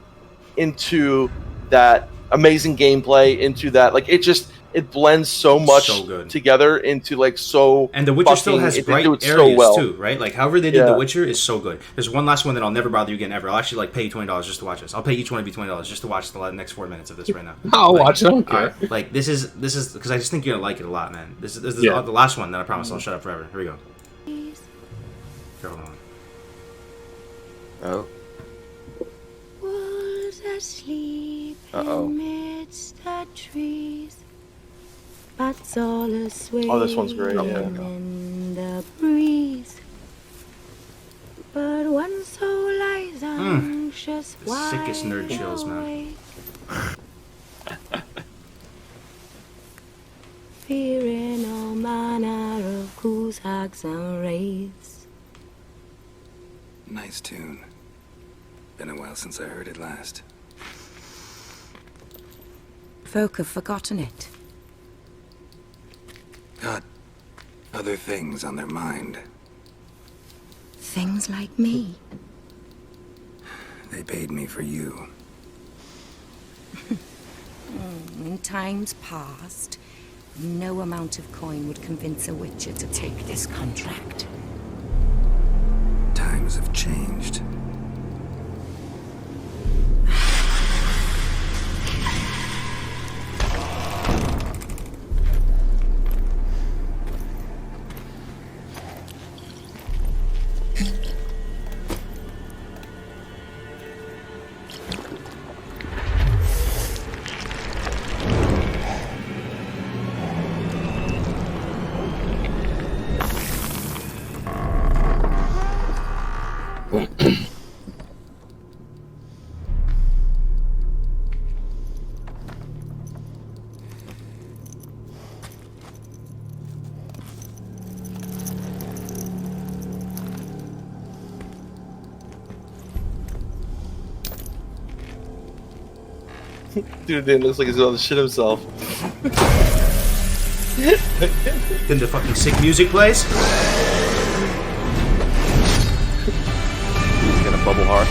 into that amazing gameplay, into that it blends so much together into and The Witcher still has bright areas too, right? Like however they did The Witcher is so good. There's one last one that I'll never bother you again ever. I'll actually pay you $20 just to watch this. I'll pay each one of you $20 just to watch the next 4 minutes of this right now. I'll watch it. I don't care. Like this is because I just think you're gonna like it a lot, man. This is the last one that I promise I'll shut up forever. Here we go. Hold on. Oh. Was asleep amidst the trees. Bats all asway this one's great. in the breeze. But one soul lies anxious, The sickest nerd chills, man. Fearing all manner of ghouls, hags, and wraiths. Nice tune. Been a while since I heard it last. Folk have forgotten it. Got other things on their mind. Things like me. They paid me for you. In times past, no amount of coin would convince a witcher to take this contract. Times have changed. Dunedain looks like he's about to shit himself. Then the fucking sick music plays. He's gonna bubble hard.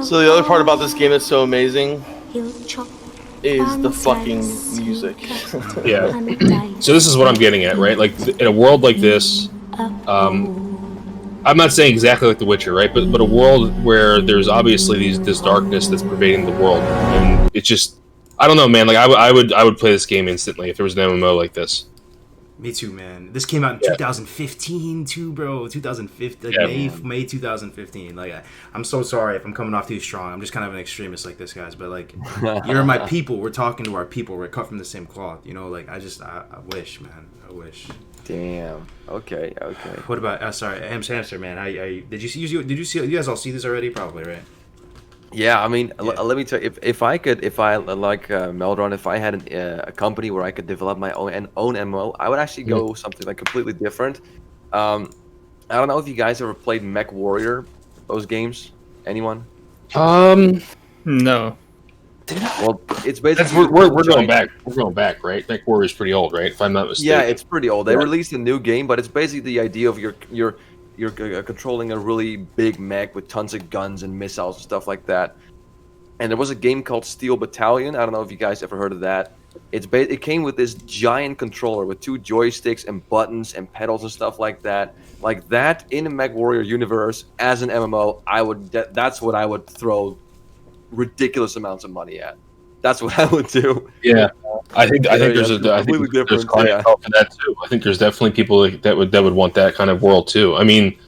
So the other part about this game that's so amazing is the fucking music. Yeah. So this is what I'm getting at, right? Like in a world like this, I'm not saying exactly like The Witcher, right? But a world where there's obviously this darkness that's pervading the world, and it's just, I don't know, man. Like I would play this game instantly if there was an MMO like this. Me too, man. This came out in 2015 too, bro. 2015, like May 2015. Like, I'm so sorry if I'm coming off too strong. I'm just kind of an extremist like this, guys. But like, you're my people. We're talking to our people. We're cut from the same cloth. You know, like I wish, man. I wish. Damn. Okay. What about? Sorry, Hamster, man. Did you see? You guys all see this already? Probably, right? Yeah, I mean, let me tell you, if I like Melderon, if I had a company where I could develop my own MMO, I would actually go something like completely different. I don't know if you guys ever played Mech Warrior, those games. Anyone? No. Well, it's basically we're going back. We're going back, right? Mech Warrior's pretty old, right? If I'm not mistaken. Yeah, it's pretty old. They released a new game, but it's basically the idea of you're controlling a really big mech with tons of guns and missiles and stuff like that. And there was a game called Steel Battalion. I don't know if you guys ever heard of that. It came with this giant controller with 2 joysticks and buttons and pedals and stuff like that. Like that in the Mech Warrior universe as an MMO, that's what I would throw ridiculous amounts of money at. That's what I would do. Yeah, I think there's clientele for that too. I think there's definitely people that would want that kind of world too. I mean,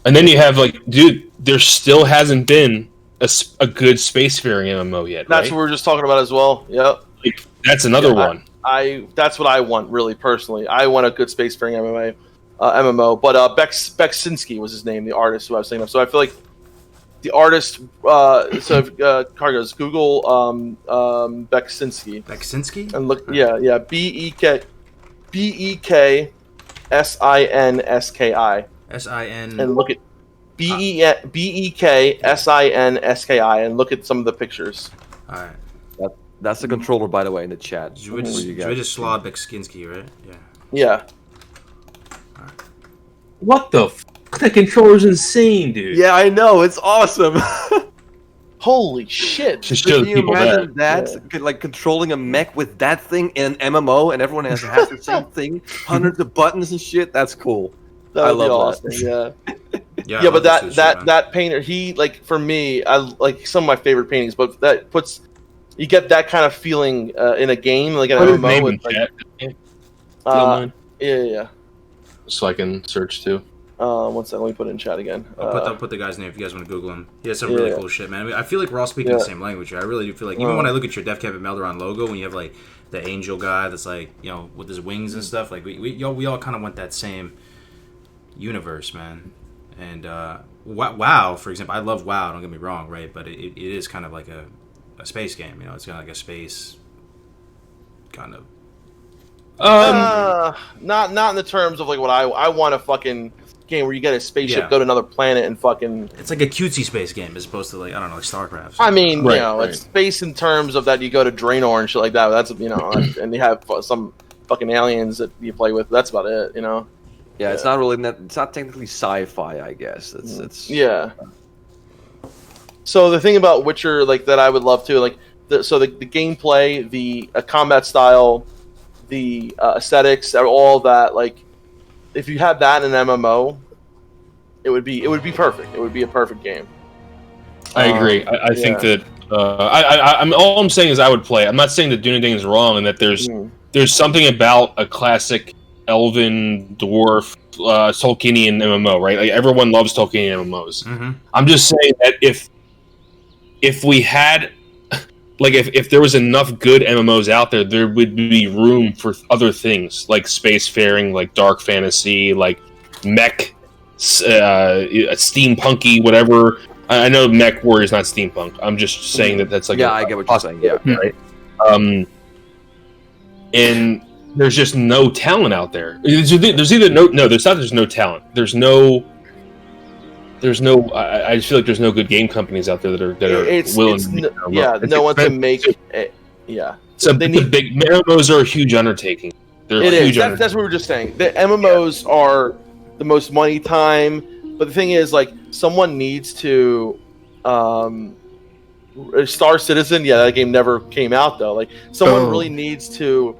and then you have like, dude, there still hasn't been a good spacefaring MMO yet. That's right? what we were just talking about as well. Yep. Like, that's another one. That's what I want, really, personally. I want a good spacefaring MMO. But Beksinski was his name, the artist who I was thinking of. So I feel like the artist, Kargoz, Google Beksinski. Beksinski? And look, yeah, Beksinski. SIN. And look at Beksinski and look at some of the pictures. All right. That's the controller, by the way, in the chat. Zwijislaw Beksinski, right? Yeah. Yeah. What the fuck? That controller's insane, dude. Yeah, I know. It's awesome. Holy shit. Just show Can you people imagine that? Like controlling a mech with that thing in an MMO and everyone has the same thing? Hundreds of buttons and shit? That's cool. I love awesome. that. Yeah. But that painter, he, like, for me, I like some of my favorite paintings, but that puts, you get that kind of feeling in a game, like an MMO. With, like, yeah. So I can search too. One second, let me put it in chat again. I'll put the guy's name if you guys want to Google him. He has some really cool shit, man. I mean, I feel like we're all speaking the same language here. I really do feel like, even when I look at your Defcamp and Melderon logo, when you have like the angel guy that's like, you know, with his wings and stuff, like we all kind of want that same universe, man. And WoW, for example, I love WoW. Don't get me wrong, right? But it is kind of like a space game. You know, it's kind of like a space kind of. Not in the terms of like what I want a fucking game where you get a spaceship, go to another planet, and fucking. It's like a cutesy space game as opposed to like, I don't know, like StarCraft. I mean, it's space in terms of that you go to Draenor and shit like that. That's and you have some fucking aliens that you play with. That's about it, you know. Yeah, it's not really. It's not technically sci-fi, I guess. It's yeah. So the thing about Witcher, like that, I would love to like. The gameplay, the combat style, the aesthetics, all that. Like, if you had that in an MMO, it would be perfect. It would be a perfect game. I agree. I think that I'm all I'm saying is I would play. I'm not saying that Dunedain is wrong and that there's something about a classic elven dwarf Tolkienian MMO, right? Like everyone loves Tolkienian MMOs. Mm-hmm. I'm just saying that if we had, like, if there was enough good MMOs out there, there would be room for other things like spacefaring, like dark fantasy, like mech, steampunky, whatever. I know Mech Warrior is not steampunk. I'm just saying that's like I get what you're saying. Yeah, right. And there's just no talent out there. There's either there's no talent. There's no. I just feel like there's no good game companies out there that are willing. No one can make. So the big MMOs are a huge undertaking. That's what we were just saying. The MMOs are the most money time, but the thing is, like, someone needs to. Star Citizen, that game never came out though. Like, someone really needs to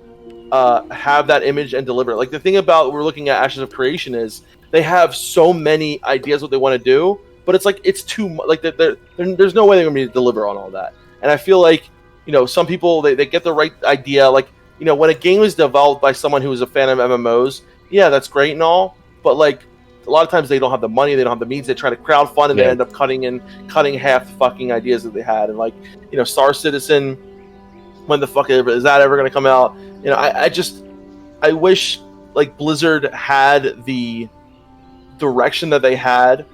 have that image and deliver it. Like, the thing about we're looking at Ashes of Creation is they have so many ideas what they want to do, but it's like it's too like there's no way they're going to be able to deliver on all that. And I feel like some people they get the right idea. Like when a game is developed by someone who is a fan of MMOs, yeah, that's great and all, but like a lot of times they don't have the money, they don't have the means, they try to crowdfund and they end up cutting half the fucking ideas that they had. And like, Star Citizen, when the fuck is that ever going to come out? I wish like Blizzard had the direction that they had,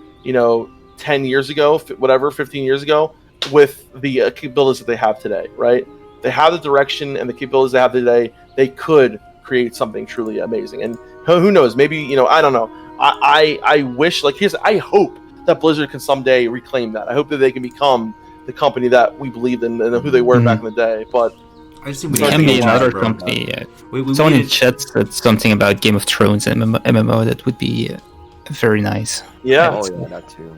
10 years ago, 15 years ago, with the capabilities that they have today, right? They have the direction and the capabilities they have today. They could create something truly amazing. And who knows? Maybe, I don't know. I wish, like, I hope that Blizzard can someday reclaim that. I hope that they can become the company that we believed in and who they were back in the day. But I just think another company. Someone in chat said something about Game of Thrones and MMO that would be very nice. Yeah. Oh yeah, that too.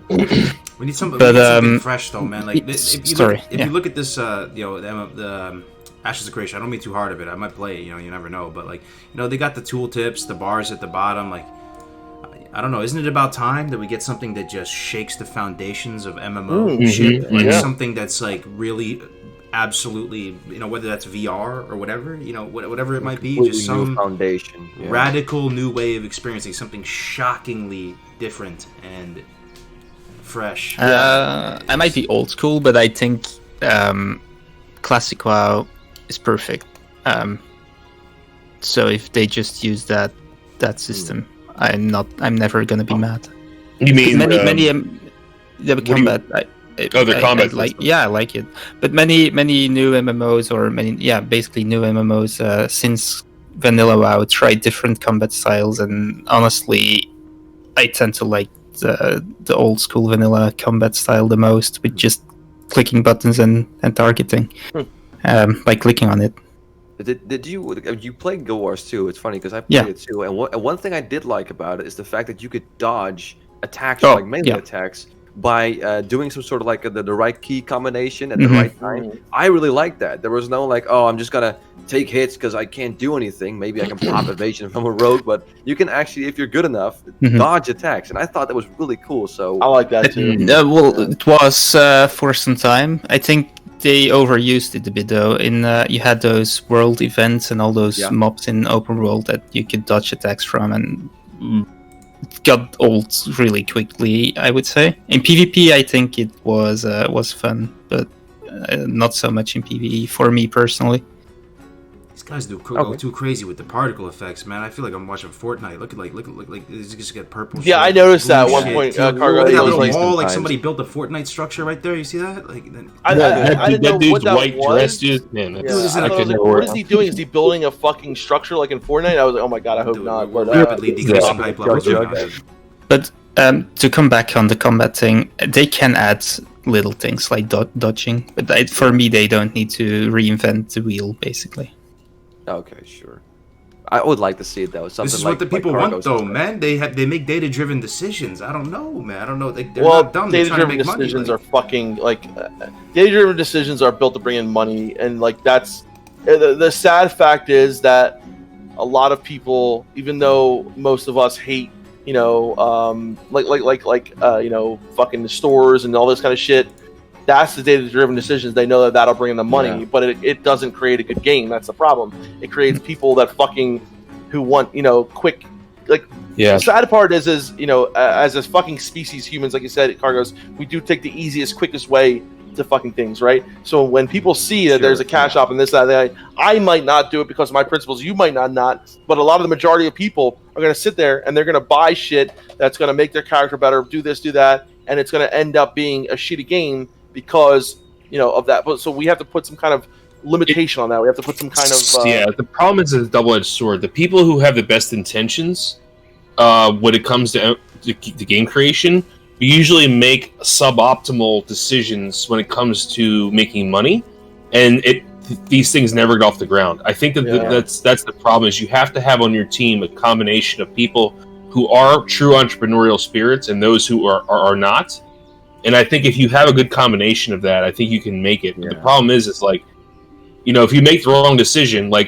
We need something fresh though, man. Like if you look at this, the Ashes of Creation, I don't mean too hard of it. I might play it, you never know. But like, they got the tooltips, the bars at the bottom. Like, I don't know. Isn't it about time that we get something that just shakes the foundations of MMO shit? Like something that's like really, absolutely, whether that's VR or whatever, whatever it might be, just some foundation, radical new way of experiencing something shockingly different and fresh. I might be old school, but I think classic WoW is perfect. So if they just use that system, I'm never gonna be mad. You mean the combat? The combat. I like it. But many new MMOs basically new MMOs since Vanilla WoW tried different combat styles, and honestly, I tend to like the old school vanilla combat style the most, with just clicking buttons and targeting, by clicking on it. Did you play Guild Wars 2? It's funny because I played it too, and one thing I did like about it is the fact that you could dodge attacks, like melee attacks, by doing some sort of like the right key combination at the right time. I really like that. There was no like, I'm just gonna take hits because I can't do anything. Maybe I can pop evasion from a rogue, but you can actually, if you're good enough, dodge attacks. And I thought that was really cool. So I like that too. It was for some time. I think they overused it a bit though. You had those world events and all those mobs in open world that you could dodge attacks from, and it got old really quickly, I would say. In PvP, I think it was fun, but not so much in PvE for me personally. These guys go too crazy with the particle effects, man. I feel like I'm watching Fortnite. Look at you just get purple. Yeah, I noticed that at one point. Cargo, like somebody built a Fortnite structure right there. You see that? Like, I didn't know dude's what that white was. dress, dude. Man, what is he doing? Is he building a fucking structure like in Fortnite? I was like, oh my god, I hope not. We're rapidly decreasing hype levels right now. But to come back on the combat thing, they can add little things like dodging, but for me, they don't need to reinvent the wheel, basically. Okay, sure. I would like to see it though. This is what the people want, though, man. They make data-driven decisions. I don't know, man. I don't know. They're not dumb. Data-driven decisions are fucking like data-driven decisions are built to bring in money, and like that's the sad fact is that a lot of people, even though most of us hate, fucking the stores and all this kind of shit. That's the data-driven decisions. They know that that'll bring in the money, but it doesn't create a good game. That's the problem. It creates people that who want, quick, like. Yeah. The sad part is as a fucking species, humans, like you said, Kargoz, we do take the easiest, quickest way to fucking things, right? So when people see that there's a cash shop and this, that, I might not do it because of my principles. You might not, but a lot of the majority of people are going to sit there and they're going to buy shit that's going to make their character better, do this, do that, and it's going to end up being a shitty game. Because of that, but so we have to put some kind of limitation on that. We have to put some kind of the problem is a double-edged sword. The people who have the best intentions, when it comes to game creation, usually make suboptimal decisions when it comes to making money, and these things never get off the ground. I think that's the problem. Is you have to have on your team a combination of people who are true entrepreneurial spirits and those who are not. And I think if you have a good combination of that, I think you can make it. But the problem is like, if you make the wrong decision, what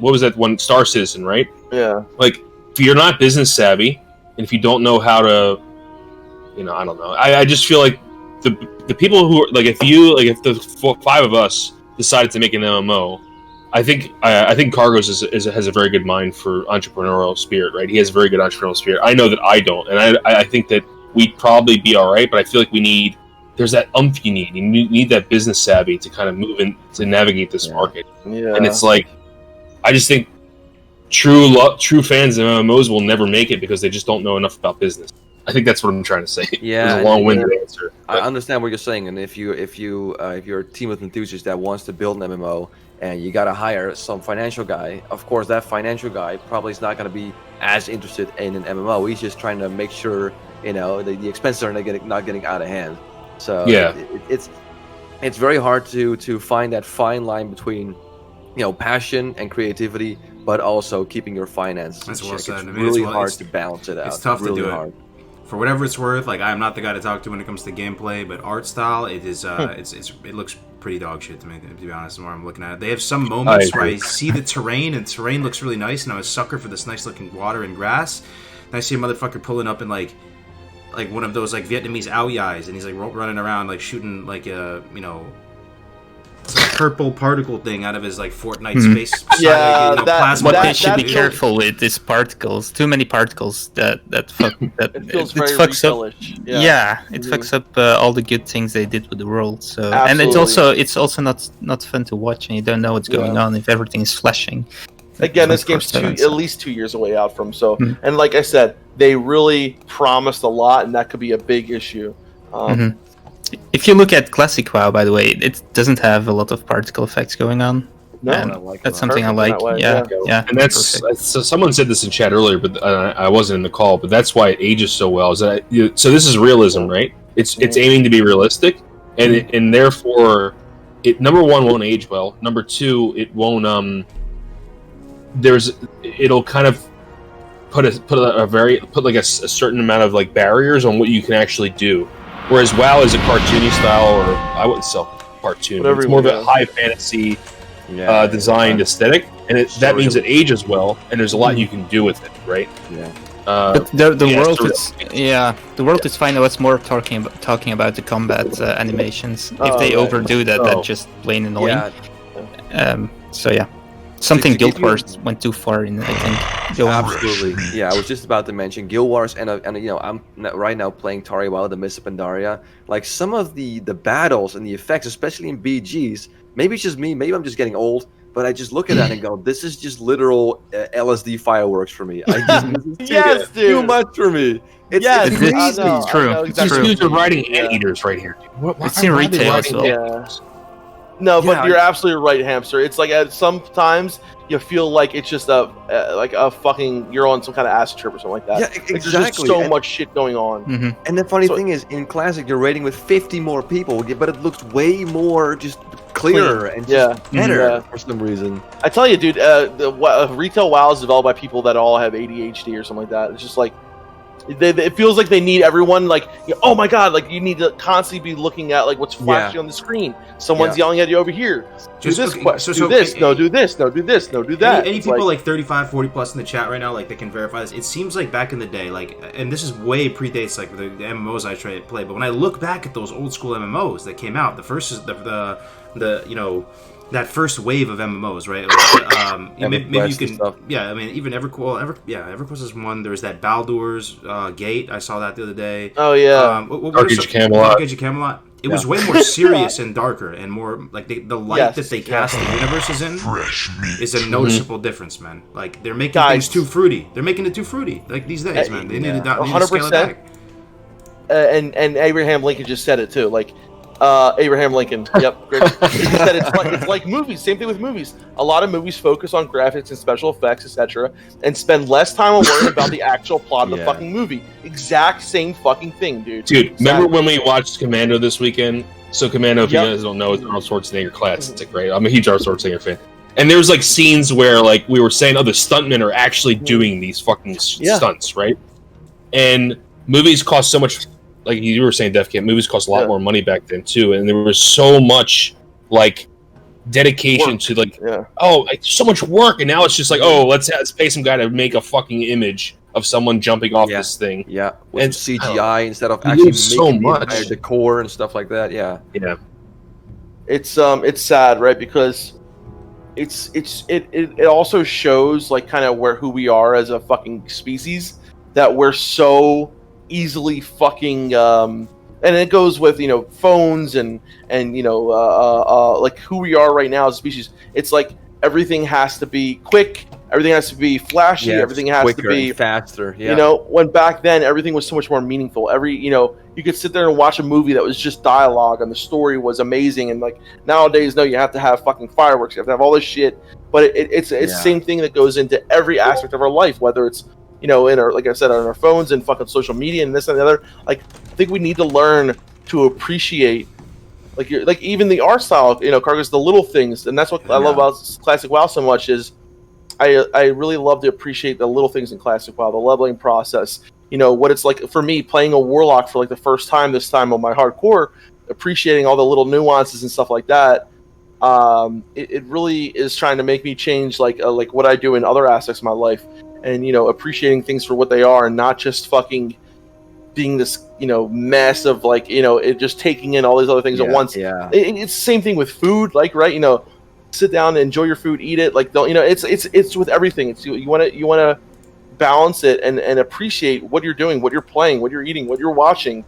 was that one, Star Citizen, right? Yeah. Like, if you're not business savvy, and if you don't know how to, I don't know. I just feel like the people who are, if the 5 of us decided to make an MMO, I think Kargoz has a very good mind for entrepreneurial spirit, right? He has a very good entrepreneurial spirit. I know that I don't, and I think that we'd probably be all right. But I feel like there's that you need. You need that business savvy to kind of move in to navigate this market. Yeah. And it's like, I just think true fans of MMOs will never make it because they just don't know enough about business. I think that's what I'm trying to say. Yeah, it's a long-winded answer. I understand what you're saying, and if you're a team of enthusiasts that wants to build an MMO, and you gotta hire some financial guy, of course that financial guy probably is not gonna be as interested in an MMO. He's just trying to make sure the expenses are not getting out of hand. So yeah, it's very hard to find that fine line between passion and creativity, but also keeping your finances. That's well said. It's really hard to balance it out. It's tough really to do hard. it. For whatever it's worth, like I'm not the guy to talk to when it comes to gameplay, but art style, it is it looks pretty dog shit to me, to be honest. The more I'm looking at it, they have some moments where I see the terrain, and terrain looks really nice, and I'm a sucker for this nice looking water and grass. And I see a motherfucker pulling up in like one of those like Vietnamese ao yais, and he's like running around like shooting like a it's a purple particle thing out of his like Fortnite space. Yeah, what they should be careful with is particles. Too many particles that fucks up. Yeah, it fucks up all the good things they did with the world. So and it's also not fun to watch, and you don't know what's going on if everything is flashing. Again, this game's at least 2 years away out from and like I said, they really promised a lot, and that could be a big issue. If you look at classic WoW, by the way, it doesn't have a lot of particle effects going on. No, that's something I like. Yeah. And that's so someone said this in chat earlier, but I wasn't in the call. But that's why it ages so well. So this is realism, right? It's aiming to be realistic, and therefore, it number one won't age well. Number two, it won't it'll kind of put like a certain amount of like barriers on what you can actually do. Whereas WoW is a cartoony style, or I wouldn't sell cartoon. It's more of a high fantasy designed aesthetic, and that means it ages well, and there's a lot you can do with it, right? Yeah. But the world is fine. I was more talking about the combat animations. If they overdo that, that's just plain annoying. So yeah. Something Guild Wars went too far in, I think. Absolutely. Yeah, I was just about to mention Guild Wars, and I'm right now playing Tariwal, the Mists of Pandaria. Like some of the battles and the effects, especially in BGs, maybe it's just me, maybe I'm just getting old, but I just look at that and go, this is just literal LSD fireworks for me. Yes, dude. Too much for me. It's true. These dudes are riding anteaters right here. It's in retail as well. Yeah. No, but you're absolutely right, Hamster. It's like sometimes you feel like it's just a fucking you're on some kind of acid trip or something like that. Yeah, exactly. Like, there's just so much shit going on. And the funny thing is, in Classic, you're raiding with 50 more people, but it looks way more just clearer and just better for some reason. I tell you, dude, the retail WoW is developed by people that all have ADHD or something like that. It's just like it feels like they need everyone like, oh my god, like you need to constantly be looking at like what's flashing on the screen. Someone's yelling at you over here. Do this quest, do this, no, do this, no, do this, no, do that. Any people like 35, 40 plus in the chat right now, like they can verify this. It seems like back in the day, like, and this is way predates like the MMOs I try to play, but when I look back at those old school MMOs that came out, the first is the that first wave of MMOs, right? Like, maybe you can, I mean, even EverQuest is one. There was that Baldur's Gate. I saw that the other day. Oh yeah, Dark Age of Camelot. Dark Age of Camelot. It was way more serious and darker, and more like the light that they cast the universes in is a noticeable difference, man. Like they're making things too fruity. They're making it too fruity, like these days, man. They need to 100%. Scale it back. And Abraham Lincoln just said it too, like. Abraham Lincoln. Yep. Great. He said it's like movies. Same thing with movies. A lot of movies focus on graphics and special effects, etc., and spend less time on worrying about the actual plot of the fucking movie. Exact same fucking thing, dude. Dude, remember when we watched Commando this weekend? So Commando, if you guys don't know, it's Arnold Schwarzenegger classic, right? I'm a huge Arnold Schwarzenegger fan. And there's like scenes where like we were saying, the stuntmen are actually doing these fucking stunts, right? And movies cost so much. Like you were saying, Defcamp, movies cost a lot more money back then too, and there was so much like dedication to like, so much work, and now it's just like, let's pay some guy to make a fucking image of someone jumping off this thing, with and CGI instead of actually making the entire decor and stuff like that. It's sad, right? Because it also shows like kind of who we are as a fucking species, that we're so easily fucking and it goes with phones and like who we are right now as a species. It's like everything has to be quick, everything has to be flashy, everything has to be faster. When back then everything was so much more meaningful. You could sit there and watch a movie that was just dialogue and the story was amazing. And like nowadays, no, you have to have fucking fireworks, you have to have all this shit. But it's the same thing that goes into every aspect of our life, whether it's in our, like I said, on our phones and fucking social media and this and the other. Like I think we need to learn to appreciate like even the art style, Kargoz, the little things. And that's what I love about Classic WoW so much is I really love to appreciate the little things in Classic WoW, the leveling process. What it's like for me playing a warlock for like the first time this time on my hardcore, appreciating all the little nuances and stuff like that. It really is trying to make me change like what I do in other aspects of my life, and appreciating things for what they are, and not just fucking being this mess of like it just taking in all these other things at once. It's the same thing with food, like sit down and enjoy your food, eat it, like don't it's with everything. It's you want to balance it and appreciate what you're doing, what you're playing, what you're eating, what you're watching.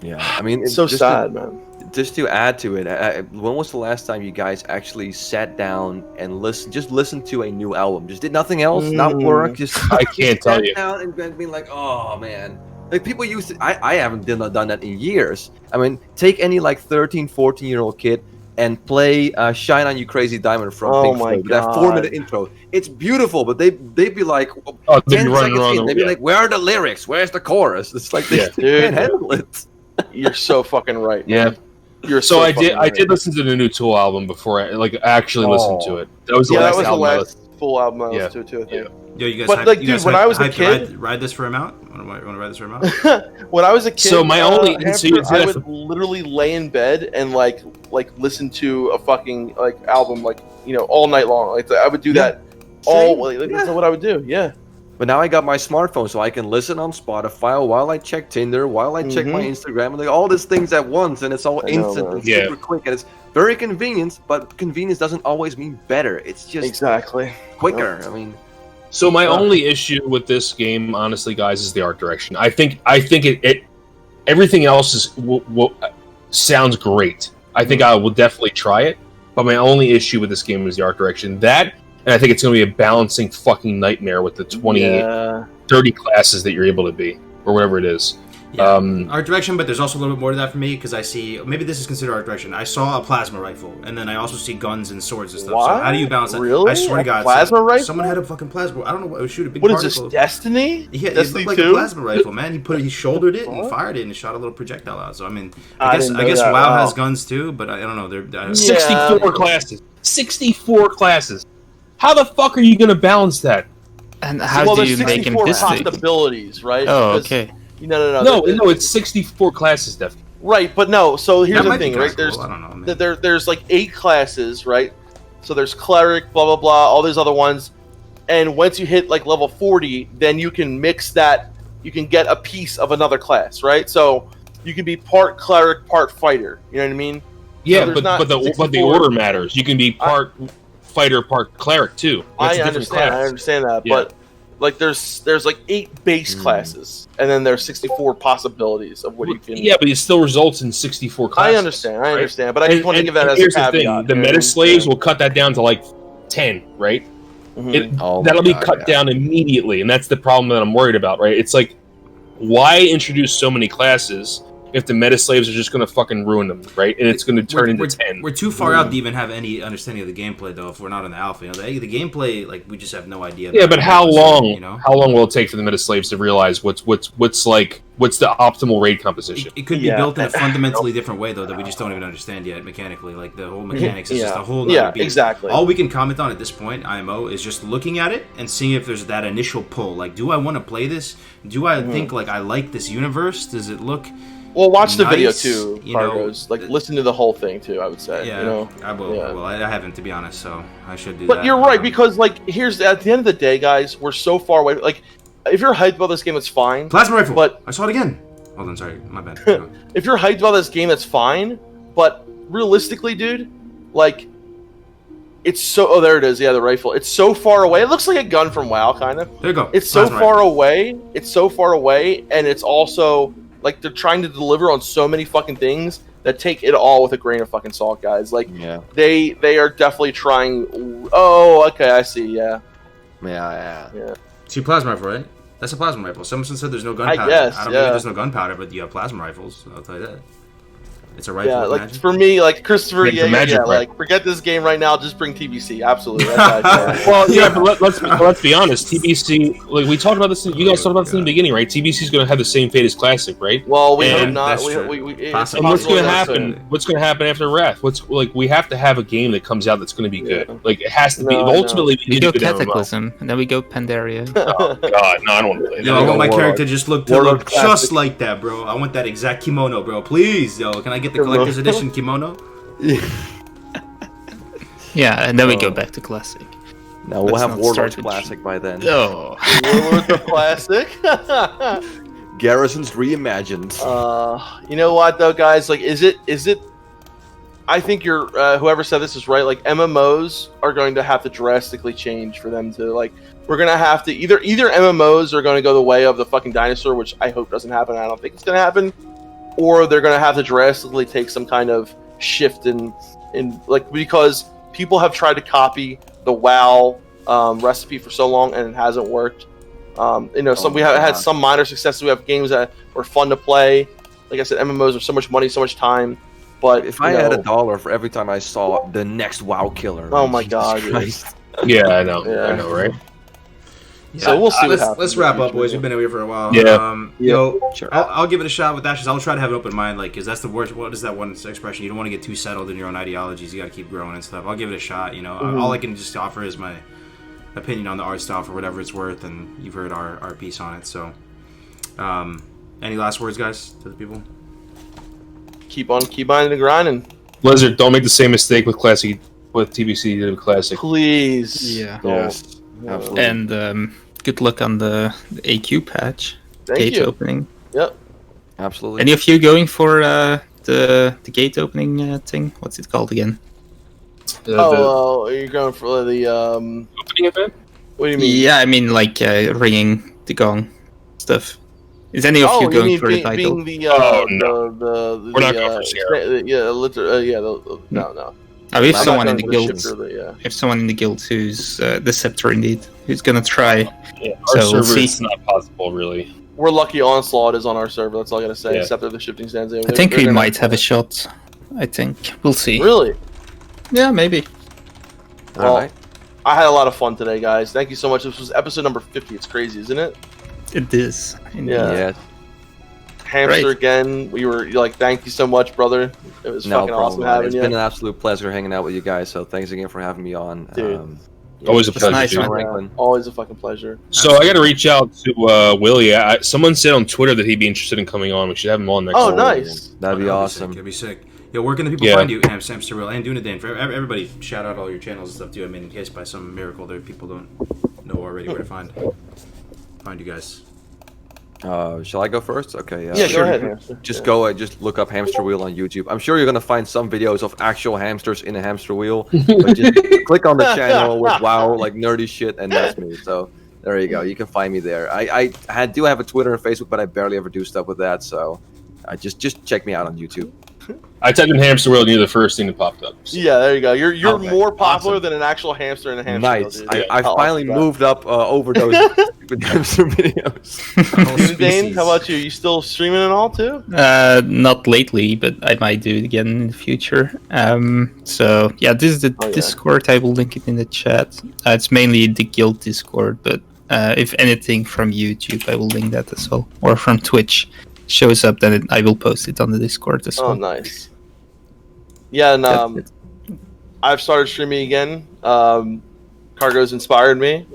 I mean, it's so sad, man. Just to add to it, when was the last time you guys actually sat down and listened to a new album? Just did nothing else, not work. Just I can't tell you. Down and being like, oh man, like people used to. I haven't done that in years. I mean, take any like 13, 14-year-old kid and play "Shine On You Crazy Diamond" from Pink Floyd. That 4-minute intro. It's beautiful, but they'd be like, 10 seconds in, they'd be like, where are the lyrics? Where's the chorus? It's like they can't handle it. You're so fucking right. Yeah. You're so I did listen to the new Tool album before I actually listened to it. That was the last full album I listened to too, I think. Yo, you guys, but like, dude, when I was a kid, ride this for a mount. Want to ride this for a mount? When I was a kid, so my only, I would literally lay in bed and like listen to a fucking like album all night long. Like I would do that that's what I would do. Yeah. But now I got my smartphone, so I can listen on Spotify while I check Tinder, while I check my Instagram, and like all these things at once, and it's all instant and super quick, and it's very convenient. But convenience doesn't always mean better. It's just quicker. I mean, so my only issue with this game, honestly, guys, is the art direction. I think it everything else sounds great. I think I will definitely try it, but my only issue with this game is the art direction. And I think it's going to be a balancing fucking nightmare with the 30 classes that you're able to be, or whatever it is. Art direction, but there's also a little bit more to that for me, because I see, maybe this is considered art direction. I saw a plasma rifle, and then I also see guns and swords and stuff. What? So how do you balance that? Really? I swear to God. Plasma rifle? Someone had a fucking plasma. I don't know what, it would shoot a big particle. What is this, Destiny? Yeah, Destiny it looked like 2? a plasma rifle, man. He shouldered it and fired it and shot a little projectile out. So, I mean, I guess WoW has guns too, but I don't know. 64 classes. 64 classes. How the fuck are you going to balance that? And how do you make him this thing? Possibilities, right? Oh, okay. No, it's 64 classes, definitely. Right, but no. So here's the thing, right? Cool. I don't know, there's like 8 classes, right? So there's cleric, blah blah blah, all these other ones, and once you hit like level 40, then you can mix that. You can get a piece of another class, right? So you can be part cleric, part fighter. You know what I mean? Yeah, so but the order matters. You can be part fighter, part cleric too. I understand that, but like there's like 8 base classes, and then there's 64 possibilities of what you can. Yeah, but it still results in 64 classes. I understand, but I just want to give that as a caveat. The meta slaves will cut that down to like 10, right? That'll be cut down immediately, and that's the problem that I'm worried about, right? It's like, why introduce so many classes if the meta slaves are just going to fucking ruin them, right? And it's going to turn into 10. We're too far out to even have any understanding of the gameplay, though. If we're not in the alpha, the gameplay, like we just have no idea. Yeah, but how long? How long will it take for the meta slaves to realize what's the optimal raid composition? It could be built in a fundamentally different way, though, that we just don't even understand yet mechanically. Like the whole mechanics is just a whole. Exactly. All we can comment on at this point, IMO, is just looking at it and seeing if there's that initial pull. Like, do I want to play this? Do I think like I like this universe? Does it look? Well, watch the video too, Kargoz. Like, listen to the whole thing too. I would say. Yeah, I will. Yeah. Well, I haven't, to be honest, so I should do that. But you're right, because like, here's at the end of the day, guys, we're so far away. Like, if you're hyped about this game, it's fine. Plasma rifle. But I saw it again. Hold on, sorry, my bad. If you're hyped about this game, that's fine. But realistically, dude, like, It's so. Oh, there it is. Yeah, the rifle. It's so far away. It looks like a gun from WoW, kind of. There you go. It's so far away. It's so far away, and it's also like they're trying to deliver on so many fucking things that take it all with a grain of fucking salt, guys. Like, they are definitely trying. Oh, okay, I see. Yeah. See, plasma rifle, right? That's a plasma rifle. Someone said there's no gunpowder. I guess. I don't believe there's no gunpowder, but you have plasma rifles. I'll tell you that. It's a rifle. Yeah, with like magic. for me, like Christopher, magic like forget this game right now. Just bring TBC. Absolutely. That's how I feel. Well, yeah, but let's be honest. TBC, like we talked about this. You guys talked about this in the beginning, right? TBC is going to have the same fate as Classic, right? Well, we hope not. That's true. And what's going to happen? What's going to happen after Wrath? We have to have a game that comes out that's going to be good. Like it has to be. Ultimately, we go Cataclysm, and then we go Pandaria. Oh God, no, I don't want to play that. Yo, I want my character just look just like that, bro. I want that exact kimono, bro. Please, yo, can I get the collector's edition kimono? Yeah, and then we go back to Classic. No, we'll have Warlords Classic by then. Oh, Warlords of Classic. Garrisons reimagined. You know what though, guys? Like, is it? I think you're. Whoever said this is right. Like, MMOs are going to have to drastically change for them to like. We're gonna have to either MMOs are going to go the way of the fucking dinosaur, which I hope doesn't happen. I don't think it's going to happen. Or they're going to have to drastically take some kind of shift in like, because people have tried to copy the WoW recipe for so long and it hasn't worked. We have had some minor successes. We have games that were fun to play. Like I said, MMOs are so much money, so much time. But if I had $1 for every time I saw the next WoW killer, oh my God! Yeah, I know. Yeah. I know, right? Yeah, so we'll see. Let's wrap up, boys. We've been away for a while. Sure. I'll give it a shot with Ashes. I'll try to have an open mind, like, because that's the worst. What is that one expression? You don't want to get too settled in your own ideologies. You got to keep growing and stuff. I'll give it a shot. All I can just offer is my opinion on the art style for whatever it's worth, and you've heard our piece on it. So, any last words, guys, to the people? Keep on and grinding. Blizzard, don't make the same mistake with TBC you did with Classic. Please. Yeah. Yes. Absolutely. And good luck on the AQ patch. Gate opening. Yep. Absolutely. Any of you going for the gate opening thing? What's it called again? You're going for the opening event? What do you mean? Yeah, I mean like ringing the gong stuff. Is any of you going for the title? No. We're not going for Sierra. No. We have someone in the guild. If someone in the guild who's the Scepter indeed, who's gonna try. Yeah, our server it's not possible, really. We're lucky Onslaught is on our server. That's all I gotta say. Except for the shifting stands. I think we might have a shot. I think we'll see. Really? Yeah, maybe. Well, right. I had a lot of fun today, guys. Thank you so much. This was episode number 50. It's crazy, isn't it? It is. Yeah. Hamster again. We were like, thank you so much, brother. It was fucking awesome having you. It's been an absolute pleasure hanging out with you guys. So thanks again for having me on. Dude. Always a pleasure. Nice, always a fucking pleasure. So I got to reach out to Willie. Someone said on Twitter that he'd be interested in coming on. We should have him on next. Oh, nice. That'd be awesome. That'd be sick. Yo, where can the people find you, Hamsterweel and Dunedain? For everybody, shout out all your channels and stuff too. I mean, in case by some miracle there people don't know already where to find you guys. Shall I go first? Okay. Yeah, go ahead. Hamster. Just just look up Hamsterweel on YouTube. I'm sure you're gonna find some videos of actual hamsters in a hamster wheel. But just click on the channel with like nerdy shit, and that's me. So there you go. You can find me there. I do have a Twitter and Facebook, but I barely ever do stuff with that. So just check me out on YouTube. I typed in Hamsterweel and you're the first thing that popped up. So. Yeah, there you go. You're more popular than an actual hamster in a hamster. Nice. I finally moved up over those stupid hamster videos. Dunedain, how about you? You still streaming and all too? Not lately, but I might do it again in the future. So yeah, this is the Discord. I will link it in the chat. It's mainly the guild Discord, but if anything from YouTube, I will link that as well, or from Twitch. Shows up, then I will post it on the Discord as well. Oh, nice. Yeah, and I've started streaming again. Kargoz inspired me.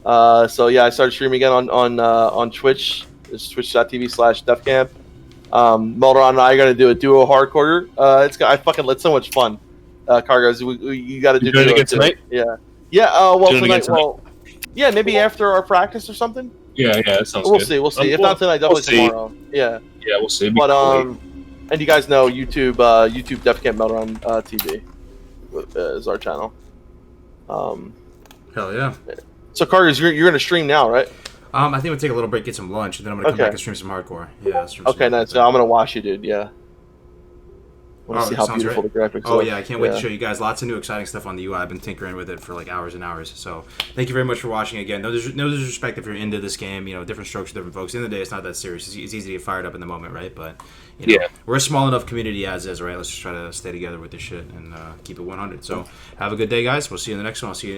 So yeah, I started streaming again on Twitch. It's twitch.tv/Defcamp. Melderon and I are gonna do a duo hardcore. It's so much fun. Kargoz, you got to do. Doing it again tonight? Yeah. Yeah. Tonight. Well, yeah, maybe after our practice or something. Yeah, that sounds good. We'll see. If not tonight, definitely tomorrow. Yeah. Yeah, we'll see. But and you guys know YouTube Defcamp Melderon TV is our channel. Hell yeah. So Kargoz, you're gonna stream now, right? I think we'll take a little break, get some lunch, and then I'm gonna come back and stream some hardcore. Yeah. Okay, nice. So I'm gonna watch you, dude. Yeah. I want to see how beautiful the graphics are. Oh yeah, I can't wait to show you guys lots of new exciting stuff on the UI. I've been tinkering with it for like hours and hours. So thank you very much for watching again. No disrespect if you're into this game. You know, different strokes for different folks. At the end of the day, it's not that serious. It's easy to get fired up in the moment, right? But you know, we're a small enough community as is, right? Let's just try to stay together with this shit and keep it 100. So have a good day, guys. We'll see you in the next one. I'll see you.